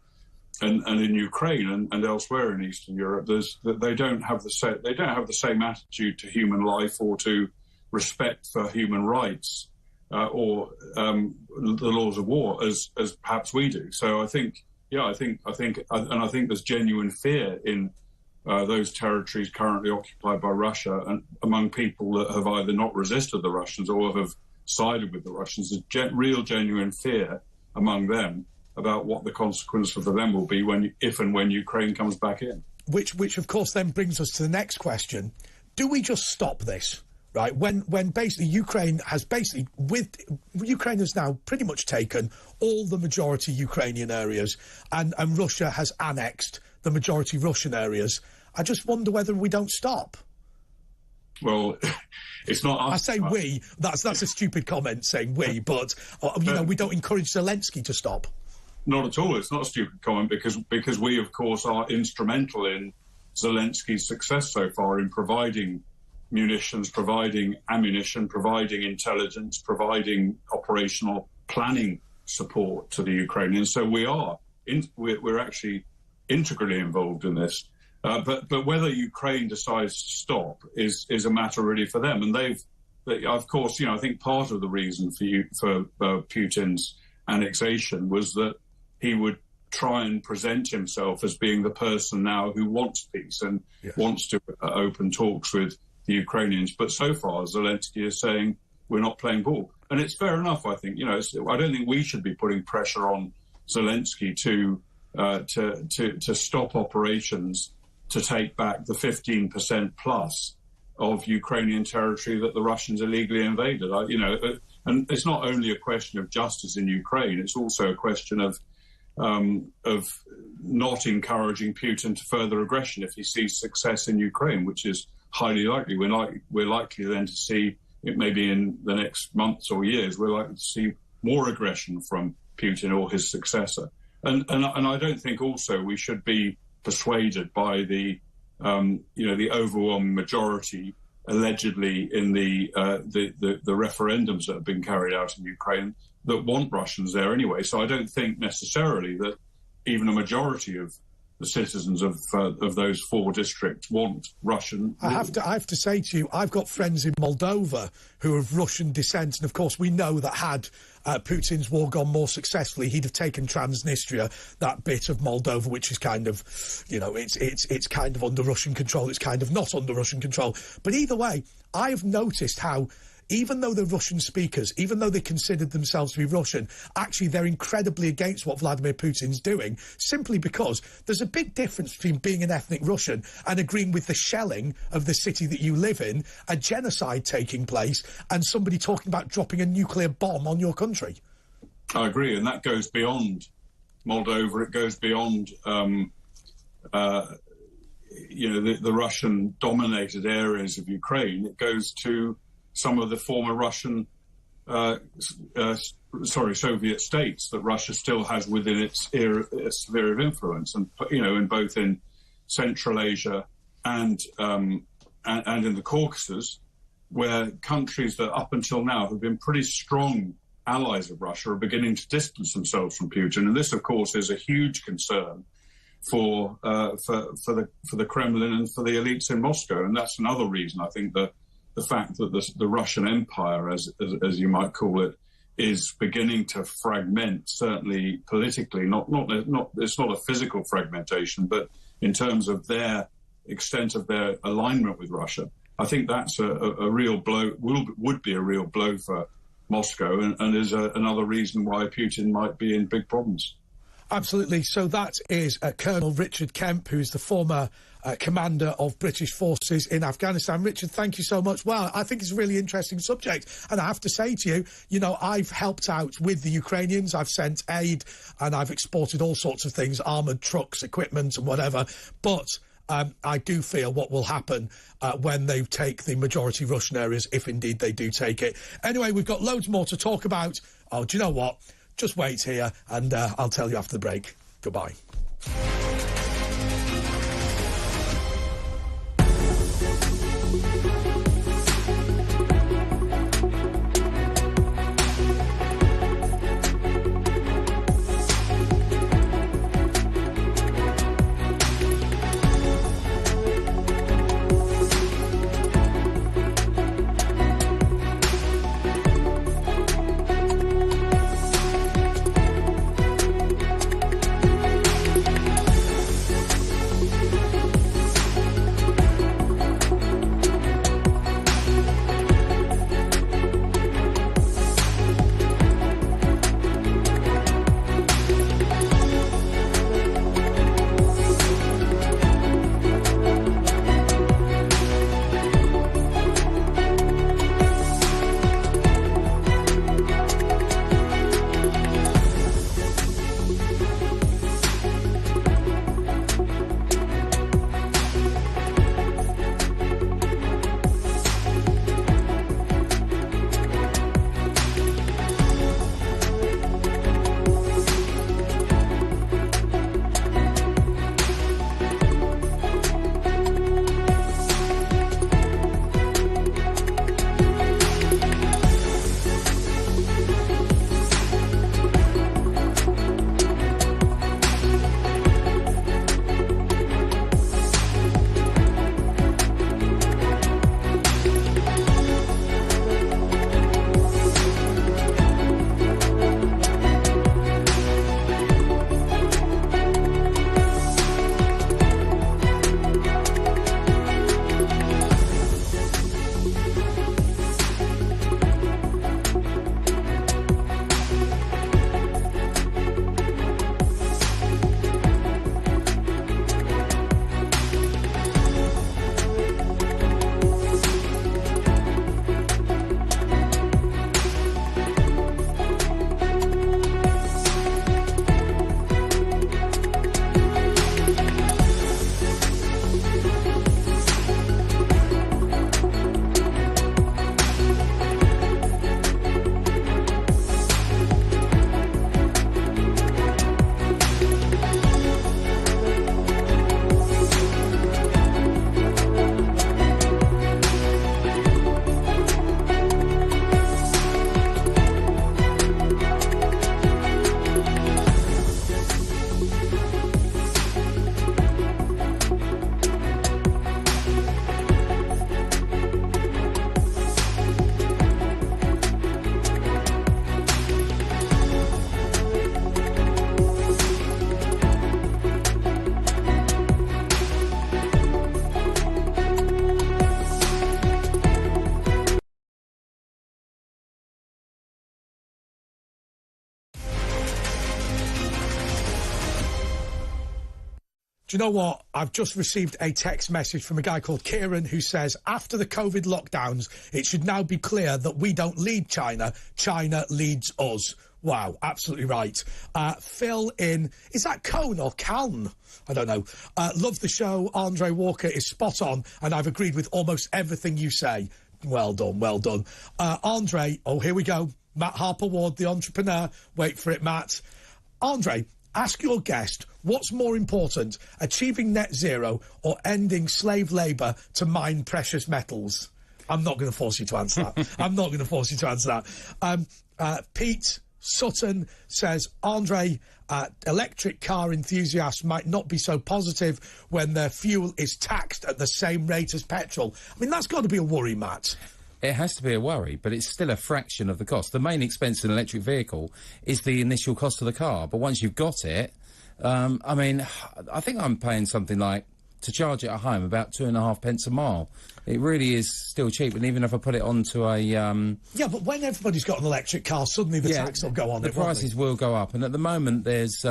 and in Ukraine and elsewhere in Eastern Europe, they don't have the same attitude to human life or to respect for human rights or the laws of war as perhaps we do. So I think there's genuine fear in those territories currently occupied by Russia and among people that have either not resisted the Russians or have sided with the Russians. There's real genuine fear among them about what the consequence for them will be if and when Ukraine comes back in. Which of course then brings us to the next question. Do we just stop this? Right, when basically Ukraine has now pretty much taken all the majority Ukrainian areas and Russia has annexed the majority Russian areas. I just wonder whether we don't stop. Well, it's not us. I say we. That's a stupid comment saying we, but we don't encourage Zelensky to stop. Not at all. It's not a stupid comment because we, of course, are instrumental in Zelensky's success so far in providing munitions, providing ammunition, providing intelligence, providing operational planning support to the Ukrainians. So we're actually integrally involved in this. But whether Ukraine decides to stop is a matter really for them, and they've that, of course, I think part of the reason for Putin's annexation was that he would try and present himself as being the person now who wants peace and wants to open talks with the Ukrainians. But so far, Zelensky is saying we're not playing ball. And it's fair enough, I think. I don't think we should be putting pressure on Zelensky to stop operations to take back the 15% plus of Ukrainian territory that the Russians illegally invaded. And it's not only a question of justice in Ukraine, it's also a question of not encouraging Putin to further aggression if he sees success in Ukraine, which is highly likely. We're likely then to see, it maybe in the next months or years, we're likely to see more aggression from Putin or his successor. And I don't think also we should be persuaded by the overwhelming majority allegedly in the referendums that have been carried out in Ukraine that want Russians there anyway. So I don't think necessarily that even a majority of the citizens of those 4 districts want Russian. I have to say to you, I've got friends in Moldova who are of Russian descent, and of course we know that had Putin's war gone more successfully, he'd have taken Transnistria, that bit of Moldova, which is kind of, it's kind of under Russian control, it's kind of not under Russian control. But either way, I have noticed how, even though they're Russian speakers, even though they considered themselves to be Russian, actually they're incredibly against what Vladimir Putin's doing, simply because there's a big difference between being an ethnic Russian and agreeing with the shelling of the city that you live in, a genocide taking place, and somebody talking about dropping a nuclear bomb on your country. I agree, and that goes beyond Moldova. It goes beyond the Russian-dominated areas of Ukraine. It goes to some of the former Russian, Soviet states that Russia still has within its sphere of influence, and in Central Asia and in the Caucasus, where countries that up until now have been pretty strong allies of Russia are beginning to distance themselves from Putin, and this, of course, is a huge concern for the Kremlin and for the elites in Moscow, and that's another reason I think that the fact that the Russian Empire, as you might call it, is beginning to fragment, certainly politically. It's not a physical fragmentation, but in terms of their extent of their alignment with Russia, I think that's a real blow. Would be a real blow for Moscow, and is another reason why Putin might be in big problems. Absolutely. So that is Colonel Richard Kemp, who is the former commander of British forces in Afghanistan. Richard, thank you so much. Well, I think it's a really interesting subject. And I have to say to you, I've helped out with the Ukrainians. I've sent aid and I've exported all sorts of things, armoured trucks, equipment and whatever. But I do fear what will happen when they take the majority Russian areas, if indeed they do take it. Anyway, we've got loads more to talk about. Oh, do you know what? Just wait here, and I'll tell you after the break. Goodbye. Do you know what? I've just received a text message from a guy called Kieran who says, after the COVID lockdowns, it should now be clear that we don't lead China, China leads us. Wow, absolutely right. Phil in, is that Cone or Calne? I don't know. Love the show. Andre Walker is spot on, and I've agreed with almost everything you say. Well done, well done. Andre, oh, here we go. Matt Harper Ward, the entrepreneur. Wait for it, Matt. Andre, ask your guest, what's more important, achieving net zero or ending slave labour to mine precious metals? I'm not going to force you to answer that. I'm not going to force you to answer that. Pete Sutton says, Andre, electric car enthusiasts might not be so positive when their fuel is taxed at the same rate as petrol. I mean, that's got to be a worry, Matt. It has to be a worry, but it's still a fraction of the cost. The main expense in an electric vehicle is the initial cost of the car, but once you've got it, I mean, I think I'm paying something like, to charge it at home, about 2.5 pence a mile. It really is still cheap, and even if I put it onto a... Yeah, but when everybody's got an electric car, suddenly the tax will go on. The prices will go up, and at the moment there's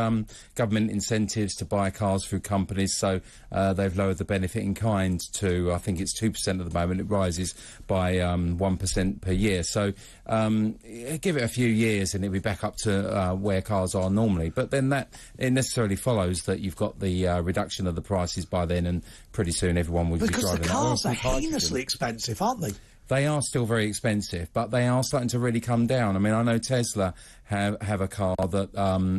government incentives to buy cars through companies, so they've lowered the benefit in kind to, I think it's 2% at the moment. It rises by 1% per year. So give it a few years and it'll be back up to where cars are normally. But then it necessarily follows that you've got the reduction of the prices by then, and pretty soon everyone will be driving that. Because the cars are heinously expensive, aren't they? They are still very expensive, but they are starting to really come down. I mean, I know Tesla have a car that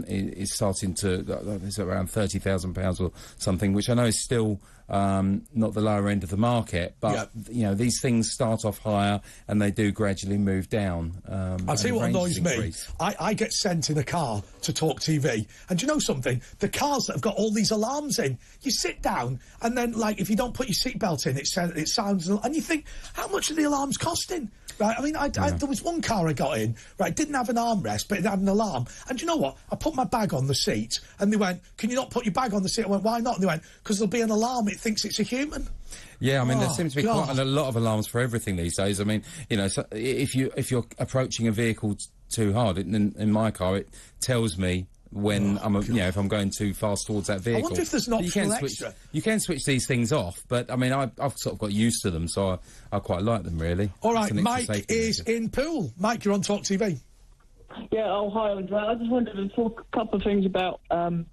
is starting to, it's around £30,000 or something, which I know is still not the lower end of the market, but you know, these things start off higher and they do gradually move down. I'll tell you what annoys me. I get sent in a car to Talk TV, and do you know something? The cars that have got all these alarms in, you sit down and then, like, if you don't put your seatbelt in, it sounds, and you think, how much are the alarms costing? Right, I mean, there was one car I got in, right, it didn't have an armrest, but it had an alarm. And do you know what? I put my bag on the seat, and they went, can you not put your bag on the seat? I went, why not? And they went, because there'll be an alarm, it thinks it's a human. Yeah, I mean, there seems to be quite a lot of alarms for everything these days. I mean, you know, so if you're approaching a vehicle too hard, in my car, it tells me when if I'm going too fast towards that vehicle. I wonder if there's an optional extra. You can switch these things off, but I mean, I've sort of got used to them, so I quite like them, really. All right, Mike is in Poole. Mike, you're on Talk TV. Yeah, oh, hi, Andre. I just wanted to talk a couple of things about the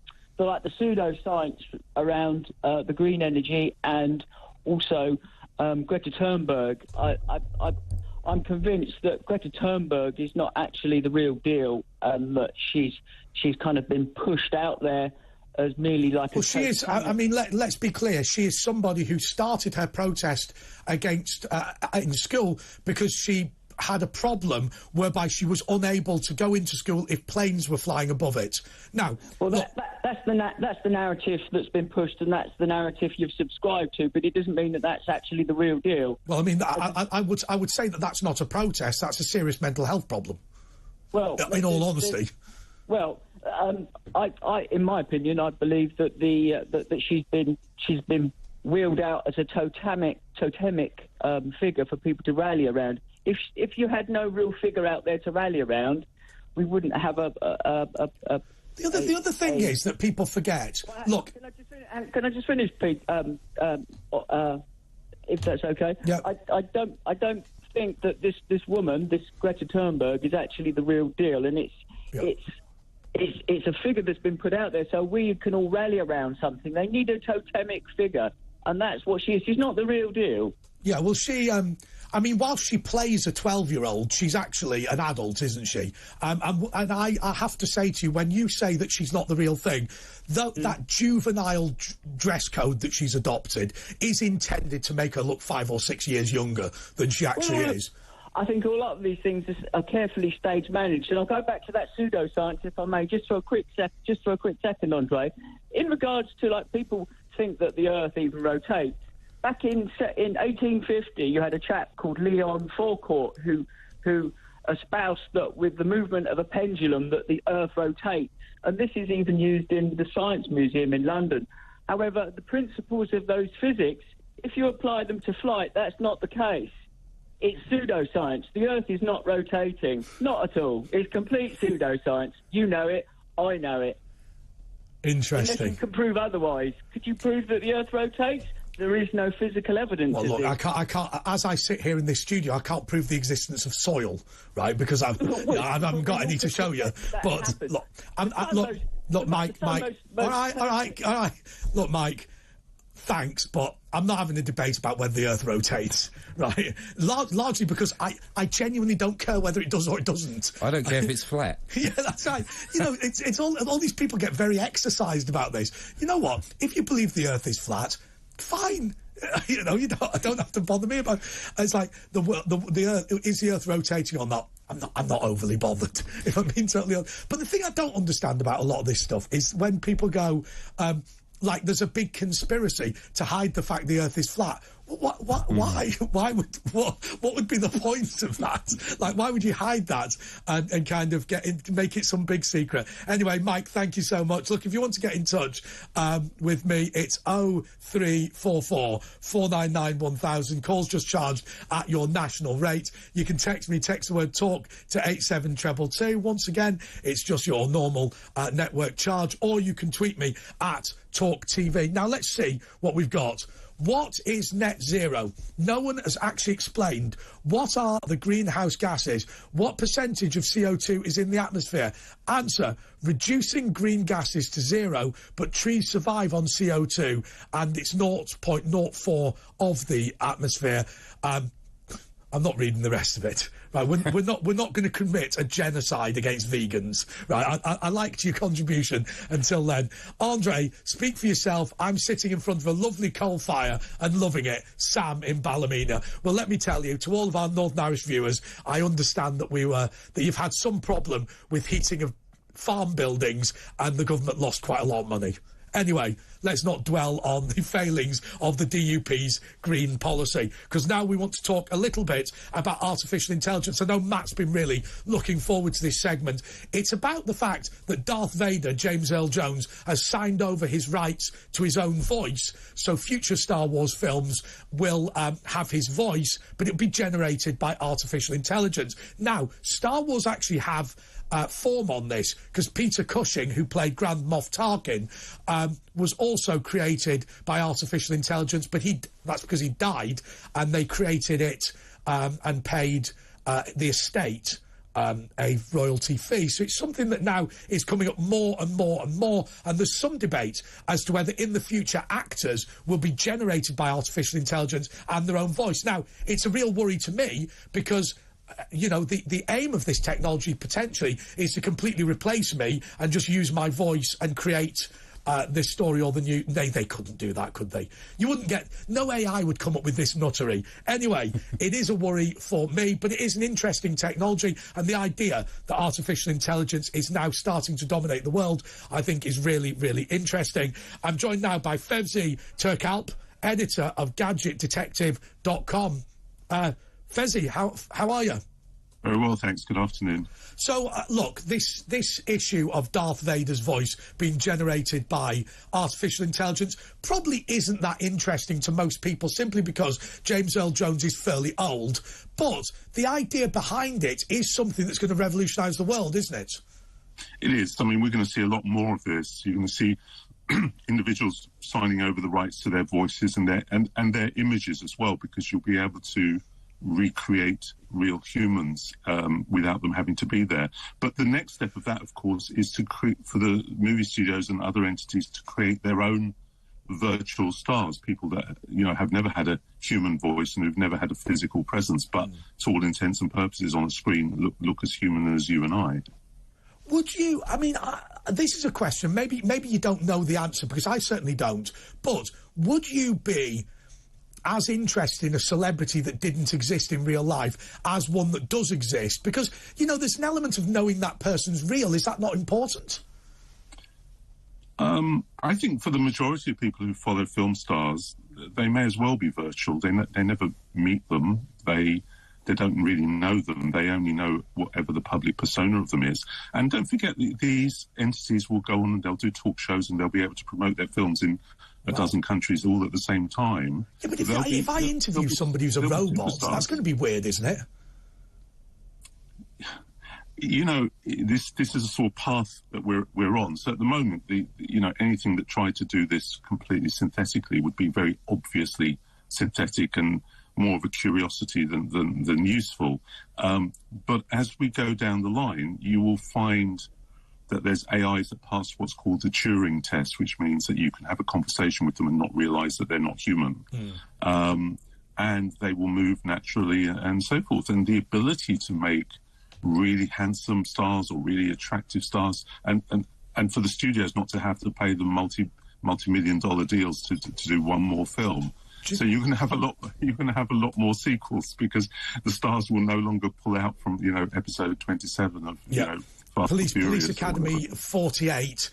pseudoscience around the green energy and also Greta Thunberg. I'm convinced that Greta Thunberg is not actually the real deal, and that she's kind of been pushed out there as merely like she is. I mean, let's be clear. She is somebody who started her protest against in school because she had a problem whereby she was unable to go into school if planes were flying above it. Now, well, that's the narrative that's been pushed, and that's the narrative you've subscribed to. But it doesn't mean that that's actually the real deal. Well, I mean, I would say that that's not a protest. That's a serious mental health problem. Well, in all honesty. Well, I, in my opinion, I believe that that she's been wheeled out as a totemic figure for people to rally around. If you had no real figure out there to rally around, we wouldn't have a The other thing is that people forget. Well, look, can I just finish, Pete? If that's okay. Yeah. I don't think that this woman, this Greta Thunberg, is actually the real deal, and it's a figure that's been put out there so we can all rally around something. They need a totemic figure, and that's what she is. She's not the real deal. Yeah, well, she, I mean, whilst she plays a 12-year-old, she's actually an adult, isn't she? And I have to say to you, when you say that she's not the real thing, that juvenile dress code that she's adopted is intended to make her look 5 or 6 years younger than she actually is. I think a lot of these things are carefully stage managed, and I'll go back to that pseudoscience, if I may, just for a quick second, Andre. In regards to, like, people think that the Earth even rotates. Back in 1850, you had a chap called Leon Forecourt who espoused that with the movement of a pendulum that the Earth rotates, and this is even used in the Science Museum in London. However, the principles of those physics, if you apply them to flight, that's not the case. It's pseudoscience. The Earth is not rotating. Not at all. It's complete pseudoscience. You know it. I know it. Interesting. Unless you can prove otherwise. Could you prove that the Earth rotates? There is no physical evidence. Well, look, I can't. As I sit here in this studio, I can't prove the existence of soil, right? Because I haven't got any to show you. But look, Mike. All right. Look, Mike. Thanks, but I'm not having a debate about whether the Earth rotates, right? Largely because I genuinely don't care whether it does or it doesn't. I don't care if it's flat. Yeah, that's right. You know, it's all these people get very exercised about this. You know what? If you believe the Earth is flat, fine. You know, I don't have to bother me about it. It's like the Earth, is the Earth rotating or not? I'm not overly bothered, if I'm being totally honest. But the thing I don't understand about a lot of this stuff is when people go, like, there's a big conspiracy to hide the fact the Earth is flat. Why? What would be the point of that? Like, why would you hide that and kind of make it some big secret? Anyway, Mike, thank you so much. Look, if you want to get in touch with me, it's 0344 499 1000. Calls just charged at your national rate. You can text me, text the word talk to 87222. Once again, it's just your normal network charge, or you can tweet me at Talk TV. Now, let's see what we've got. What is net zero? No one has actually explained what are the greenhouse gases. What percentage of CO2 is in the atmosphere? Answer, reducing green gases to zero, but trees survive on CO2, and it's 0.04 of the atmosphere. I'm not reading the rest of it. Right, we're not going to commit a genocide against vegans. Right, I liked your contribution until then. Andre, speak for yourself. I'm sitting in front of a lovely coal fire and loving it. Sam in Ballymena. Well, let me tell you, to all of our Northern Irish viewers, I understand that that you've had some problem with heating of farm buildings, and the government lost quite a lot of money. Anyway, let's not dwell on the failings of the DUP's green policy, because now we want to talk a little bit about artificial intelligence. I know Matt's been really looking forward to this segment. It's about the fact that Darth Vader, James Earl Jones, has signed over his rights to his own voice, so future Star Wars films will have his voice, but it'll be generated by artificial intelligence. Now, Star Wars actually have form on this, because Peter Cushing, who played Grand Moff Tarkin, was also created by artificial intelligence, but that's because he died, and they created it and paid the estate a royalty fee. So it's something that now is coming up more and more and more, and there's some debate as to whether in the future actors will be generated by artificial intelligence and their own voice. Now, it's a real worry to me, because you know, the aim of this technology potentially is to completely replace me and just use my voice and create this story or the new... They couldn't do that, could they? You wouldn't get... No AI would come up with this nuttery. Anyway, it is a worry for me, but it is an interesting technology, and the idea that artificial intelligence is now starting to dominate the world, I think, is really, really interesting. I'm joined now by Fevzi Turkalp, editor of GadgetDetective.com. Fezzi, how are you? Very well, thanks. Good afternoon. So, look, this issue of Darth Vader's voice being generated by artificial intelligence probably isn't that interesting to most people, simply because James Earl Jones is fairly old. But the idea behind it is something that's going to revolutionise the world, isn't it? It is. I mean, we're going to see a lot more of this. You're going to see individuals signing over the rights to their voices and their images as well, because you'll be able to recreate real humans without them having to be there. But the next step of that, of course, is to create, for the movie studios and other entities, to create their own virtual stars, people that, you know, have never had a human voice and who've never had a physical presence, but to all intents and purposes on a screen look as human as you and I. Would you, I mean, this is a question, maybe you don't know the answer, because I certainly don't, but would you be as interested in a celebrity that didn't exist in real life as one that does exist? Because, you know, there's an element of knowing that person's real. Is that not important? I think for the majority of people who follow film stars, they may as well be virtual. They never meet them. They don't really know them. They only know whatever the public persona of them is. And don't forget, these entities will go on and they'll do talk shows and they'll be able to promote their films in a dozen countries all at the same time. Yeah, but if I interview somebody who's a robot, that's going to be weird, isn't it? you know, this is a sort of path that we're on. So at the moment, anything that tried to do this completely synthetically would be very obviously synthetic and more of a curiosity than useful. But as we go down the line, you will find that there's AIs that pass what's called the Turing test, which means that you can have a conversation with them and not realise that they're not human. And they will move naturally and so forth. And the ability to make really handsome stars or really attractive stars, and for the studios not to have to pay them multi-million-dollar deals to do one more film. So you're going to have a lot more sequels, because the stars will no longer pull out from episode 27 of Police Academy 48,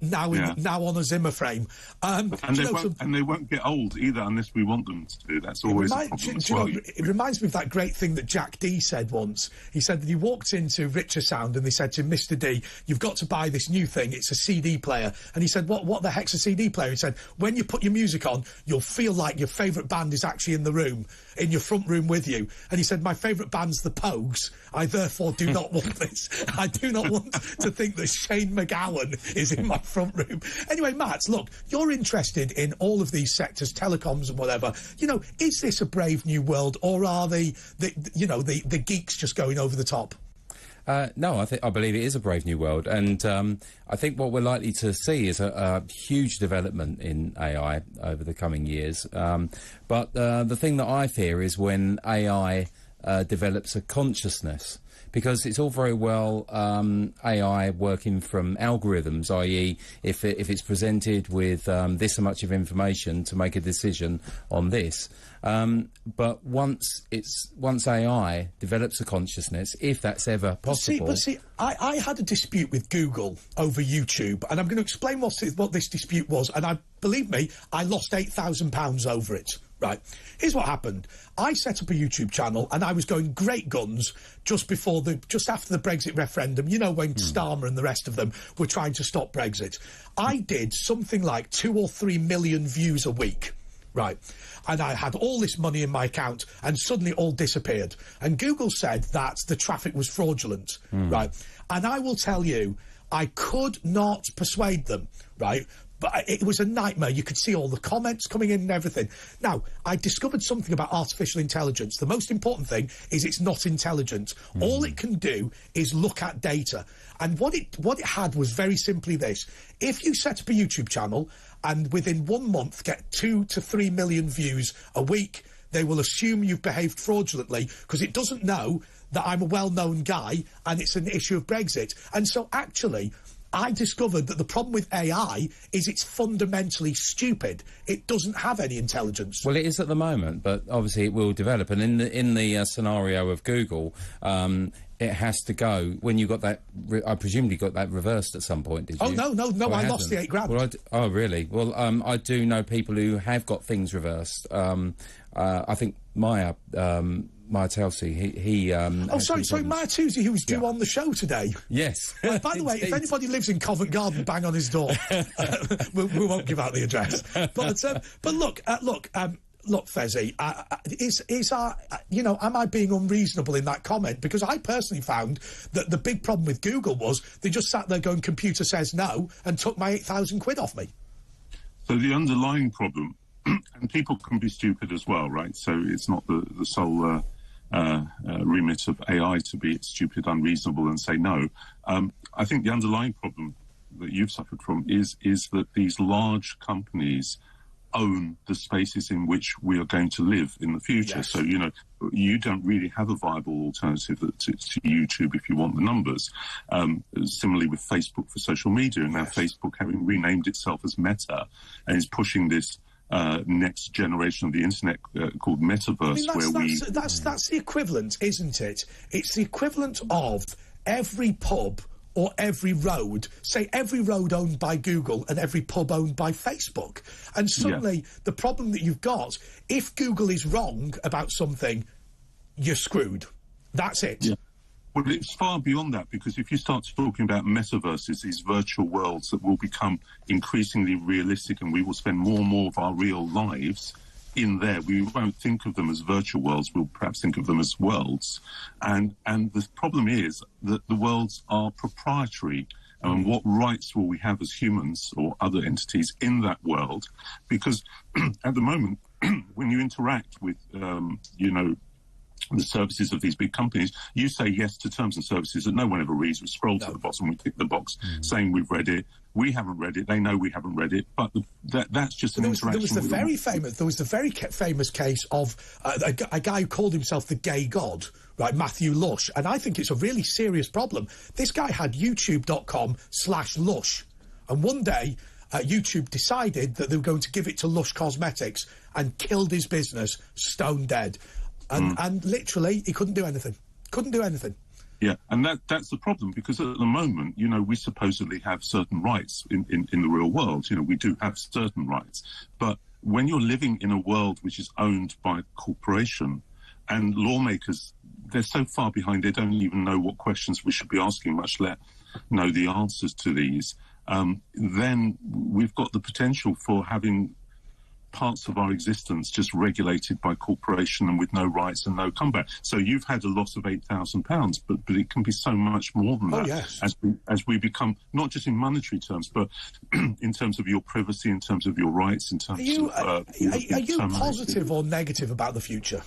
now on a Zimmer frame. And they won't get old either unless we want them to do. That's always a problem. It reminds me of that great thing that Jack D said once. He said that he walked into Richer Sound and they said to him, Mr. D, you've got to buy this new thing. It's a CD player. And he said, what the heck's a CD player? He said, when you put your music on, you'll feel like your favourite band is actually in the room, in your front room with you. And he said, my favourite band's the Pogues. I therefore do not want this. I do not want to think that Shane MacGowan is in my front room. Anyway, Matt, look, you're interested in all of these sectors, telecoms and whatever. Is this a brave new world, or are the geeks just going over the top? No, I believe it is a brave new world, and I think what we're likely to see is a huge development in AI over the coming years. But the thing that I fear is when AI develops a consciousness. Because it's all very well AI working from algorithms, i.e. if it's presented with this much of information to make a decision on this. But once AI develops a consciousness, if that's ever possible... But see, I had a dispute with Google over YouTube, and I'm going to explain what this dispute was, and believe me, I lost £8,000 over it. Right, here's what happened. I set up a YouTube channel and I was going great guns just after the Brexit referendum, when Starmer and the rest of them were trying to stop Brexit. I did something like 2 or 3 million views a week, right? And I had all this money in my account and suddenly it all disappeared. And Google said that the traffic was fraudulent, right? And I will tell you, I could not persuade them, right? But it was a nightmare. You could see all the comments coming in and everything. Now, I discovered something about artificial intelligence. The most important thing is it's not intelligent. All it can do is look at data. And what it had was very simply this. If you set up a YouTube channel and within 1 month get 2 to 3 million views a week, they will assume you've behaved fraudulently because it doesn't know that I'm a well-known guy and it's an issue of Brexit. And so actually... I discovered that the problem with AI is it's fundamentally stupid. It doesn't have any intelligence. Well, it is at the moment, but obviously it will develop. And in the scenario of Google, it has to go. When you got that, I presume you got that reversed at some point, did you? Oh, no, I lost the £8,000. Well, oh, really? Well, I do know people who have got things reversed. I think Maya Telsey, he sorry, Maya Telsey, who was due on the show today. Yes. By the way, if anybody lives in Covent Garden, bang on his door. we won't give out the address. But look, Fezzi, am I being unreasonable in that comment? Because I personally found that the big problem with Google was they just sat there going, computer says no, and took my £8,000 off me. So the underlying problem, and people can be stupid as well, right? So it's not the sole remit of AI to be stupid, unreasonable, and say no. I think the underlying problem that you've suffered from is that these large companies own the spaces in which we are going to live in the future. Yes. So, you don't really have a viable alternative to YouTube if you want the numbers. Similarly with Facebook for social media, and now Facebook having renamed itself as Meta and is pushing this next generation of the internet called Metaverse, that's the equivalent, isn't it? It's the equivalent of every pub or every road, say every road owned by Google and every pub owned by Facebook. And suddenly the problem that you've got, if Google is wrong about something, you're screwed. That's it. Yeah. Well, it's far beyond that, because if you start talking about metaverses, these virtual worlds that will become increasingly realistic and we will spend more and more of our real lives in there. We won't think of them as virtual worlds. We'll perhaps think of them as worlds. And the problem is that the worlds are proprietary. What rights will we have as humans or other entities in that world? Because at the moment, when you interact with, the services of these big companies, you say yes to terms and services that no one ever reads. We scroll to the bottom, we tick the box saying we've read it. We haven't read it. They know we haven't read it. But that's just an interaction. There was the very famous case of a guy who called himself the gay god, right, Matthew Lush. And I think it's a really serious problem. This guy had youtube.com/Lush. And one day, YouTube decided that they were going to give it to Lush Cosmetics and killed his business, stone dead. And literally, he couldn't do anything. Couldn't do anything. Yeah, and that's the problem, because at the moment, we supposedly have certain rights in the real world. We do have certain rights. But when you're living in a world which is owned by a corporation, and lawmakers, they're so far behind, they don't even know what questions we should be asking, much less know the answers to these, then we've got the potential for having parts of our existence just regulated by corporation and with no rights and no comeback. So you've had a loss of £8,000, but it can be so much more than that. Yes. As we become, not just in monetary terms, but in terms of your privacy, in terms of your rights, in terms are you positive or negative about the future?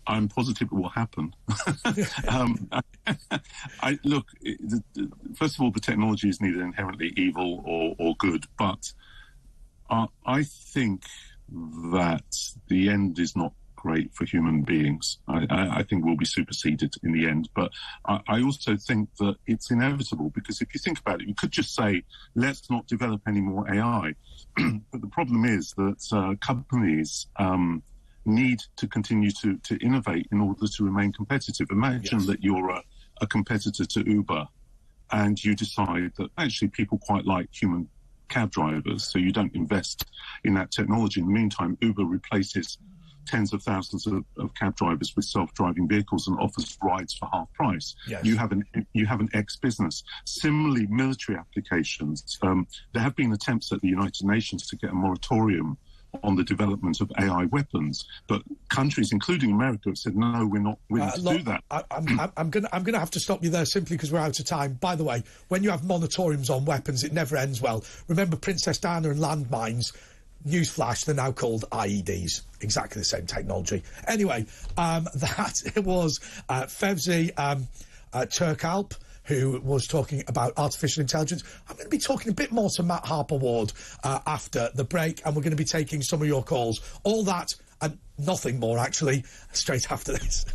I'm positive it will happen. Look, first of all, the technology is neither inherently evil or good, but I think that the end is not great for human beings. I think we'll be superseded in the end. But I also think that it's inevitable, because if you think about it, you could just say, let's not develop any more AI. But the problem is that companies need to continue to innovate in order to remain competitive. Imagine that you're a competitor to Uber and you decide that actually people quite like human cab drivers, so you don't invest in that technology. In the meantime, Uber replaces tens of thousands of cab drivers with self-driving vehicles and offers rides for half price. Yes. You have an ex-business. Similarly, military applications. There have been attempts at the United Nations to get a moratorium on the development of AI weapons, but countries, including America, have said no, we're not willing to do that. I'm gonna have to stop you there simply because we're out of time. By the way, when you have moratoriums on weapons, it never ends well. Remember Princess Diana and landmines? Newsflash, they're now called IEDs. Exactly the same technology. Anyway, that was Fevzi Turkalp, who was talking about artificial intelligence. I'm going to be talking a bit more to Matt Harper-Ward after the break, and we're going to be taking some of your calls. All that and nothing more, actually, straight after this.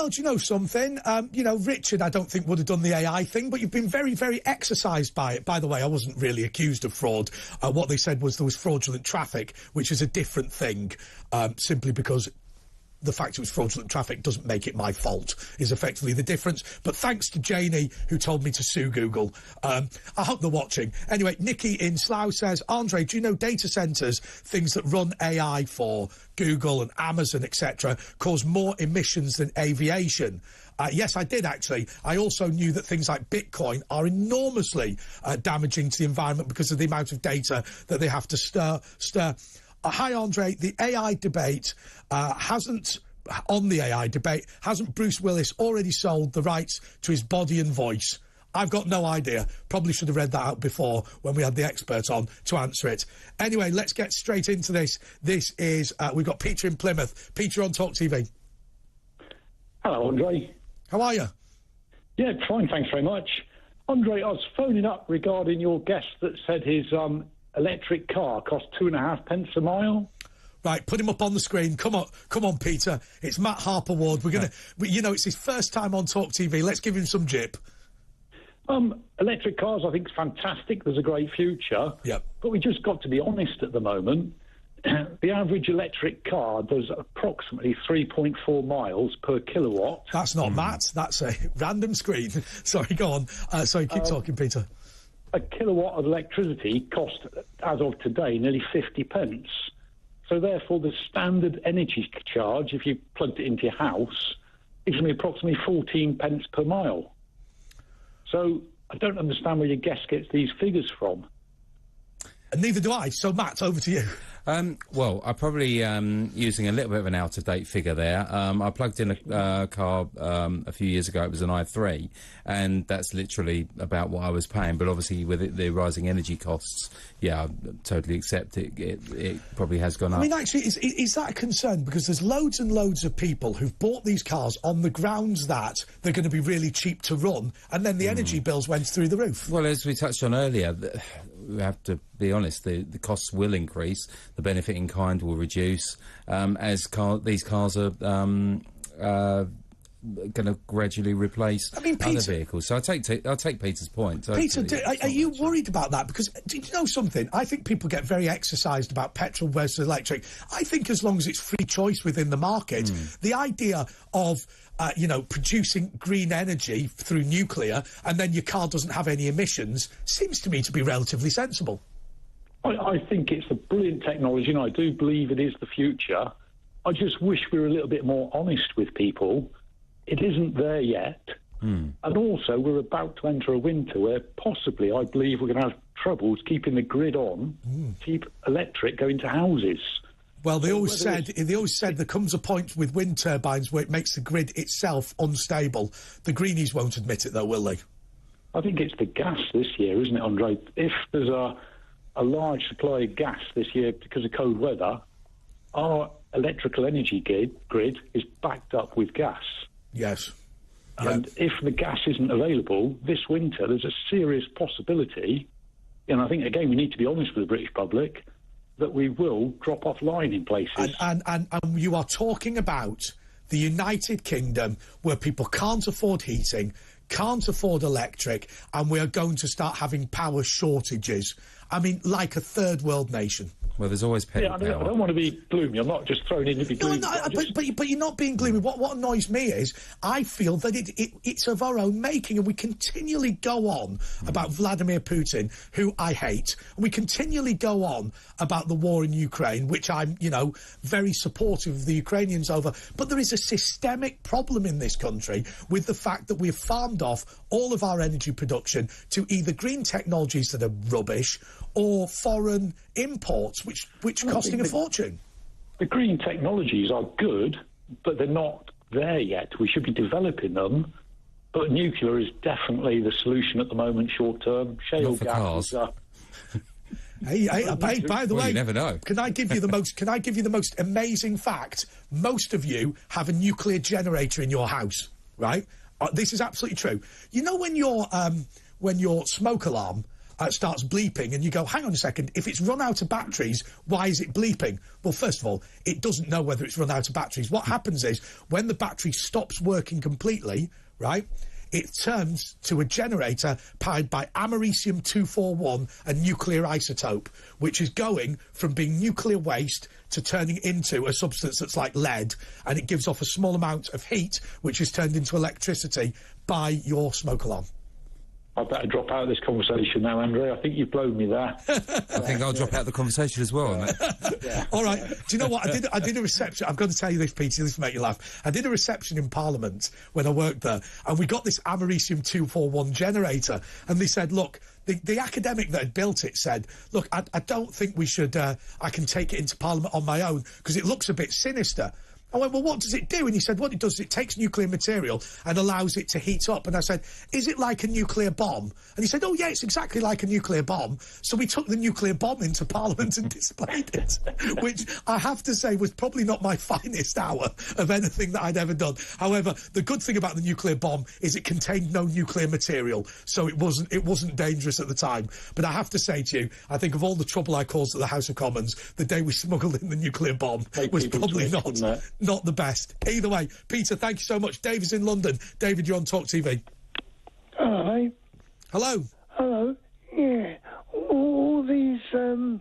Well, do you know something? You know, Richard, I don't think would have done the AI thing, but you've been very, very exercised by it. By the way, I wasn't really accused of fraud. What they said was there was fraudulent traffic, which is a different thing, simply because the fact it was fraudulent traffic doesn't make it my fault, is effectively the difference. But thanks to Janie, who told me to sue Google. I hope they're watching. Anyway, Nikki in Slough says, Andre, do you know data centres, things that run AI for Google and Amazon, etc., cause more emissions than aviation? Yes, I did, actually. I also knew that things like Bitcoin are enormously damaging to the environment because of the amount of data that they have to stir. Hi, Andre. The AI debate hasn't Bruce Willis already sold the rights to his body and voice? I've got no idea. Probably should have read that out before when we had the expert on to answer it. Anyway, let's get straight into this. This is, we've got Peter in Plymouth. Peter on Talk TV. Hello, Andre. How are you? Yeah, fine, thanks very much. Andre, I was phoning up regarding your guest that said his electric car cost 2.5p a mile. Right, put him up on the screen. Come on, Peter. It's Matt Harper Ward. You know, it's his first time on Talk TV. Let's give him some jip. Electric cars, I think, is fantastic. There's a great future. Yep. But we just got to be honest at the moment. The average electric car does approximately 3.4 miles per kilowatt. That's not Matt. That's a random screen. Sorry, go on. Sorry, keep talking, Peter. A kilowatt of electricity costs, as of today, nearly 50p. So therefore, the standard energy charge, if you plugged it into your house, is going to be approximately 14p per mile. So I don't understand where your guest gets these figures from. And neither do I. So, Matt, over to you. Well, I'm probably using a little bit of an out-of-date figure there. I plugged in a car a few years ago. It was an i3, and that's literally about what I was paying. But obviously, with the rising energy costs, yeah, I totally accept it. It probably has gone up. I mean, actually, is that a concern? Because there's loads and loads of people who've bought these cars on the grounds that they're going to be really cheap to run, and then the energy bills went through the roof. Well, as we touched on earlier, we have to be honest, the costs will increase, the benefit in kind will reduce, as these cars are going to gradually replace other vehicles. So I take Peter's point. Peter, are you worried about that? Because, do you know something? I think people get very exercised about petrol versus electric. I think as long as it's free choice within the market, the idea of producing green energy through nuclear and then your car doesn't have any emissions seems to me to be relatively sensible. I think it's a brilliant technology, and I do believe it is the future. I just wish we were a little bit more honest with people. It isn't there yet. And also, we're about to enter a winter where possibly, I believe, we're going to have troubles keeping the grid on, keep electric going to houses. Well, they always said there comes a point with wind turbines where it makes the grid itself unstable. The Greenies won't admit it, though, will they? I think it's the gas this year, isn't it, Andre? If there's a large supply of gas this year because of cold weather, our electrical energy grid is backed up with gas. Yes. And if the gas isn't available this winter, there's a serious possibility, and I think, again, we need to be honest with the British public, that we will drop offline in places. And you are talking about the United Kingdom, where people can't afford heating, can't afford electric, and we are going to start having power shortages. I mean, like a third world nation. Well, there's always power. I don't want to be gloomy. I'm not just thrown in to be gloomy. But you're not being gloomy. What annoys me is I feel that it's of our own making, and we continually go on about Vladimir Putin, who I hate. And we continually go on about the war in Ukraine, which I'm, very supportive of the Ukrainians over. But there is a systemic problem in this country with the fact that we've farmed off all of our energy production to either green technologies that are rubbish or foreign imports, which are costing a fortune. The green technologies are good, but they're not there yet. We should be developing them, but nuclear is definitely the solution at the moment, short term. Shale gas. Hey, by the way, you never know. Can I give you the most amazing fact? Most of you have a nuclear generator in your house, right? This is absolutely true. You know when your smoke alarm starts bleeping, and you go, hang on a second, if it's run out of batteries, why is it bleeping? Well, first of all, it doesn't know whether it's run out of batteries. What happens is, when the battery stops working completely, right, it turns to a generator powered by americium-241, a nuclear isotope, which is going from being nuclear waste to turning into a substance that's like lead, and it gives off a small amount of heat, which is turned into electricity by your smoke alarm. I better drop out of this conversation now, Andre. I think you've blown me there. I think I'll drop out of the conversation as well. All right. Do you know what? I did a reception. I've got to tell you this, Peter. This will make you laugh. I did a reception in Parliament when I worked there, and we got this americium-241 generator, and they said, look, the academic that had built it said, look, I don't think we should, I can take it into Parliament on my own, because it looks a bit sinister. I went, well, what does it do? And he said, what it does is it takes nuclear material and allows it to heat up. And I said, is it like a nuclear bomb? And he said, oh, yeah, it's exactly like a nuclear bomb. So we took the nuclear bomb into Parliament and displayed it, which I have to say was probably not my finest hour of anything that I'd ever done. However, the good thing about the nuclear bomb is it contained no nuclear material, so it wasn't dangerous at the time. But I have to say to you, I think of all the trouble I caused at the House of Commons, the day we smuggled in the nuclear bomb was probably not the best. Either way, Peter, thank you so much. David's in London. David, you're on Talk TV. Hello, mate. Hello. Hello. Yeah. All these climate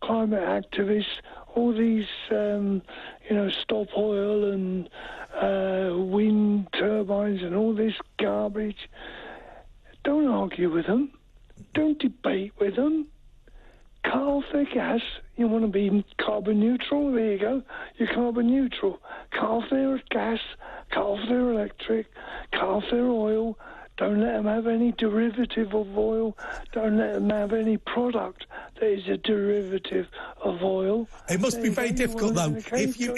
activists, all these, stop oil and wind turbines and all this garbage, don't argue with them. Don't debate with them. Cut off their gas. You want to be carbon neutral? There you go. You're carbon neutral. Cut off their gas, cut off their electric, cut off their oil. Don't let them have any derivative of oil. Don't let them have any product that is a derivative of oil. It must be very difficult, though. If you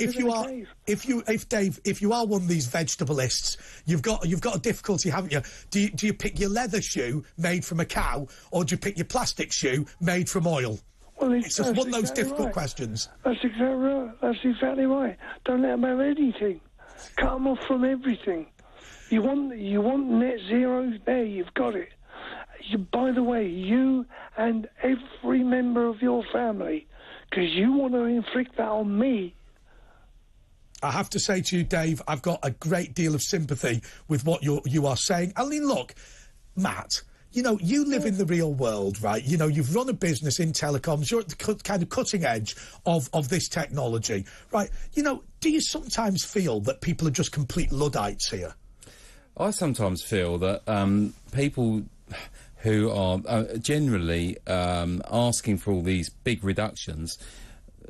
are one of these vegetabilists, you've got a difficulty, haven't you? Do you pick your leather shoe made from a cow, or do you pick your plastic shoe made from oil? Well, it's just one of those difficult questions. That's exactly right. Don't let them have anything. Cut them off from everything. You want net zero? There, you've got it. By the way, you and every member of your family, because you want to inflict that on me. I have to say to you, Dave, I've got a great deal of sympathy with what you are saying. I mean, look, Matt, you know, you live in the real world, right? You know, you've run a business in telecoms. You're at the kind of cutting edge of this technology, right? You know, do you sometimes feel that people are just complete Luddites here? I sometimes feel that people who are generally asking for all these big reductions,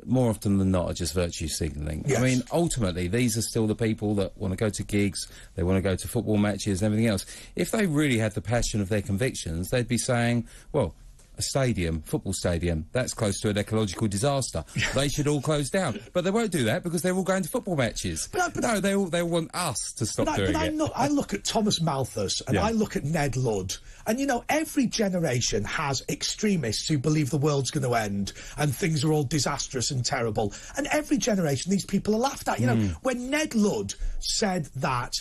more often than not, are just virtue signalling. Yes. I mean, ultimately, these are still the people that want to go to gigs, they want to go to football matches and everything else. If they really had the passion of their convictions, they'd be saying, well, a stadium, football stadium, that's close to an ecological disaster. They should all close down. But they won't do that because they're all going to football matches. But no, they all want us to stop doing it. I look at Thomas Malthus and I look at Ned Ludd, and, you know, every generation has extremists who believe the world's going to end and things are all disastrous and terrible. And every generation, these people are laughed at. You know, when Ned Ludd said that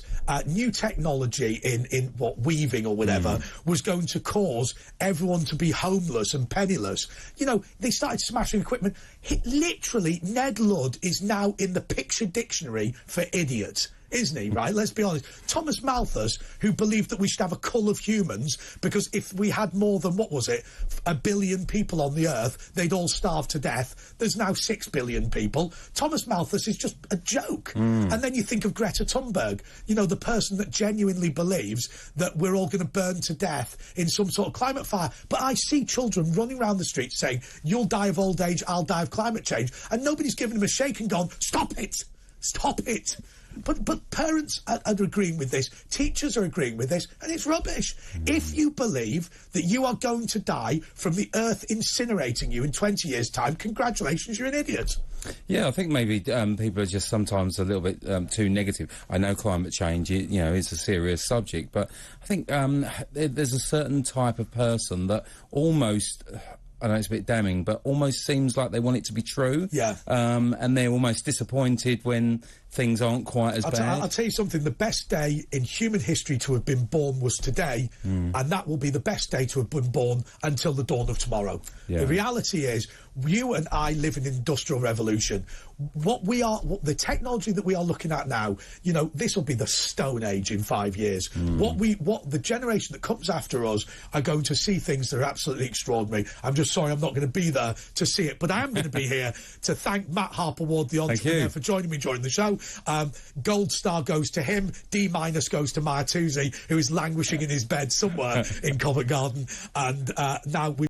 new technology in weaving or whatever was going to cause everyone to be homeless and penniless, you know, they started smashing equipment. Literally, Ned Ludd is now in the picture dictionary for idiots, isn't he, right? Let's be honest. Thomas Malthus, who believed that we should have a cull of humans because if we had more than, what was it, 1 billion people on the earth, they'd all starve to death. There's now 6 billion people. Thomas Malthus is just a joke. And then you think of Greta Thunberg, you know, the person that genuinely believes that we're all going to burn to death in some sort of climate fire. But I see children running around the streets saying, you'll die of old age, I'll die of climate change. And nobody's given them a shake and gone, stop it! Stop it! But parents are agreeing with this, teachers are agreeing with this, and it's rubbish. If you believe that you are going to die from the earth incinerating you in 20 years' time, congratulations, you're an idiot. Yeah, I think maybe people are just sometimes a little bit too negative. I know climate change, you know, is a serious subject, but I think there's a certain type of person that almost... I know it's a bit damning, but almost seems like they want it to be true. Yeah. And they're almost disappointed when things aren't quite as bad. I'll tell you something, the best day in human history to have been born was today, and that will be the best day to have been born until the dawn of tomorrow. Yeah. The reality is, you and I live in an industrial revolution. The technology that we are looking at now, you know, this will be the Stone Age in 5 years. What the generation that comes after us are going to see things that are absolutely extraordinary. I'm just sorry I'm not going to be there to see it, but I am going to be here to thank Matt Harper-Ward, the entrepreneur, for joining me during the show. Gold star goes to him, D- goes to Maya Tuzi, who is languishing in his bed somewhere in Covent Garden, and now we